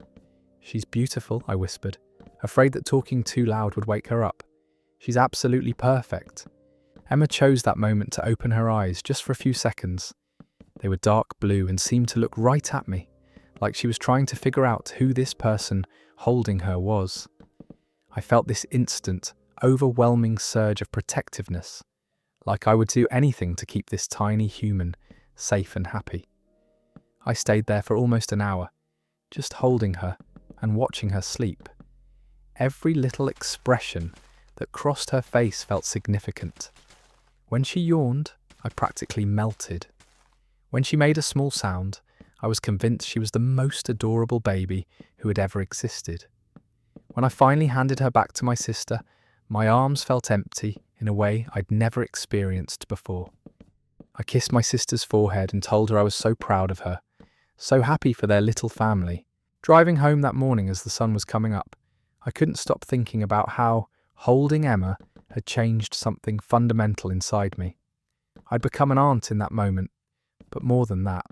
"She's beautiful," I whispered, afraid that talking too loud would wake her up. "She's absolutely perfect." Emma chose that moment to open her eyes just for a few seconds. They were dark blue and seemed to look right at me, like she was trying to figure out who this person holding her was. I felt this instant, overwhelming surge of protectiveness, like I would do anything to keep this tiny human safe and happy. I stayed there for almost an hour, just holding her and watching her sleep. Every little expression that crossed her face felt significant. When she yawned, I practically melted. When she made a small sound, I was convinced she was the most adorable baby who had ever existed. When I finally handed her back to my sister, my arms felt empty in a way I'd never experienced before. I kissed my sister's forehead and told her I was so proud of her, so happy for their little family. Driving home that morning as the sun was coming up, I couldn't stop thinking about how holding Emma had changed something fundamental inside me. I'd become an aunt in that moment, but more than that,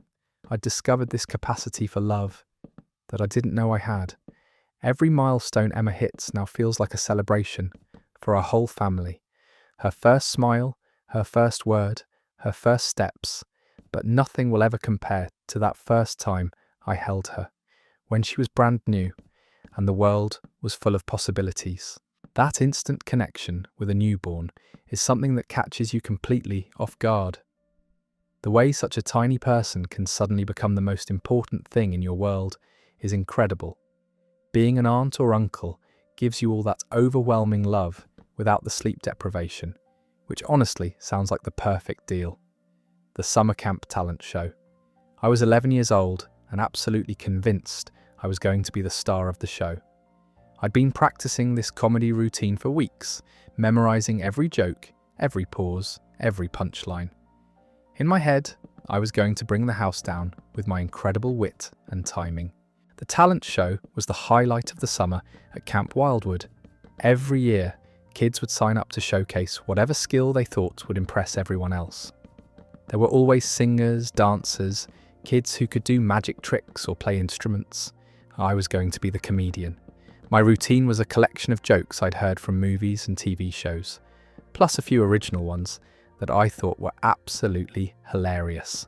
I'd discovered this capacity for love that I didn't know I had. Every milestone Emma hits now feels like a celebration for our whole family. Her first smile, her first word, her first steps, but nothing will ever compare to that first time I held her, when she was brand new and the world was full of possibilities. That instant connection with a newborn is something that catches you completely off guard. The way such a tiny person can suddenly become the most important thing in your world is incredible. Being an aunt or uncle gives you all that overwhelming love without the sleep deprivation, which honestly sounds like the perfect deal. The summer camp talent show. I was 11 years old and absolutely convinced I was going to be the star of the show. I'd been practicing this comedy routine for weeks, memorizing every joke, every pause, every punchline. In my head, I was going to bring the house down with my incredible wit and timing. The talent show was the highlight of the summer at Camp Wildwood. Every year, kids would sign up to showcase whatever skill they thought would impress everyone else. There were always singers, dancers, kids who could do magic tricks or play instruments. I was going to be the comedian. My routine was a collection of jokes I'd heard from movies and TV shows, plus a few original ones that I thought were absolutely hilarious.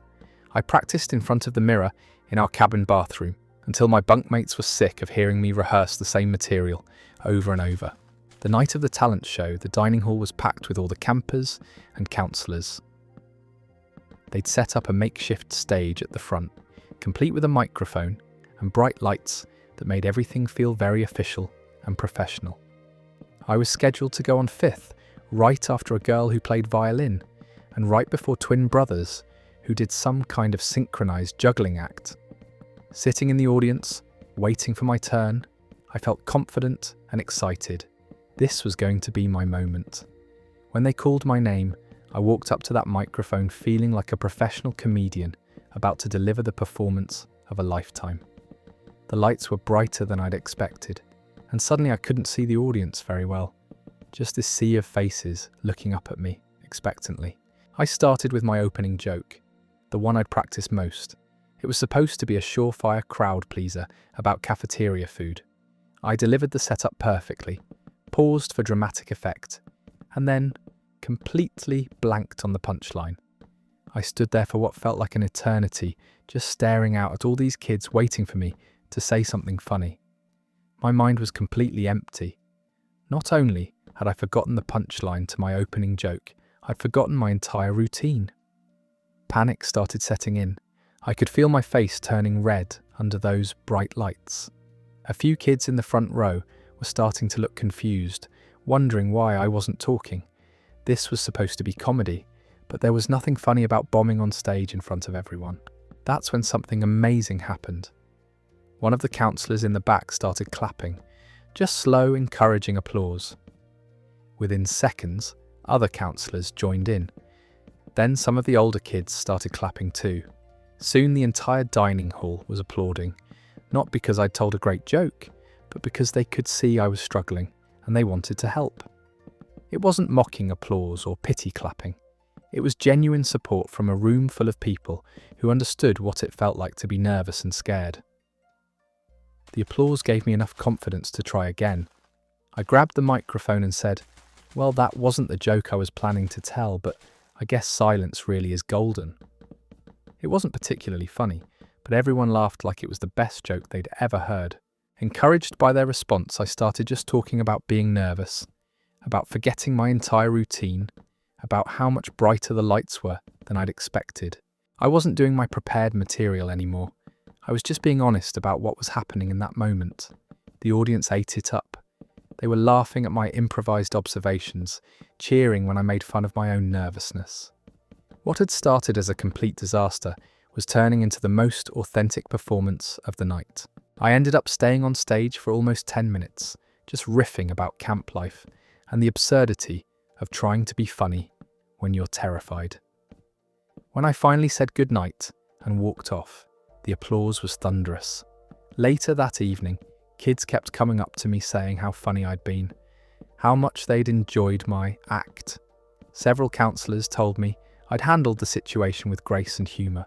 I practiced in front of the mirror in our cabin bathroom until my bunkmates were sick of hearing me rehearse the same material over and over. The night of the talent show, the dining hall was packed with all the campers and counsellors. They'd set up a makeshift stage at the front, complete with a microphone and bright lights that made everything feel very official and professional. I was scheduled to go on fifth, right after a girl who played violin, and right before twin brothers who did some kind of synchronized juggling act. Sitting in the audience, waiting for my turn, I felt confident and excited. This was going to be my moment. When they called my name, I walked up to that microphone feeling like a professional comedian about to deliver the performance of a lifetime. The lights were brighter than I'd expected, and suddenly I couldn't see the audience very well. Just this sea of faces looking up at me expectantly. I started with my opening joke, the one I'd practiced most. It was supposed to be a surefire crowd pleaser about cafeteria food. I delivered the setup perfectly, paused for dramatic effect, and then completely blanked on the punchline. I stood there for what felt like an eternity, just staring out at all these kids waiting for me to say something funny. My mind was completely empty. Not only had I forgotten the punchline to my opening joke, I'd forgotten my entire routine. Panic started setting in. I could feel my face turning red under those bright lights. A few kids in the front row were starting to look confused, wondering why I wasn't talking. This was supposed to be comedy, but there was nothing funny about bombing on stage in front of everyone. That's when something amazing happened. One of the counsellors in the back started clapping, just slow, encouraging applause. Within seconds, other counsellors joined in. Then some of the older kids started clapping too. Soon the entire dining hall was applauding, not because I'd told a great joke, but because they could see I was struggling and they wanted to help. It wasn't mocking applause or pity clapping. It was genuine support from a room full of people who understood what it felt like to be nervous and scared. The applause gave me enough confidence to try again. I grabbed the microphone and said, "Well, that wasn't the joke I was planning to tell, but I guess silence really is golden." It wasn't particularly funny, but everyone laughed like it was the best joke they'd ever heard. Encouraged by their response, I started just talking about being nervous, about forgetting my entire routine, about how much brighter the lights were than I'd expected. I wasn't doing my prepared material anymore. I was just being honest about what was happening in that moment. The audience ate it up. They were laughing at my improvised observations, cheering when I made fun of my own nervousness. What had started as a complete disaster was turning into the most authentic performance of the night. I ended up staying on stage for almost 10 minutes, just riffing about camp life and the absurdity of trying to be funny when you're terrified. When I finally said goodnight and walked off, the applause was thunderous. Later that evening, kids kept coming up to me saying how funny I'd been, how much they'd enjoyed my act. Several counsellors told me I'd handled the situation with grace and humour.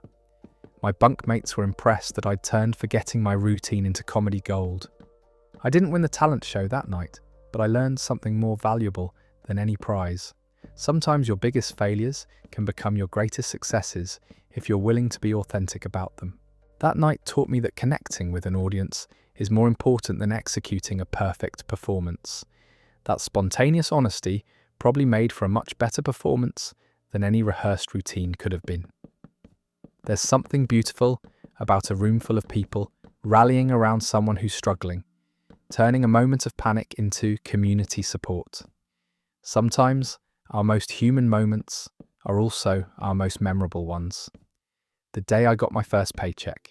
My bunkmates were impressed that I'd turned forgetting my routine into comedy gold. I didn't win the talent show that night, but I learned something more valuable than any prize. Sometimes your biggest failures can become your greatest successes if you're willing to be authentic about them. That night taught me that connecting with an audience is more important than executing a perfect performance. That spontaneous honesty probably made for a much better performance than any rehearsed routine could have been. There's something beautiful about a room full of people rallying around someone who's struggling, turning a moment of panic into community support. Sometimes our most human moments are also our most memorable ones. The day I got my first paycheck.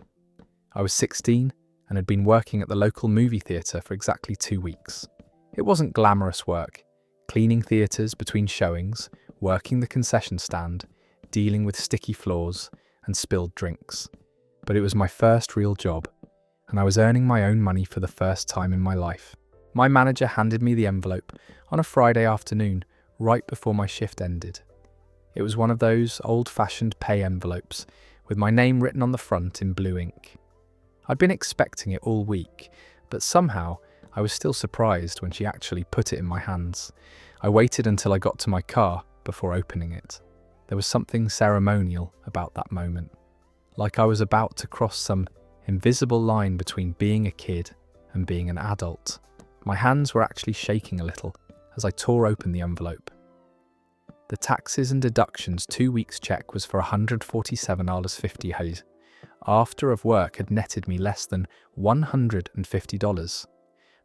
I was 16 and had been working at the local movie theatre for exactly 2 weeks. It wasn't glamorous work, cleaning theatres between showings, working the concession stand, dealing with sticky floors and spilled drinks. But it was my first real job, and I was earning my own money for the first time in my life. My manager handed me the envelope on a Friday afternoon, right before my shift ended. It was one of those old-fashioned pay envelopes, with my name written on the front in blue ink. I'd been expecting it all week, but somehow I was still surprised when she actually put it in my hands. I waited until I got to my car before opening it. There was something ceremonial about that moment, like I was about to cross some invisible line between being a kid and being an adult. My hands were actually shaking a little as I tore open the envelope. The taxes and deductions 2 weeks' check was for $147.50 after of work had netted me less than $150.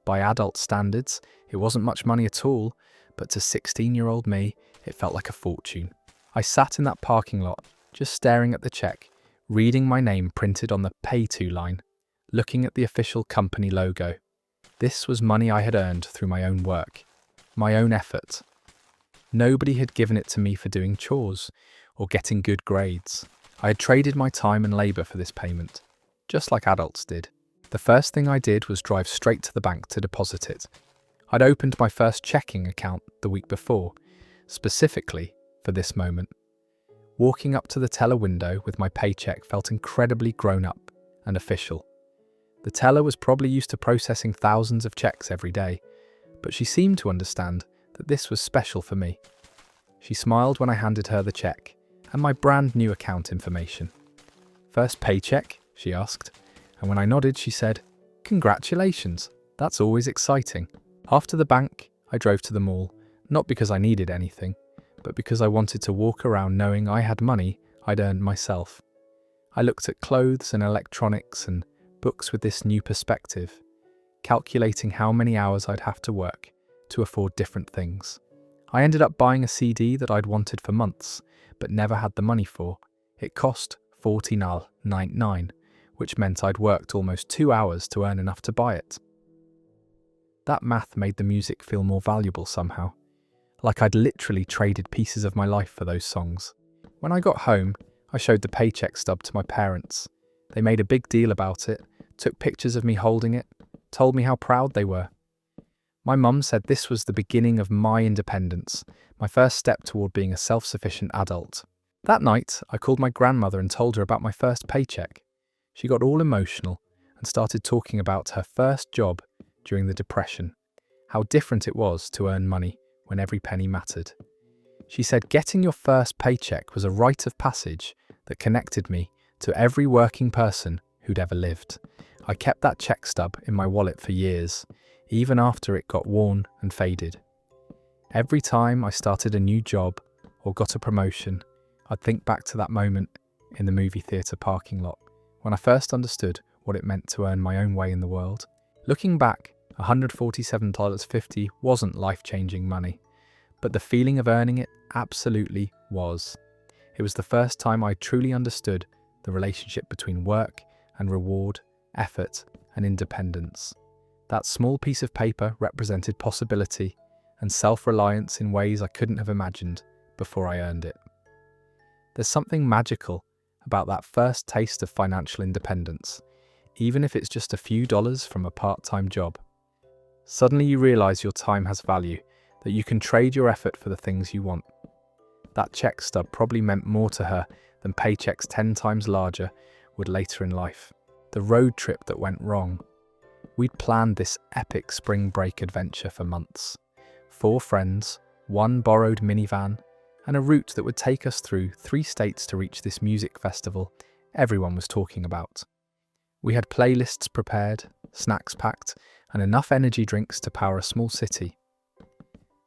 By adult standards, it wasn't much money at all, but to 16-year-old me, it felt like a fortune. I sat in that parking lot, just staring at the check, reading my name printed on the Pay To line, looking at the official company logo. This was money I had earned through my own work, my own effort. Nobody had given it to me for doing chores or getting good grades. I had traded my time and labour for this payment, just like adults did. The first thing I did was drive straight to the bank to deposit it. I'd opened my first checking account the week before, specifically for this moment. Walking up to the teller window with my paycheck felt incredibly grown up and official. The teller was probably used to processing thousands of checks every day, but she seemed to understand that this was special for me. She smiled when I handed her the check and my brand new account information. "First paycheck?" she asked, and when I nodded she said, "Congratulations, that's always exciting." After the bank, I drove to the mall, not because I needed anything, but because I wanted to walk around knowing I had money I'd earned myself. I looked at clothes and electronics and books with this new perspective, calculating how many hours I'd have to work to afford different things. I ended up buying a CD that I'd wanted for months, but never had the money for. It cost $14.99, which meant I'd worked almost 2 hours to earn enough to buy it. That math made the music feel more valuable somehow, like I'd literally traded pieces of my life for those songs. When I got home, I showed the paycheck stub to my parents. They made a big deal about it, took pictures of me holding it, told me how proud they were. My mum said this was the beginning of my independence, my first step toward being a self-sufficient adult. That night, I called my grandmother and told her about my first paycheck. She got all emotional and started talking about her first job during the Depression, how different it was to earn money when every penny mattered. She said getting your first paycheck was a rite of passage that connected me to every working person who'd ever lived. I kept that check stub in my wallet for years, even after it got worn and faded. Every time I started a new job or got a promotion, I'd think back to that moment in the movie theatre parking lot, when I first understood what it meant to earn my own way in the world. Looking back, $147.50 wasn't life-changing money, but the feeling of earning it absolutely was. It was the first time I truly understood the relationship between work and reward, effort and independence. That small piece of paper represented possibility and self-reliance in ways I couldn't have imagined before I earned it. There's something magical about that first taste of financial independence, even if it's just a few dollars from a part-time job. Suddenly you realize your time has value, that you can trade your effort for the things you want. That check stub probably meant more to her than paychecks 10 times larger would later in life. The road trip that went wrong. We'd planned this epic spring break adventure for months. 4 friends, 1 borrowed minivan, and a route that would take us through 3 states to reach this music festival everyone was talking about. We had playlists prepared, snacks packed, and enough energy drinks to power a small city.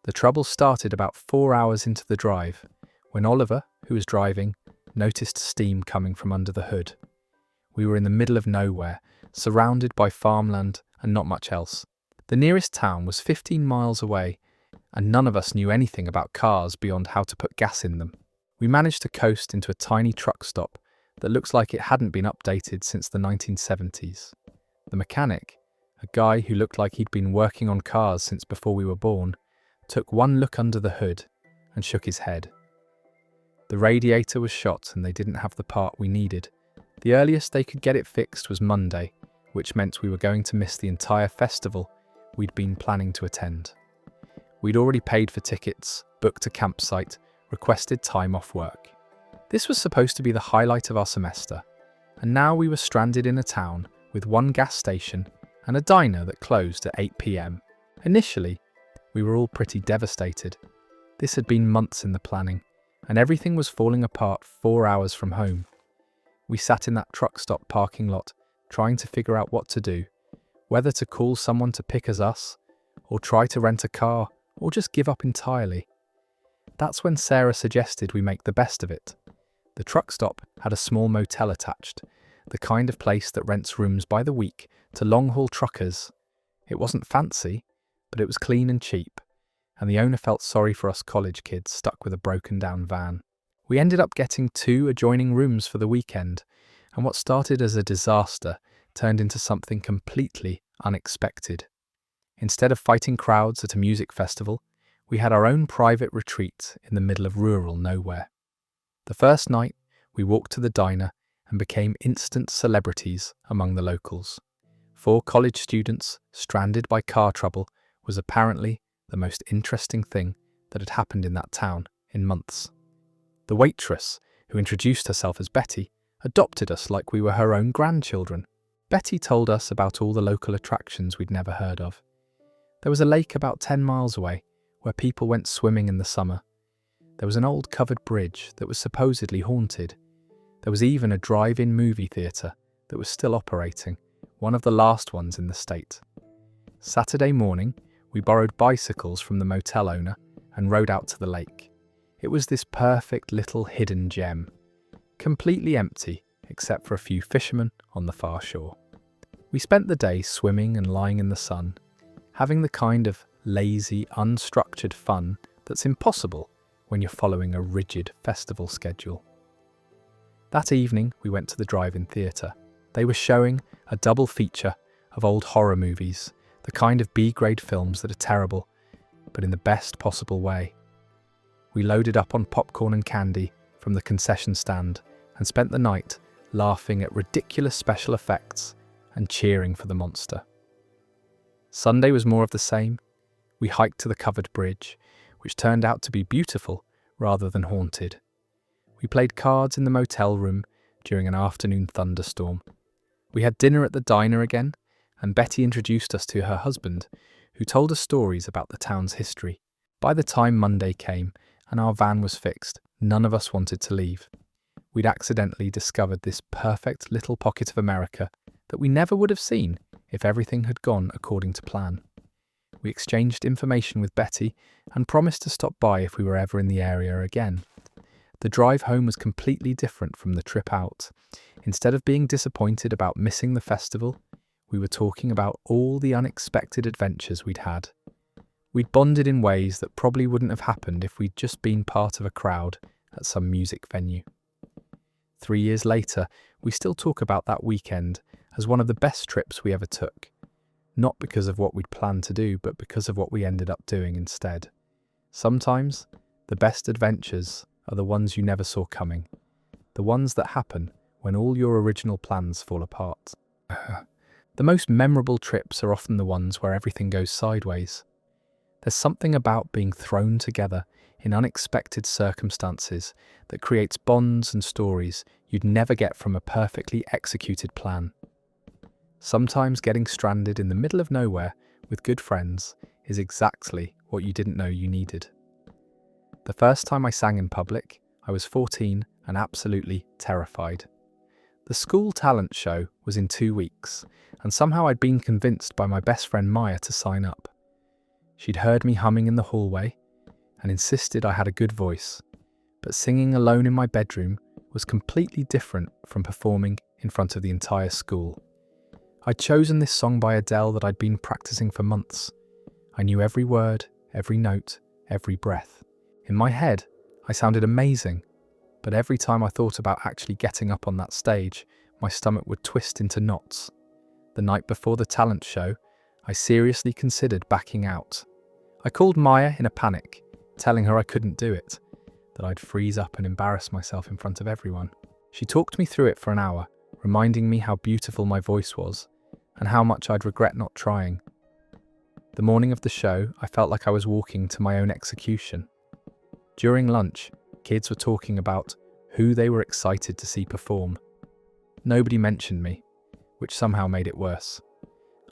The trouble started about 4 hours into the drive, when Oliver, who was driving, noticed steam coming from under the hood. We were in the middle of nowhere, surrounded by farmland and not much else. The nearest town was 15 miles away, and none of us knew anything about cars beyond how to put gas in them. We managed to coast into a tiny truck stop that looks like it hadn't been updated since the 1970s. The mechanic, a guy who looked like he'd been working on cars since before we were born, took one look under the hood and shook his head. The radiator was shot and they didn't have the part we needed. The earliest they could get it fixed was Monday, which meant we were going to miss the entire festival we'd been planning to attend. We'd already paid for tickets, booked a campsite, requested time off work. This was supposed to be the highlight of our semester, and now we were stranded in a town with 1 gas station and a diner that closed at 8 p.m. Initially, we were all pretty devastated. This had been months in the planning, and everything was falling apart 4 hours from home. We sat in that truck stop parking lot, trying to figure out what to do, whether to call someone to pick us up, or try to rent a car, or just give up entirely. That's when Sarah suggested we make the best of it. The truck stop had a small motel attached, the kind of place that rents rooms by the week to long-haul truckers. It wasn't fancy, but it was clean and cheap, and the owner felt sorry for us college kids stuck with a broken-down van. We ended up getting 2 adjoining rooms for the weekend, and what started as a disaster turned into something completely unexpected. Instead of fighting crowds at a music festival, we had our own private retreat in the middle of rural nowhere. The first night, we walked to the diner and became instant celebrities among the locals. 4 college students stranded by car trouble was apparently the most interesting thing that had happened in that town in months. The waitress, who introduced herself as Betty, adopted us like we were her own grandchildren. Betty told us about all the local attractions we'd never heard of. There was a lake about 10 miles away where people went swimming in the summer. There was an old covered bridge that was supposedly haunted. There was even a drive-in movie theatre that was still operating, one of the last ones in the state. Saturday morning, we borrowed bicycles from the motel owner and rode out to the lake. It was this perfect little hidden gem, completely empty except for a few fishermen on the far shore. We spent the day swimming and lying in the sun, having the kind of lazy, unstructured fun that's impossible when you're following a rigid festival schedule. That evening, we went to the drive-in theatre. They were showing a double feature of old horror movies, the kind of B-grade films that are terrible, but in the best possible way. We loaded up on popcorn and candy from the concession stand and spent the night laughing at ridiculous special effects and cheering for the monster. Sunday was more of the same. We hiked to the covered bridge, which turned out to be beautiful rather than haunted. We played cards in the motel room during an afternoon thunderstorm. We had dinner at the diner again, and Betty introduced us to her husband, who told us stories about the town's history. By the time Monday came and our van was fixed, none of us wanted to leave. We'd accidentally discovered this perfect little pocket of America that we never would have seen if everything had gone according to plan. We exchanged information with Betty and promised to stop by if we were ever in the area again. The drive home was completely different from the trip out. Instead of being disappointed about missing the festival, we were talking about all the unexpected adventures we'd had. We'd bonded in ways that probably wouldn't have happened if we'd just been part of a crowd at some music venue. 3 years later, we still talk about that weekend as one of the best trips we ever took. Not because of what we'd planned to do, but because of what we ended up doing instead. Sometimes, the best adventures are the ones you never saw coming. The ones that happen when all your original plans fall apart. The most memorable trips are often the ones where everything goes sideways. There's something about being thrown together in unexpected circumstances that creates bonds and stories you'd never get from a perfectly executed plan. Sometimes getting stranded in the middle of nowhere with good friends is exactly what you didn't know you needed. The first time I sang in public, I was 14 and absolutely terrified. The school talent show was in 2 weeks, and somehow I'd been convinced by my best friend Maya to sign up. She'd heard me humming in the hallway and insisted I had a good voice, but singing alone in my bedroom was completely different from performing in front of the entire school. I'd chosen this song by Adele that I'd been practicing for months. I knew every word, every note, every breath. In my head, I sounded amazing, but every time I thought about actually getting up on that stage, my stomach would twist into knots. The night before the talent show, I seriously considered backing out. I called Maya in a panic, telling her I couldn't do it, that I'd freeze up and embarrass myself in front of everyone. She talked me through it for an hour, reminding me how beautiful my voice was, and how much I'd regret not trying. The morning of the show, I felt like I was walking to my own execution. During lunch, kids were talking about who they were excited to see perform. Nobody mentioned me, which somehow made it worse.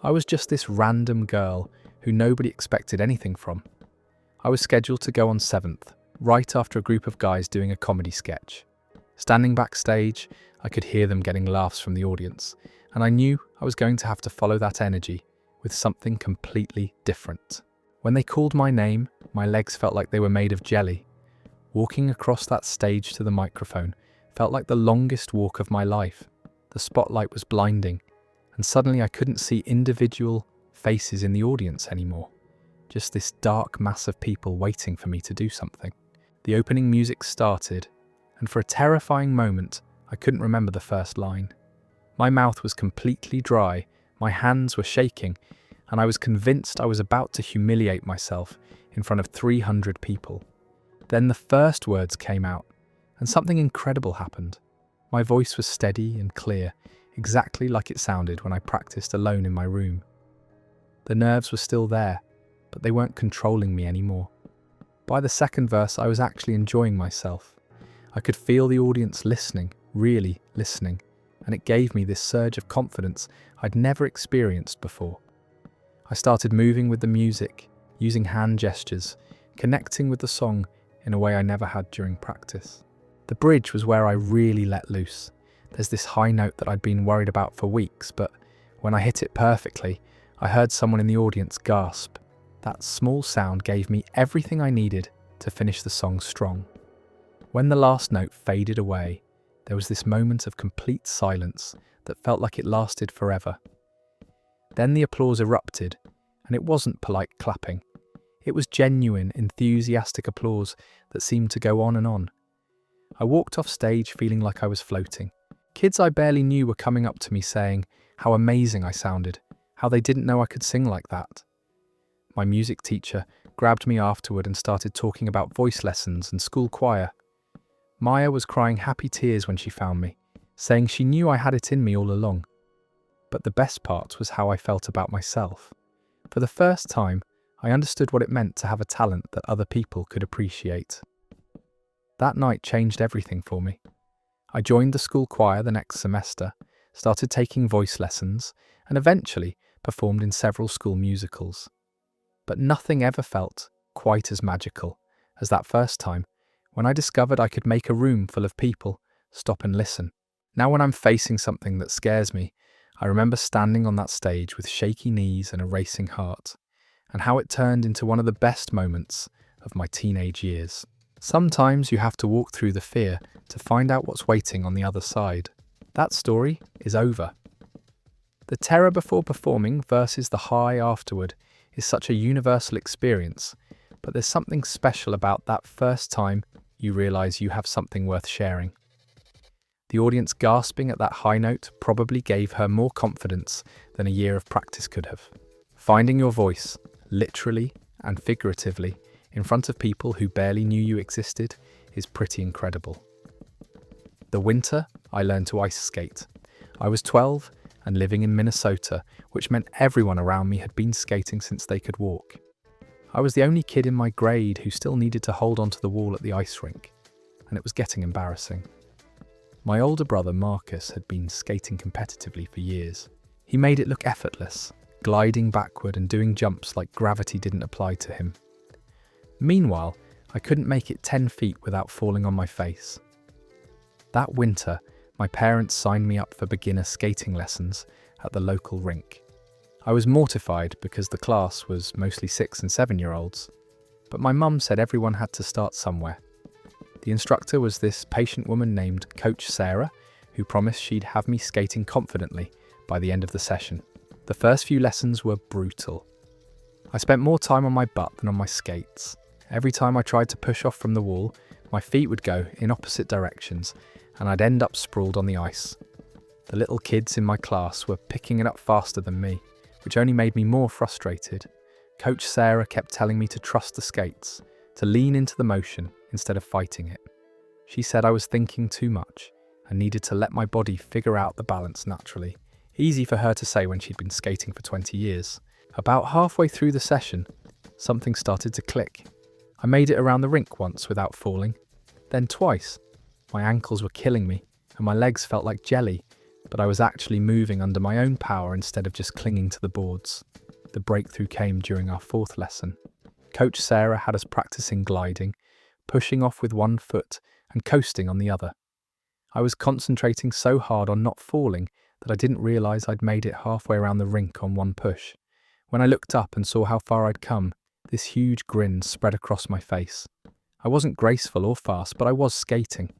I was just this random girl who nobody expected anything from. I was scheduled to go on 7th, right after a group of guys doing a comedy sketch. Standing backstage, I could hear them getting laughs from the audience, and I knew I was going to have to follow that energy with something completely different. When they called my name, my legs felt like they were made of jelly. Walking across that stage to the microphone felt like the longest walk of my life. The spotlight was blinding, and suddenly I couldn't see individual faces in the audience anymore. Just this dark mass of people waiting for me to do something. The opening music started, and for a terrifying moment, I couldn't remember the first line. My mouth was completely dry, my hands were shaking, and I was convinced I was about to humiliate myself in front of 300 people. Then the first words came out, and something incredible happened. My voice was steady and clear, exactly like it sounded when I practiced alone in my room. The nerves were still there, but they weren't controlling me anymore. By the second verse, I was actually enjoying myself. I could feel the audience listening, really listening, and it gave me this surge of confidence I'd never experienced before. I started moving with the music, using hand gestures, connecting with the song in a way I never had during practice. The bridge was where I really let loose. There's this high note that I'd been worried about for weeks, but when I hit it perfectly, I heard someone in the audience gasp. That small sound gave me everything I needed to finish the song strong. When the last note faded away, there was this moment of complete silence that felt like it lasted forever. Then the applause erupted, and it wasn't polite clapping. It was genuine, enthusiastic applause that seemed to go on and on. I walked off stage feeling like I was floating. Kids I barely knew were coming up to me saying how amazing I sounded, how they didn't know I could sing like that. My music teacher grabbed me afterward and started talking about voice lessons and school choir. Maya was crying happy tears when she found me, saying she knew I had it in me all along. But the best part was how I felt about myself. For the first time, I understood what it meant to have a talent that other people could appreciate. That night changed everything for me. I joined the school choir the next semester, started taking voice lessons, and eventually performed in several school musicals. But nothing ever felt quite as magical as that first time when I discovered I could make a room full of people stop and listen. Now when I'm facing something that scares me, I remember standing on that stage with shaky knees and a racing heart, and how it turned into one of the best moments of my teenage years. Sometimes you have to walk through the fear to find out what's waiting on the other side. That story is over. The terror before performing versus the high afterward is such a universal experience, but there's something special about that first time you realize you have something worth sharing. The audience gasping at that high note probably gave her more confidence than a year of practice could have. Finding your voice, literally and figuratively, in front of people who barely knew you existed is pretty incredible. The winter, I learned to ice skate. I was 12 and living in Minnesota, which meant everyone around me had been skating since they could walk. I was the only kid in my grade who still needed to hold onto the wall at the ice rink, and it was getting embarrassing. My older brother Marcus had been skating competitively for years. He made it look effortless, gliding backward and doing jumps like gravity didn't apply to him. Meanwhile, I couldn't make it 10 feet without falling on my face. That winter, my parents signed me up for beginner skating lessons at the local rink. I was mortified because the class was mostly 6 and 7-year-olds, but my mum said everyone had to start somewhere. The instructor was this patient woman named Coach Sarah, who promised she'd have me skating confidently by the end of the session. The first few lessons were brutal. I spent more time on my butt than on my skates. Every time I tried to push off from the wall, my feet would go in opposite directions and I'd end up sprawled on the ice. The little kids in my class were picking it up faster than me, which only made me more frustrated. Coach Sarah kept telling me to trust the skates, to lean into the motion instead of fighting it. She said I was thinking too much and needed to let my body figure out the balance naturally. Easy for her to say when she'd been skating for 20 years. About halfway through the session, something started to click. I made it around the rink once without falling, then twice. My ankles were killing me and my legs felt like jelly, but I was actually moving under my own power instead of just clinging to the boards. The breakthrough came during our 4th lesson. Coach Sarah had us practicing gliding, pushing off with one foot and coasting on the other. I was concentrating so hard on not falling that I didn't realise I'd made it halfway around the rink on one push. When I looked up and saw how far I'd come, this huge grin spread across my face. I wasn't graceful or fast, but I was skating.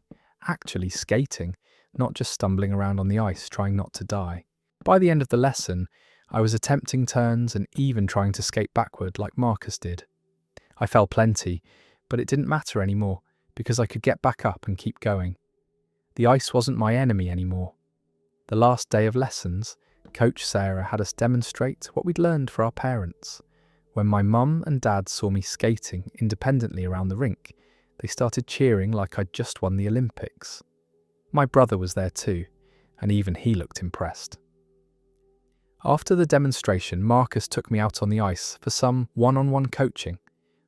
Actually skating, not just stumbling around on the ice trying not to die. By the end of the lesson, I was attempting turns and even trying to skate backward like Marcus did. I fell plenty, but it didn't matter anymore because I could get back up and keep going. The ice wasn't my enemy anymore. The last day of lessons, Coach Sarah had us demonstrate what we'd learned for our parents. When my mum and dad saw me skating independently around the rink, they started cheering like I'd just won the Olympics. My brother was there too, and even he looked impressed. After the demonstration, Marcus took me out on the ice for some one-on-one coaching.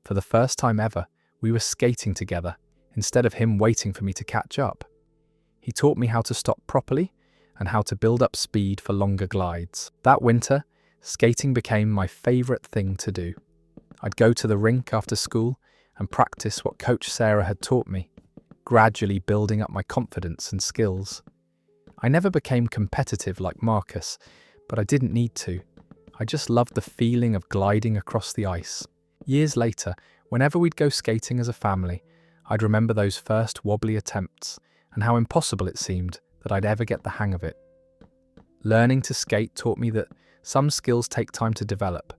For the first time ever, we were skating together, instead of him waiting for me to catch up. He taught me how to stop properly and how to build up speed for longer glides. That winter, skating became my favourite thing to do. I'd go to the rink after school and practice what Coach Sarah had taught me, gradually building up my confidence and skills. I never became competitive like Marcus, but I didn't need to. I just loved the feeling of gliding across the ice. Years later, whenever we'd go skating as a family, I'd remember those first wobbly attempts and how impossible it seemed that I'd ever get the hang of it. Learning to skate taught me that some skills take time to develop,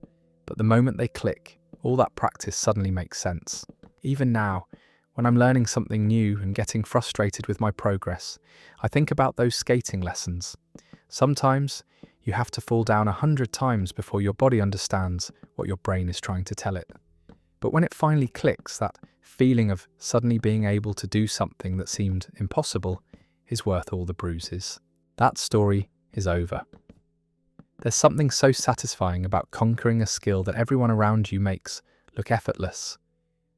but the moment they click, all that practice suddenly makes sense. Even now, when I'm learning something new and getting frustrated with my progress, I think about those skating lessons. Sometimes you have to fall down 100 times before your body understands what your brain is trying to tell it. But when it finally clicks, that feeling of suddenly being able to do something that seemed impossible is worth all the bruises. That story is over. There's something so satisfying about conquering a skill that everyone around you makes look effortless.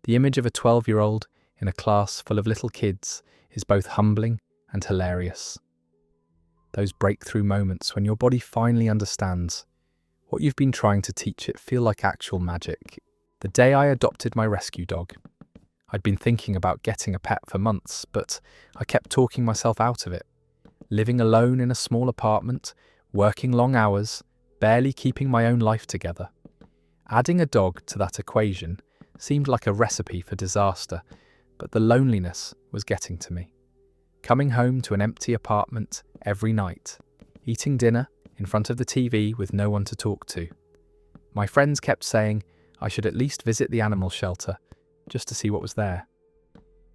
The image of a 12-year-old in a class full of little kids is both humbling and hilarious. Those breakthrough moments when your body finally understands what you've been trying to teach it feel like actual magic. The day I adopted my rescue dog, I'd been thinking about getting a pet for months, but I kept talking myself out of it. Living alone in a small apartment, working long hours, barely keeping my own life together. Adding a dog to that equation seemed like a recipe for disaster, but the loneliness was getting to me. Coming home to an empty apartment every night, eating dinner in front of the TV with no one to talk to. My friends kept saying I should at least visit the animal shelter just to see what was there.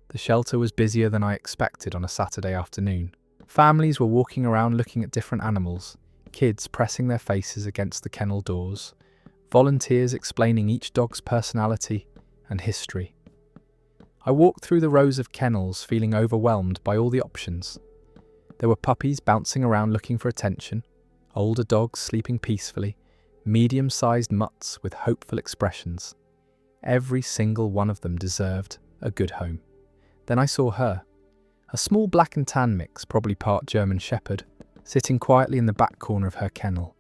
The shelter was busier than I expected on a Saturday afternoon. Families were walking around looking at different animals, kids pressing their faces against the kennel doors, volunteers explaining each dog's personality and history. I walked through the rows of kennels feeling overwhelmed by all the options. There were puppies bouncing around looking for attention, older dogs sleeping peacefully, medium-sized mutts with hopeful expressions. Every single one of them deserved a good home. Then I saw her, a small black and tan mix, probably part German Shepherd, sitting quietly in the back corner of her kennel.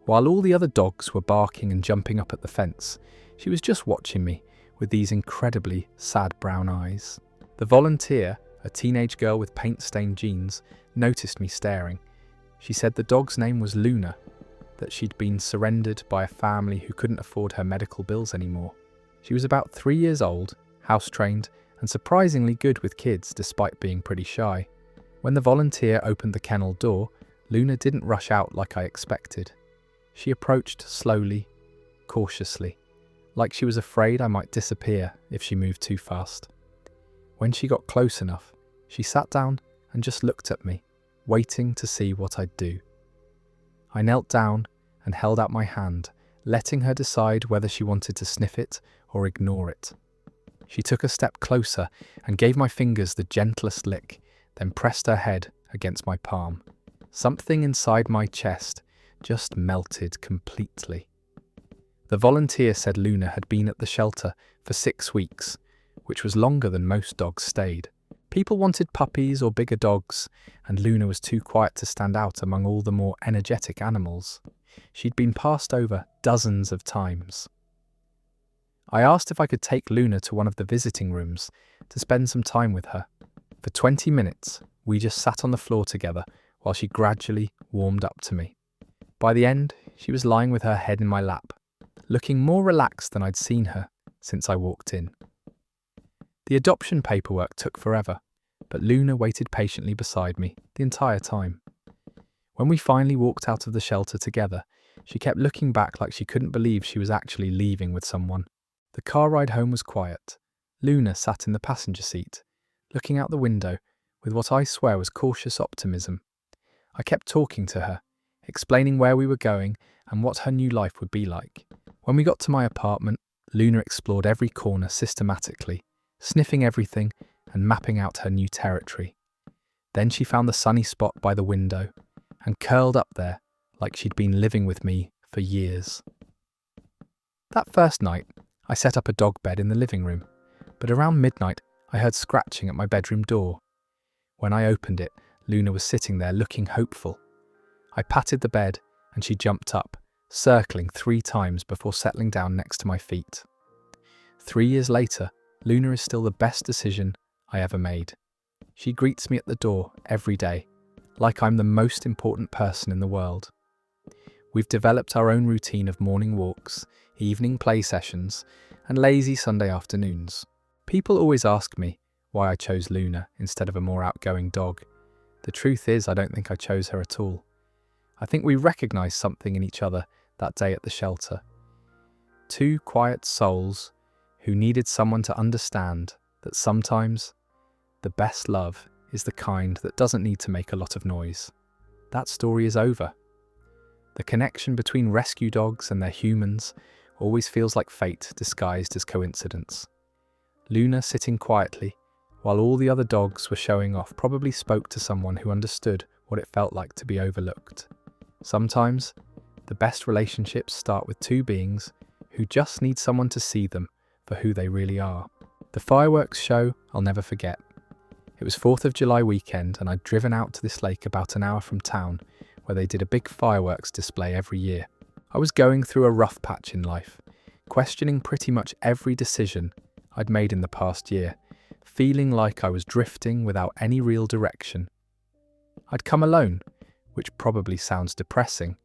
While all the other dogs were barking and jumping up at the fence, she was just watching me with these incredibly sad brown eyes. The volunteer, a teenage girl with paint-stained jeans, noticed me staring. She said the dog's name was Luna, that she'd been surrendered by a family who couldn't afford her medical bills anymore. She was about 3 years old, house-trained, and surprisingly good with kids despite being pretty shy. When the volunteer opened the kennel door, Luna didn't rush out like I expected. She approached slowly, cautiously, like she was afraid I might disappear if she moved too fast. When she got close enough, she sat down and just looked at me, waiting to see what I'd do. I knelt down and held out my hand, letting her decide whether she wanted to sniff it or ignore it. She took a step closer and gave my fingers the gentlest lick, then pressed her head against my palm. Something inside my chest just melted completely. The volunteer said Luna had been at the shelter for 6 weeks, which was longer than most dogs stayed. People wanted puppies or bigger dogs, and Luna was too quiet to stand out among all the more energetic animals. She'd been passed over dozens of times. I asked if I could take Luna to one of the visiting rooms to spend some time with her. For 20 minutes, we just sat on the floor together while she gradually warmed up to me. By the end, she was lying with her head in my lap, looking more relaxed than I'd seen her since I walked in. The adoption paperwork took forever, but Luna waited patiently beside me the entire time. When we finally walked out of the shelter together, she kept looking back like she couldn't believe she was actually leaving with someone. The car ride home was quiet. Luna sat in the passenger seat, looking out the window with what I swear was cautious optimism. I kept talking to her, explaining where we were going and what her new life would be like. When we got to my apartment, Luna explored every corner systematically, sniffing everything and mapping out her new territory. Then she found the sunny spot by the window and curled up there like she'd been living with me for years. That first night, I set up a dog bed in the living room, but around midnight I heard scratching at my bedroom door. When I opened it, Luna was sitting there looking hopeful. I patted the bed and she jumped up, circling 3 times before settling down next to my feet. 3 years later, Luna is still the best decision I ever made. She greets me at the door every day, like I'm the most important person in the world. We've developed our own routine of morning walks, evening play sessions, and lazy Sunday afternoons. People always ask me why I chose Luna instead of a more outgoing dog. The truth is, I don't think I chose her at all. I think we recognised something in each other that day at the shelter. 2 quiet souls who needed someone to understand that sometimes the best love is the kind that doesn't need to make a lot of noise. That story is over. The connection between rescue dogs and their humans always feels like fate disguised as coincidence. Luna sitting quietly while all the other dogs were showing off probably spoke to someone who understood what it felt like to be overlooked. Sometimes, the best relationships start with 2 beings who just need someone to see them for who they really are. The fireworks show I'll never forget. It was 4th of July weekend and I'd driven out to this lake about an hour from town where they did a big fireworks display every year. I was going through a rough patch in life, questioning pretty much every decision I'd made in the past year, feeling like I was drifting without any real direction. I'd come alone, which probably sounds depressing,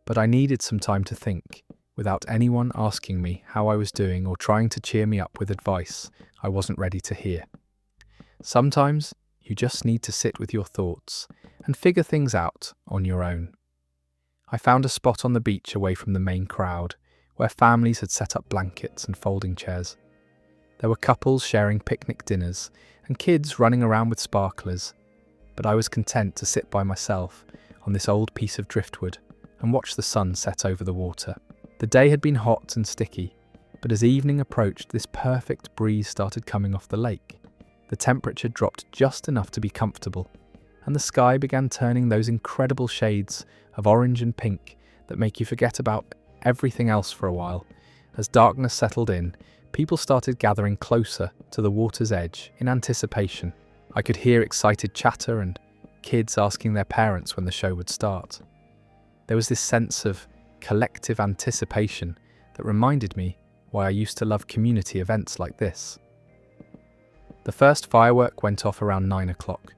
but I needed some time to think, without anyone asking me how I was doing or trying to cheer me up with advice I wasn't ready to hear. Sometimes you just need to sit with your thoughts and figure things out on your own. I found a spot on the beach away from the main crowd, where families had set up blankets and folding chairs. There were couples sharing picnic dinners and kids running around with sparklers, but I was content to sit by myself on this old piece of driftwood and watch the sun set over the water. The day had been hot and sticky, but as evening approached, this perfect breeze started coming off the lake. The temperature dropped just enough to be comfortable, and the sky began turning those incredible shades of orange and pink that make you forget about everything else for a while. As darkness settled in, people started gathering closer to the water's edge in anticipation. I could hear excited chatter and kids asking their parents when the show would start. There was this sense of collective anticipation that reminded me why I used to love community events like this. The first firework went off around 9 o'clock,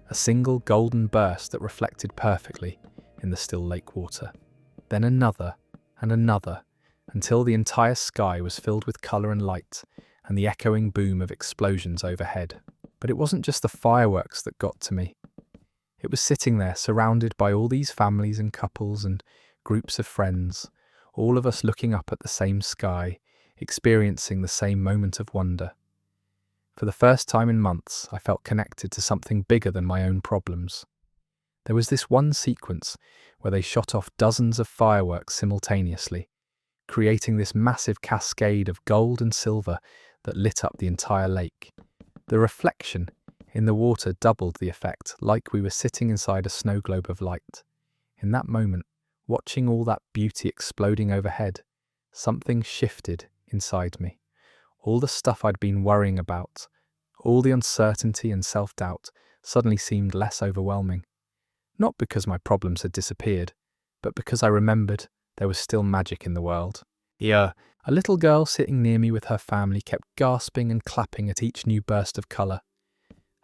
a single golden burst that reflected perfectly in the still lake water. Then another and another, until the entire sky was filled with colour and light and the echoing boom of explosions overhead. But it wasn't just the fireworks that got to me. It was sitting there surrounded by all these families and couples and groups of friends, all of us looking up at the same sky, experiencing the same moment of wonder. For the first time in months, I felt connected to something bigger than my own problems. There was this one sequence where they shot off dozens of fireworks simultaneously, creating this massive cascade of gold and silver that lit up the entire lake. The reflection in the water doubled the effect, like we were sitting inside a snow globe of light. In that moment, watching all that beauty exploding overhead, something shifted inside me. All the stuff I'd been worrying about, all the uncertainty and self-doubt suddenly seemed less overwhelming. Not because my problems had disappeared, but because I remembered there was still magic in the world. A little girl sitting near me with her family kept gasping and clapping at each new burst of colour.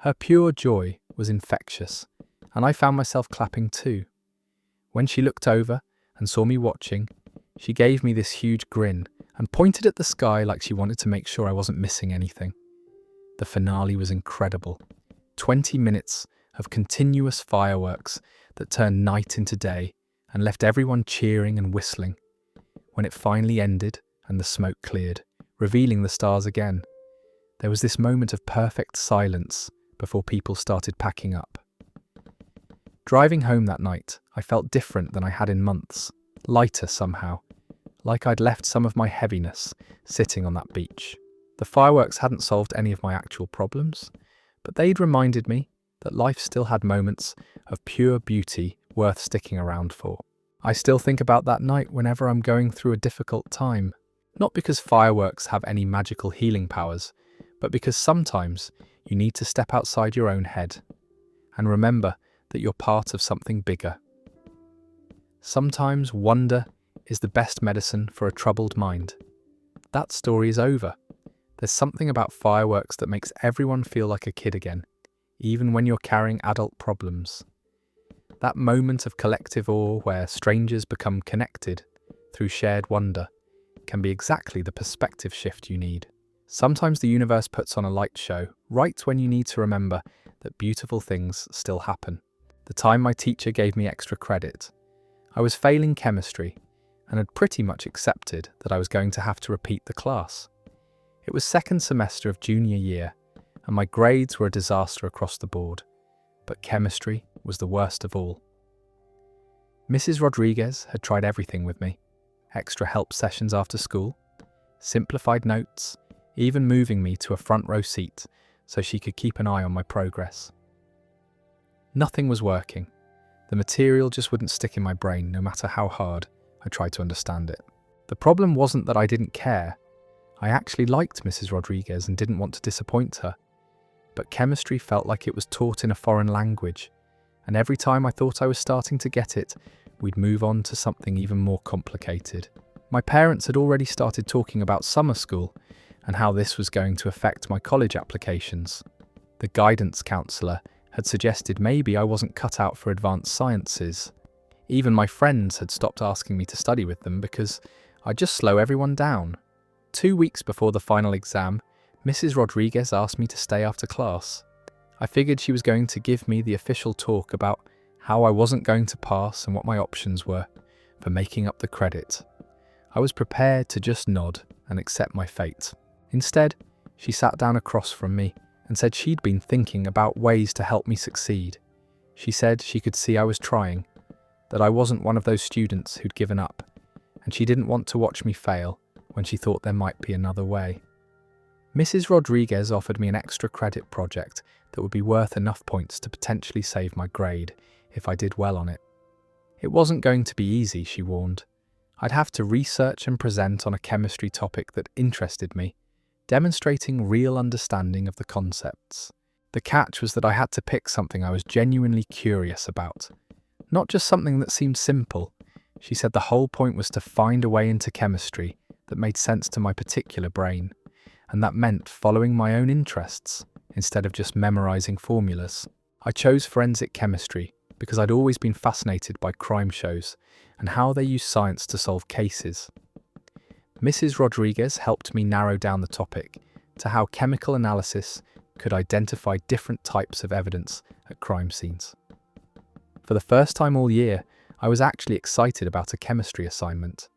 Her pure joy was infectious, and I found myself clapping too. When she looked over and saw me watching, she gave me this huge grin and pointed at the sky like she wanted to make sure I wasn't missing anything. The finale was incredible. 20 minutes of continuous fireworks that turned night into day and left everyone cheering and whistling. When it finally ended and the smoke cleared, revealing the stars again, there was this moment of perfect silence before people started packing up. Driving home that night, I felt different than I had in months, lighter somehow, like I'd left some of my heaviness sitting on that beach. The fireworks hadn't solved any of my actual problems, but they'd reminded me that life still had moments of pure beauty worth sticking around for. I still think about that night whenever I'm going through a difficult time, not because fireworks have any magical healing powers, but because sometimes you need to step outside your own head and remember that you're part of something bigger. Sometimes wonder is the best medicine for a troubled mind. That story is over. There's something about fireworks that makes everyone feel like a kid again, even when you're carrying adult problems. That moment of collective awe where strangers become connected through shared wonder can be exactly the perspective shift you need. Sometimes the universe puts on a light show right when you need to remember that beautiful things still happen. The time my teacher gave me extra credit, I was failing chemistry and had pretty much accepted that I was going to have to repeat the class. It was second semester of junior year, and my grades were a disaster across the board, but chemistry was the worst of all. Mrs. Rodriguez had tried everything with me: extra help sessions after school, simplified notes, even moving me to a front row seat so she could keep an eye on my progress. Nothing was working. The material just wouldn't stick in my brain no matter how hard I tried to understand it. The problem wasn't that I didn't care. I actually liked Mrs. Rodriguez and didn't want to disappoint her. But chemistry felt like it was taught in a foreign language, and every time I thought I was starting to get it, we'd move on to something even more complicated. My parents had already started talking about summer school and how this was going to affect my college applications. The guidance counsellor had suggested maybe I wasn't cut out for advanced sciences. Even my friends had stopped asking me to study with them because I'd just slow everyone down. 2 weeks before the final exam, Mrs. Rodriguez asked me to stay after class. I figured she was going to give me the official talk about how I wasn't going to pass and what my options were for making up the credit. I was prepared to just nod and accept my fate. Instead, she sat down across from me and said she'd been thinking about ways to help me succeed. She said she could see I was trying, that I wasn't one of those students who'd given up, and she didn't want to watch me fail when she thought there might be another way. Mrs. Rodriguez offered me an extra credit project that would be worth enough points to potentially save my grade if I did well on it. It wasn't going to be easy, she warned. I'd have to research and present on a chemistry topic that interested me, demonstrating real understanding of the concepts. The catch was that I had to pick something I was genuinely curious about, not just something that seemed simple. She said the whole point was to find a way into chemistry that made sense to my particular brain, and that meant following my own interests instead of just memorizing formulas. I chose forensic chemistry because I'd always been fascinated by crime shows and how they use science to solve cases. Mrs. Rodriguez helped me narrow down the topic to how chemical analysis could identify different types of evidence at crime scenes. For the first time all year, I was actually excited about a chemistry assignment.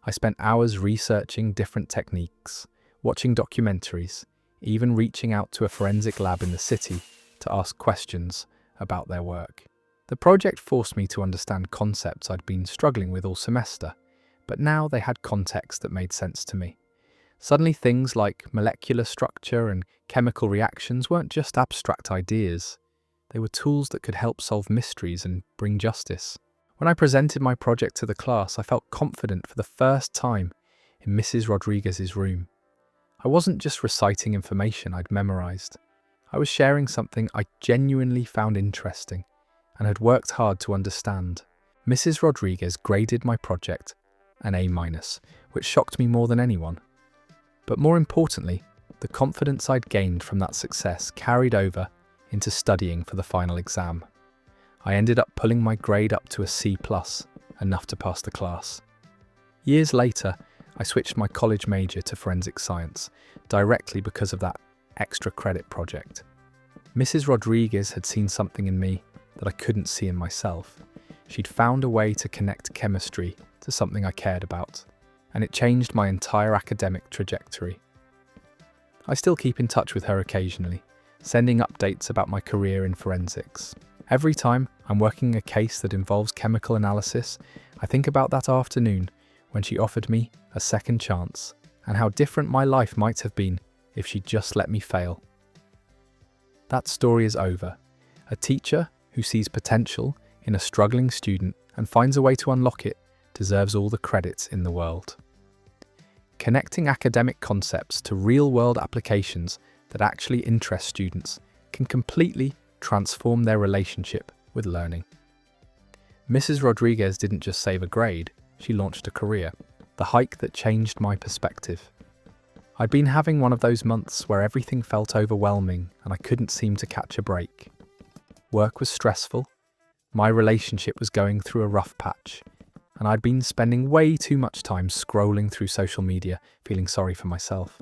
I spent hours researching different techniques, watching documentaries, even reaching out to a forensic lab in the city to ask questions about their work. The project forced me to understand concepts I'd been struggling with all semester, but now they had context that made sense to me. Suddenly things like molecular structure and chemical reactions weren't just abstract ideas. They were tools that could help solve mysteries and bring justice. When I presented my project to the class, I felt confident for the first time in Mrs. Rodriguez's room. I wasn't just reciting information I'd memorized. I was sharing something I genuinely found interesting and had worked hard to understand. Mrs. Rodriguez graded my project an A-, which shocked me more than anyone. But more importantly, the confidence I'd gained from that success carried over into studying for the final exam. I ended up pulling my grade up to a C+, enough to pass the class. Years later, I switched my college major to forensic science, directly because of that extra credit project. Mrs. Rodriguez had seen something in me that I couldn't see in myself. She'd found a way to connect chemistry to something I cared about, and it changed my entire academic trajectory. I still keep in touch with her occasionally, sending updates about my career in forensics. Every time I'm working a case that involves chemical analysis, I think about that afternoon when she offered me a second chance and how different my life might have been if she'd just let me fail. That story is over. A teacher who sees potential in a struggling student and finds a way to unlock it deserves all the credits in the world. Connecting academic concepts to real-world applications that actually interest students can completely transform their relationship with learning. Mrs. Rodriguez didn't just save a grade, she launched a career, the hike that changed my perspective. I'd been having one of those months where everything felt overwhelming and I couldn't seem to catch a break. Work was stressful, my relationship was going through a rough patch, and I'd been spending way too much time scrolling through social media, feeling sorry for myself.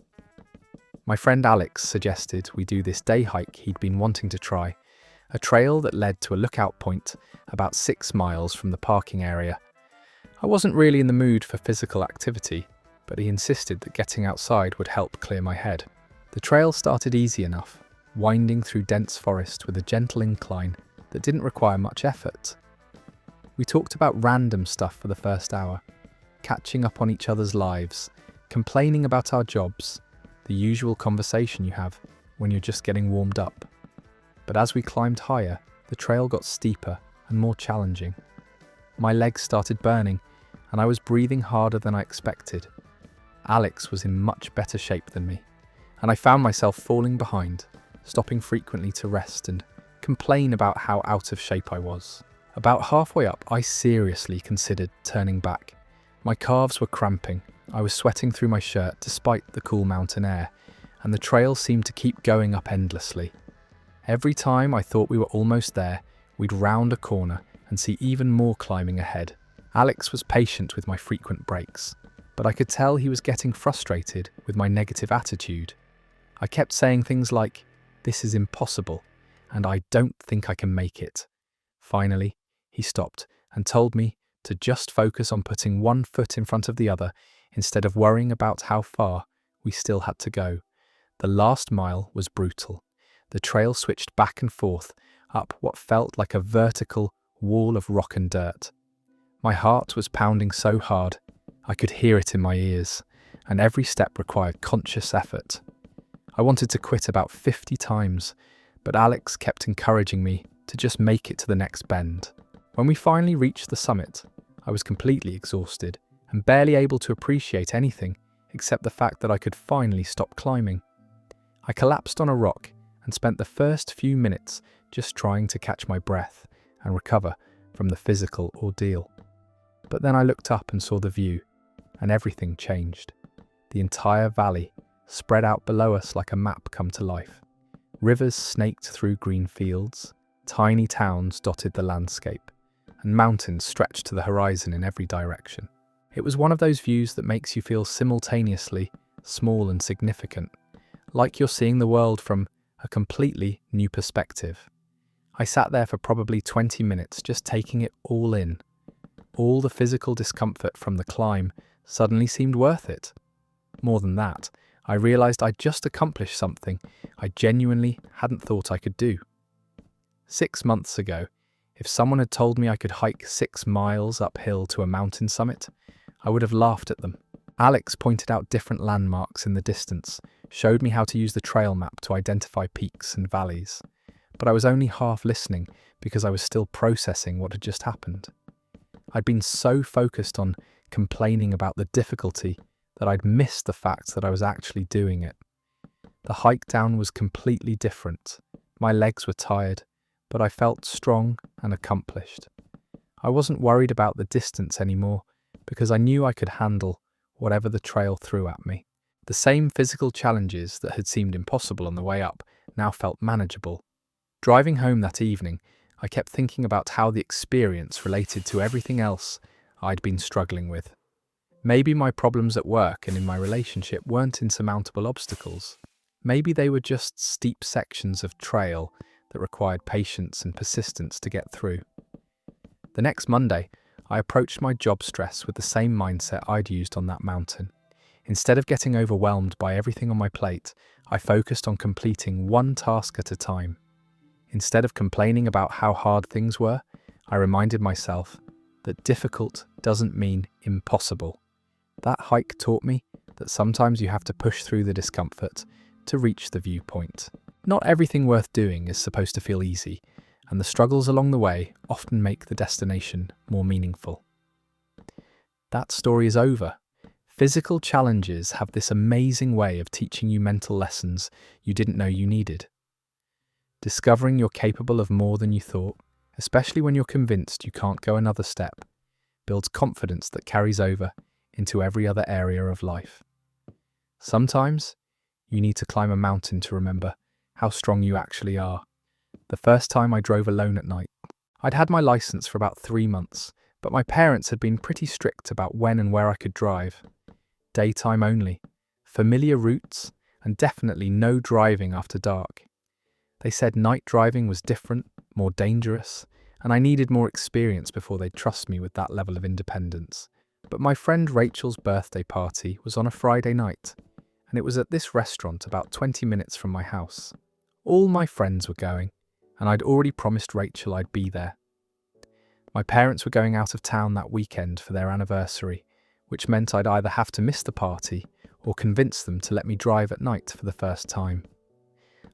My friend Alex suggested we do this day hike he'd been wanting to try, a trail that led to a lookout point about 6 miles from the parking area. I wasn't really in the mood for physical activity, but he insisted that getting outside would help clear my head. The trail started easy enough, winding through dense forest with a gentle incline that didn't require much effort. We talked about random stuff for the first hour, catching up on each other's lives, complaining about our jobs, the usual conversation you have when you're just getting warmed up. But as we climbed higher, the trail got steeper and more challenging. My legs started burning, and I was breathing harder than I expected. Alex was in much better shape than me, and I found myself falling behind, stopping frequently to rest and complain about how out of shape I was. About halfway up, I seriously considered turning back. My calves were cramping, I was sweating through my shirt despite the cool mountain air, and the trail seemed to keep going up endlessly. Every time I thought we were almost there, we'd round a corner and see even more climbing ahead. Alex was patient with my frequent breaks, but I could tell he was getting frustrated with my negative attitude. I kept saying things like, "This is impossible," and "I don't think I can make it." Finally, he stopped and told me to just focus on putting one foot in front of the other instead of worrying about how far we still had to go. The last mile was brutal. The trail switched back and forth up what felt like a vertical wall of rock and dirt. My heart was pounding so hard, I could hear it in my ears, and every step required conscious effort. I wanted to quit about 50 times, but Alex kept encouraging me to just make it to the next bend. When we finally reached the summit, I was completely exhausted and barely able to appreciate anything except the fact that I could finally stop climbing. I collapsed on a rock and spent the first few minutes just trying to catch my breath and recover from the physical ordeal. But then I looked up and saw the view, and everything changed. The entire valley spread out below us like a map come to life. Rivers snaked through green fields, tiny towns dotted the landscape, and mountains stretched to the horizon in every direction. It was one of those views that makes you feel simultaneously small and significant, like you're seeing the world from a completely new perspective. I sat there for probably 20 minutes just taking it all in. All the physical discomfort from the climb suddenly seemed worth it. More than that, I realized I'd just accomplished something I genuinely hadn't thought I could do. 6 months ago, if someone had told me I could hike 6 miles uphill to a mountain summit, I would have laughed at them. Alex pointed out different landmarks in the distance, showed me how to use the trail map to identify peaks and valleys, but I was only half listening because I was still processing what had just happened. I'd been so focused on complaining about the difficulty that I'd missed the fact that I was actually doing it. The hike down was completely different. My legs were tired, but I felt strong and accomplished. I wasn't worried about the distance anymore because I knew I could handle whatever the trail threw at me. The same physical challenges that had seemed impossible on the way up now felt manageable. Driving home that evening, I kept thinking about how the experience related to everything else I'd been struggling with. Maybe my problems at work and in my relationship weren't insurmountable obstacles. Maybe they were just steep sections of trail that required patience and persistence to get through. The next Monday, I approached my job stress with the same mindset I'd used on that mountain. Instead of getting overwhelmed by everything on my plate, I focused on completing one task at a time. Instead of complaining about how hard things were, I reminded myself that difficult doesn't mean impossible. That hike taught me that sometimes you have to push through the discomfort to reach the viewpoint. Not everything worth doing is supposed to feel easy, and the struggles along the way often make the destination more meaningful. That story is over. Physical challenges have this amazing way of teaching you mental lessons you didn't know you needed. Discovering you're capable of more than you thought, especially when you're convinced you can't go another step, builds confidence that carries over into every other area of life. Sometimes, you need to climb a mountain to remember how strong you actually are. The first time I drove alone at night, I'd had my license for about 3 months, but my parents had been pretty strict about when and where I could drive. Daytime only, familiar routes, and definitely no driving after dark. They said night driving was different, more dangerous, and I needed more experience before they'd trust me with that level of independence. But my friend Rachel's birthday party was on a Friday night, and it was at this restaurant about 20 minutes from my house. All my friends were going, and I'd already promised Rachel I'd be there. My parents were going out of town that weekend for their anniversary, which meant I'd either have to miss the party or convince them to let me drive at night for the first time.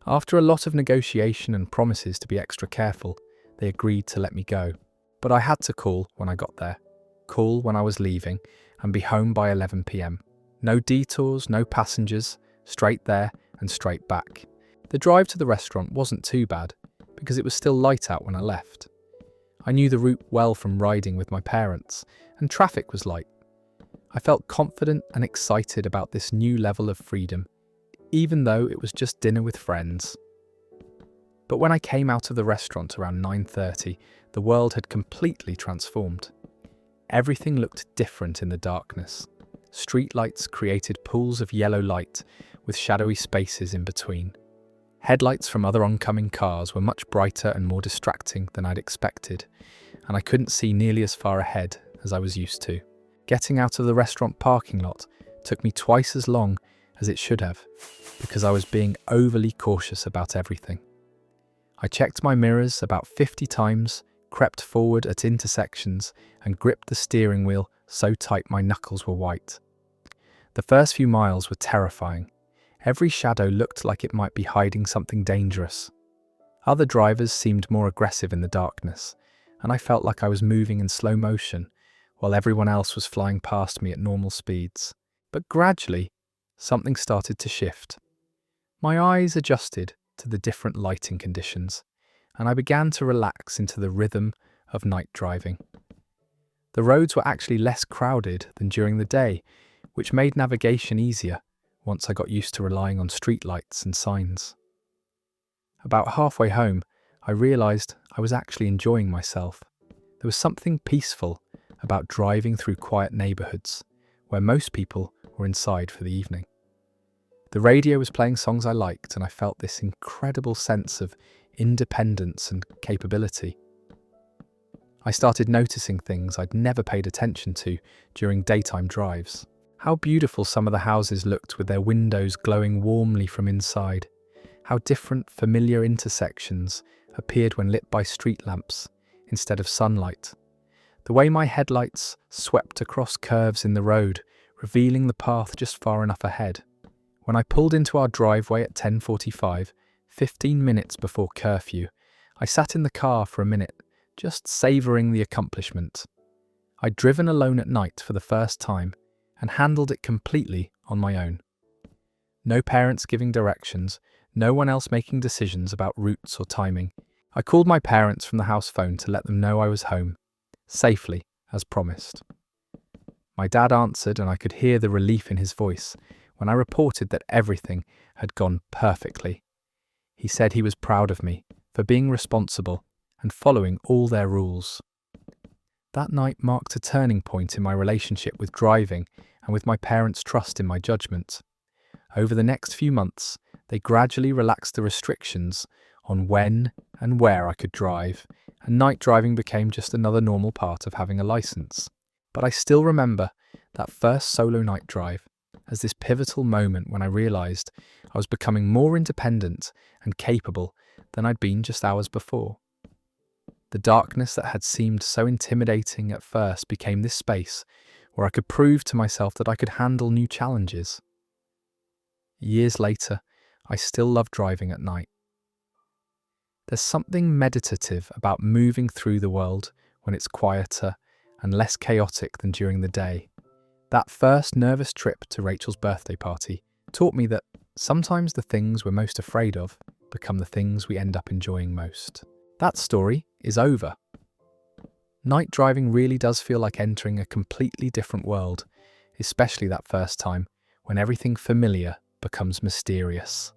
After a lot of negotiation and promises to be extra careful, they agreed to let me go. But I had to call when I got there, call when I was leaving, and be home by 11 p.m. No detours, no passengers, straight there and straight back. The drive to the restaurant wasn't too bad, because it was still light out when I left. I knew the route well from riding with my parents, and traffic was light. I felt confident and excited about this new level of freedom, even though it was just dinner with friends. But when I came out of the restaurant around 9:30, the world had completely transformed. Everything looked different in the darkness. Streetlights created pools of yellow light with shadowy spaces in between. Headlights from other oncoming cars were much brighter and more distracting than I'd expected, and I couldn't see nearly as far ahead as I was used to. Getting out of the restaurant parking lot took me twice as long as it should have, because I was being overly cautious about everything. I checked my mirrors about 50 times, crept forward at intersections, and gripped the steering wheel so tight my knuckles were white. The first few miles were terrifying. Every shadow looked like it might be hiding something dangerous. Other drivers seemed more aggressive in the darkness, and I felt like I was moving in slow motion, while everyone else was flying past me at normal speeds. But gradually, something started to shift. My eyes adjusted to the different lighting conditions, and I began to relax into the rhythm of night driving. The roads were actually less crowded than during the day, which made navigation easier once I got used to relying on streetlights and signs. About halfway home, I realised I was actually enjoying myself. There was something peaceful about driving through quiet neighbourhoods, where most people were inside for the evening. The radio was playing songs I liked, and I felt this incredible sense of independence and capability. I started noticing things I'd never paid attention to during daytime drives. How beautiful some of the houses looked with their windows glowing warmly from inside. How different familiar intersections appeared when lit by street lamps instead of sunlight. The way my headlights swept across curves in the road, revealing the path just far enough ahead. When I pulled into our driveway at 10:45, 15 minutes before curfew, I sat in the car for a minute, just savouring the accomplishment. I'd driven alone at night for the first time and handled it completely on my own. No parents giving directions, no one else making decisions about routes or timing. I called my parents from the house phone to let them know I was home, safely, as promised. My dad answered, and I could hear the relief in his voice when I reported that everything had gone perfectly. He said he was proud of me for being responsible and following all their rules. That night marked a turning point in my relationship with driving and with my parents' trust in my judgment. Over the next few months, They gradually relaxed the restrictions on when and where I could drive, and night driving became just another normal part of having a license. But I still remember that first solo night drive as this pivotal moment when I realised I was becoming more independent and capable than I'd been just hours before. The darkness that had seemed so intimidating at first became this space where I could prove to myself that I could handle new challenges. Years later, I still love driving at night. There's something meditative about moving through the world when it's quieter and less chaotic than during the day. That first nervous trip to Rachel's birthday party taught me that sometimes the things we're most afraid of become the things we end up enjoying most. That story is over. Night driving really does feel like entering a completely different world, especially that first time when everything familiar becomes mysterious.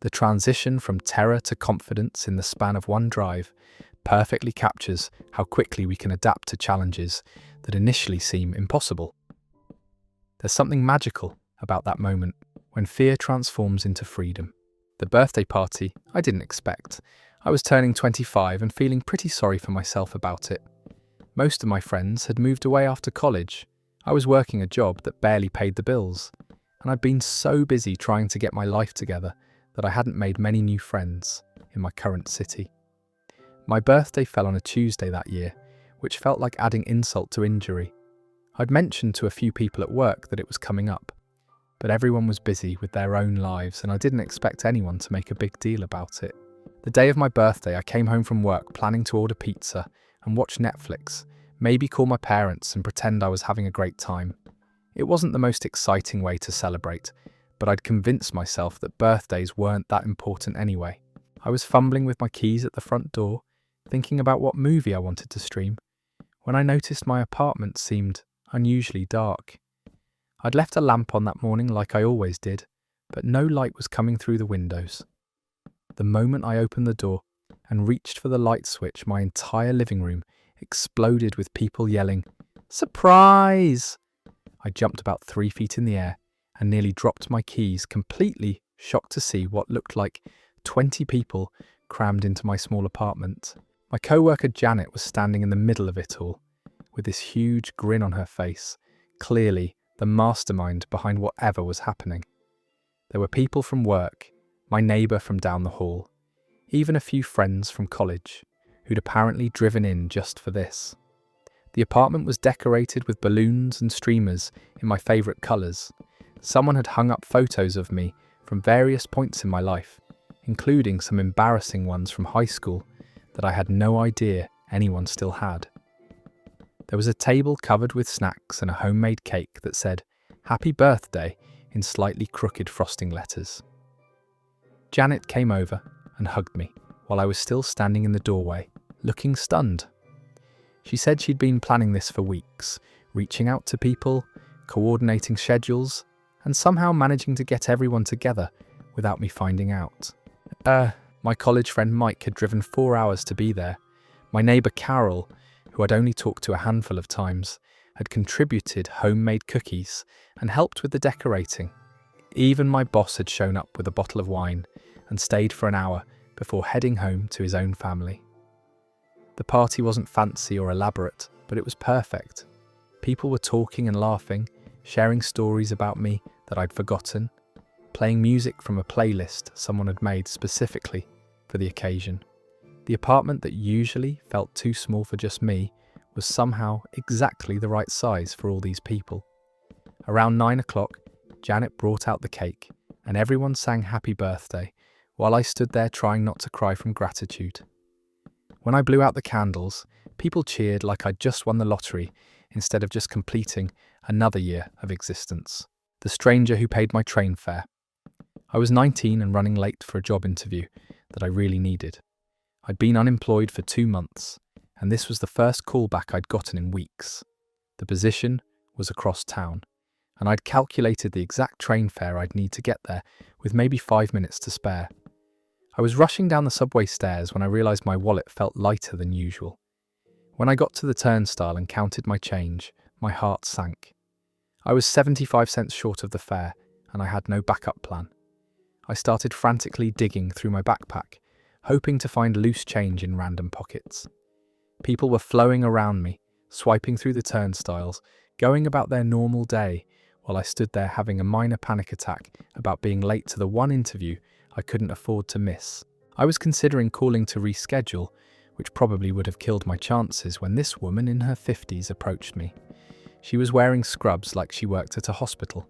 The transition from terror to confidence in the span of one drive perfectly captures how quickly we can adapt to challenges that initially seem impossible. There's something magical about that moment when fear transforms into freedom. The birthday party I didn't expect. I was turning 25 and feeling pretty sorry for myself about it. Most of my friends had moved away after college. I was working a job that barely paid the bills, and I'd been so busy trying to get my life together that I hadn't made many new friends in my current city. My birthday fell on a Tuesday that year, which felt like adding insult to injury. I'd mentioned to a few people at work that it was coming up, but everyone was busy with their own lives and I didn't expect anyone to make a big deal about it. The day of my birthday, I came home from work planning to order pizza and watch Netflix, maybe call my parents and pretend I was having a great time. It wasn't the most exciting way to celebrate, but I'd convinced myself that birthdays weren't that important anyway. I was fumbling with my keys at the front door, thinking about what movie I wanted to stream, when I noticed my apartment seemed unusually dark. I'd left a lamp on that morning like I always did, but no light was coming through the windows. The moment I opened the door and reached for the light switch, my entire living room exploded with people yelling, "Surprise!" I jumped about 3 feet in the air and nearly dropped my keys, completely shocked to see what looked like 20 people crammed into my small apartment. My co-worker Janet was standing in the middle of it all, with this huge grin on her face, clearly the mastermind behind whatever was happening. There were people from work, my neighbour from down the hall, even a few friends from college, who'd apparently driven in just for this. The apartment was decorated with balloons and streamers in my favourite colours. Someone had hung up photos of me from various points in my life, including some embarrassing ones from high school that I had no idea anyone still had. There was a table covered with snacks and a homemade cake that said, "Happy Birthday," in slightly crooked frosting letters. Janet came over and hugged me while I was still standing in the doorway, looking stunned. She said she'd been planning this for weeks, reaching out to people, coordinating schedules, and somehow managing to get everyone together without me finding out. My college friend Mike had driven 4 hours to be there. My neighbour Carol, who I'd only talked to a handful of times, had contributed homemade cookies and helped with the decorating. Even my boss had shown up with a bottle of wine and stayed for an hour before heading home to his own family. The party wasn't fancy or elaborate, but it was perfect. People were talking and laughing, sharing stories about me that I'd forgotten, playing music from a playlist someone had made specifically for the occasion. The apartment that usually felt too small for just me was somehow exactly the right size for all these people. Around 9 o'clock, Janet brought out the cake, and everyone sang happy birthday, while I stood there trying not to cry from gratitude. When I blew out the candles, people cheered like I'd just won the lottery instead of just completing another year of existence. The stranger who paid my train fare. I was 19 and running late for a job interview that I really needed. I'd been unemployed for 2 months, and this was the first callback I'd gotten in weeks. The position was across town, and I'd calculated the exact train fare I'd need to get there with maybe 5 minutes to spare. I was rushing down the subway stairs when I realised my wallet felt lighter than usual. When I got to the turnstile and counted my change, my heart sank. I was 75 cents short of the fare, and I had no backup plan. I started frantically digging through my backpack, hoping to find loose change in random pockets. People were flowing around me, swiping through the turnstiles, going about their normal day, while I stood there having a minor panic attack about being late to the one interview I couldn't afford to miss. I was considering calling to reschedule, which probably would have killed my chances, when this woman in her 50s approached me. She was wearing scrubs like she worked at a hospital,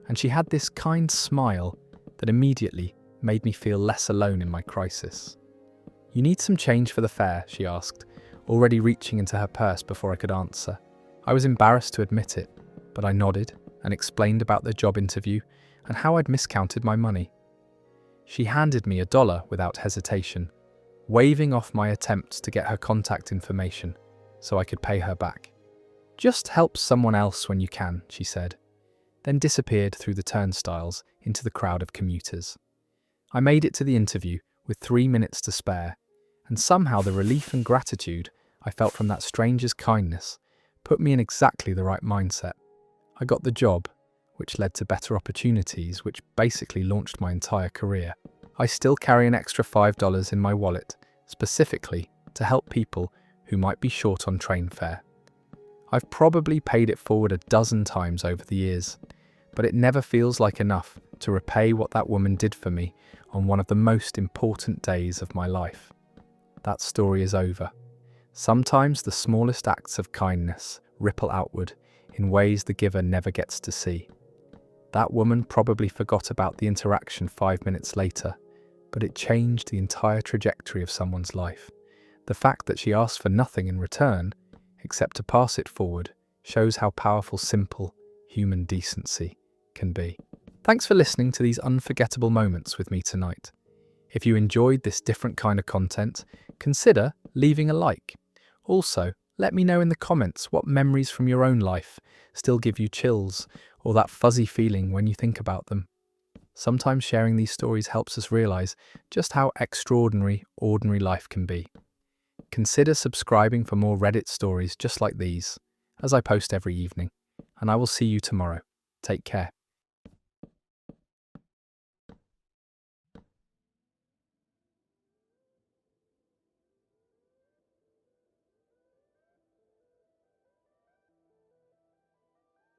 and she had this kind smile that immediately made me feel less alone in my crisis. "You need some change for the fare?" she asked, already reaching into her purse before I could answer. I was embarrassed to admit it, but I nodded and explained about the job interview and how I'd miscounted my money. She handed me $1 without hesitation, waving off my attempts to get her contact information so I could pay her back. "Just help someone else when you can," she said, then disappeared through the turnstiles into the crowd of commuters. I made it to the interview with 3 minutes to spare, and somehow the relief and gratitude I felt from that stranger's kindness put me in exactly the right mindset. I got the job, which led to better opportunities, which basically launched my entire career. I still carry an extra $5 in my wallet, specifically to help people who might be short on train fare. I've probably paid it forward a dozen times over the years, but it never feels like enough to repay what that woman did for me on one of the most important days of my life. That story is over. Sometimes the smallest acts of kindness ripple outward in ways the giver never gets to see. That woman probably forgot about the interaction 5 minutes later, but it changed the entire trajectory of someone's life. The fact that she asked for nothing in return, except to pass it forward, shows how powerful simple human decency can be. Thanks for listening to these unforgettable moments with me tonight. If you enjoyed this different kind of content, consider leaving a like. Also, let me know in the comments what memories from your own life still give you chills or that fuzzy feeling when you think about them. Sometimes sharing these stories helps us realize just how extraordinary ordinary life can be. Consider subscribing for more Reddit stories just like these, as I post every evening, and I will see you tomorrow. Take care.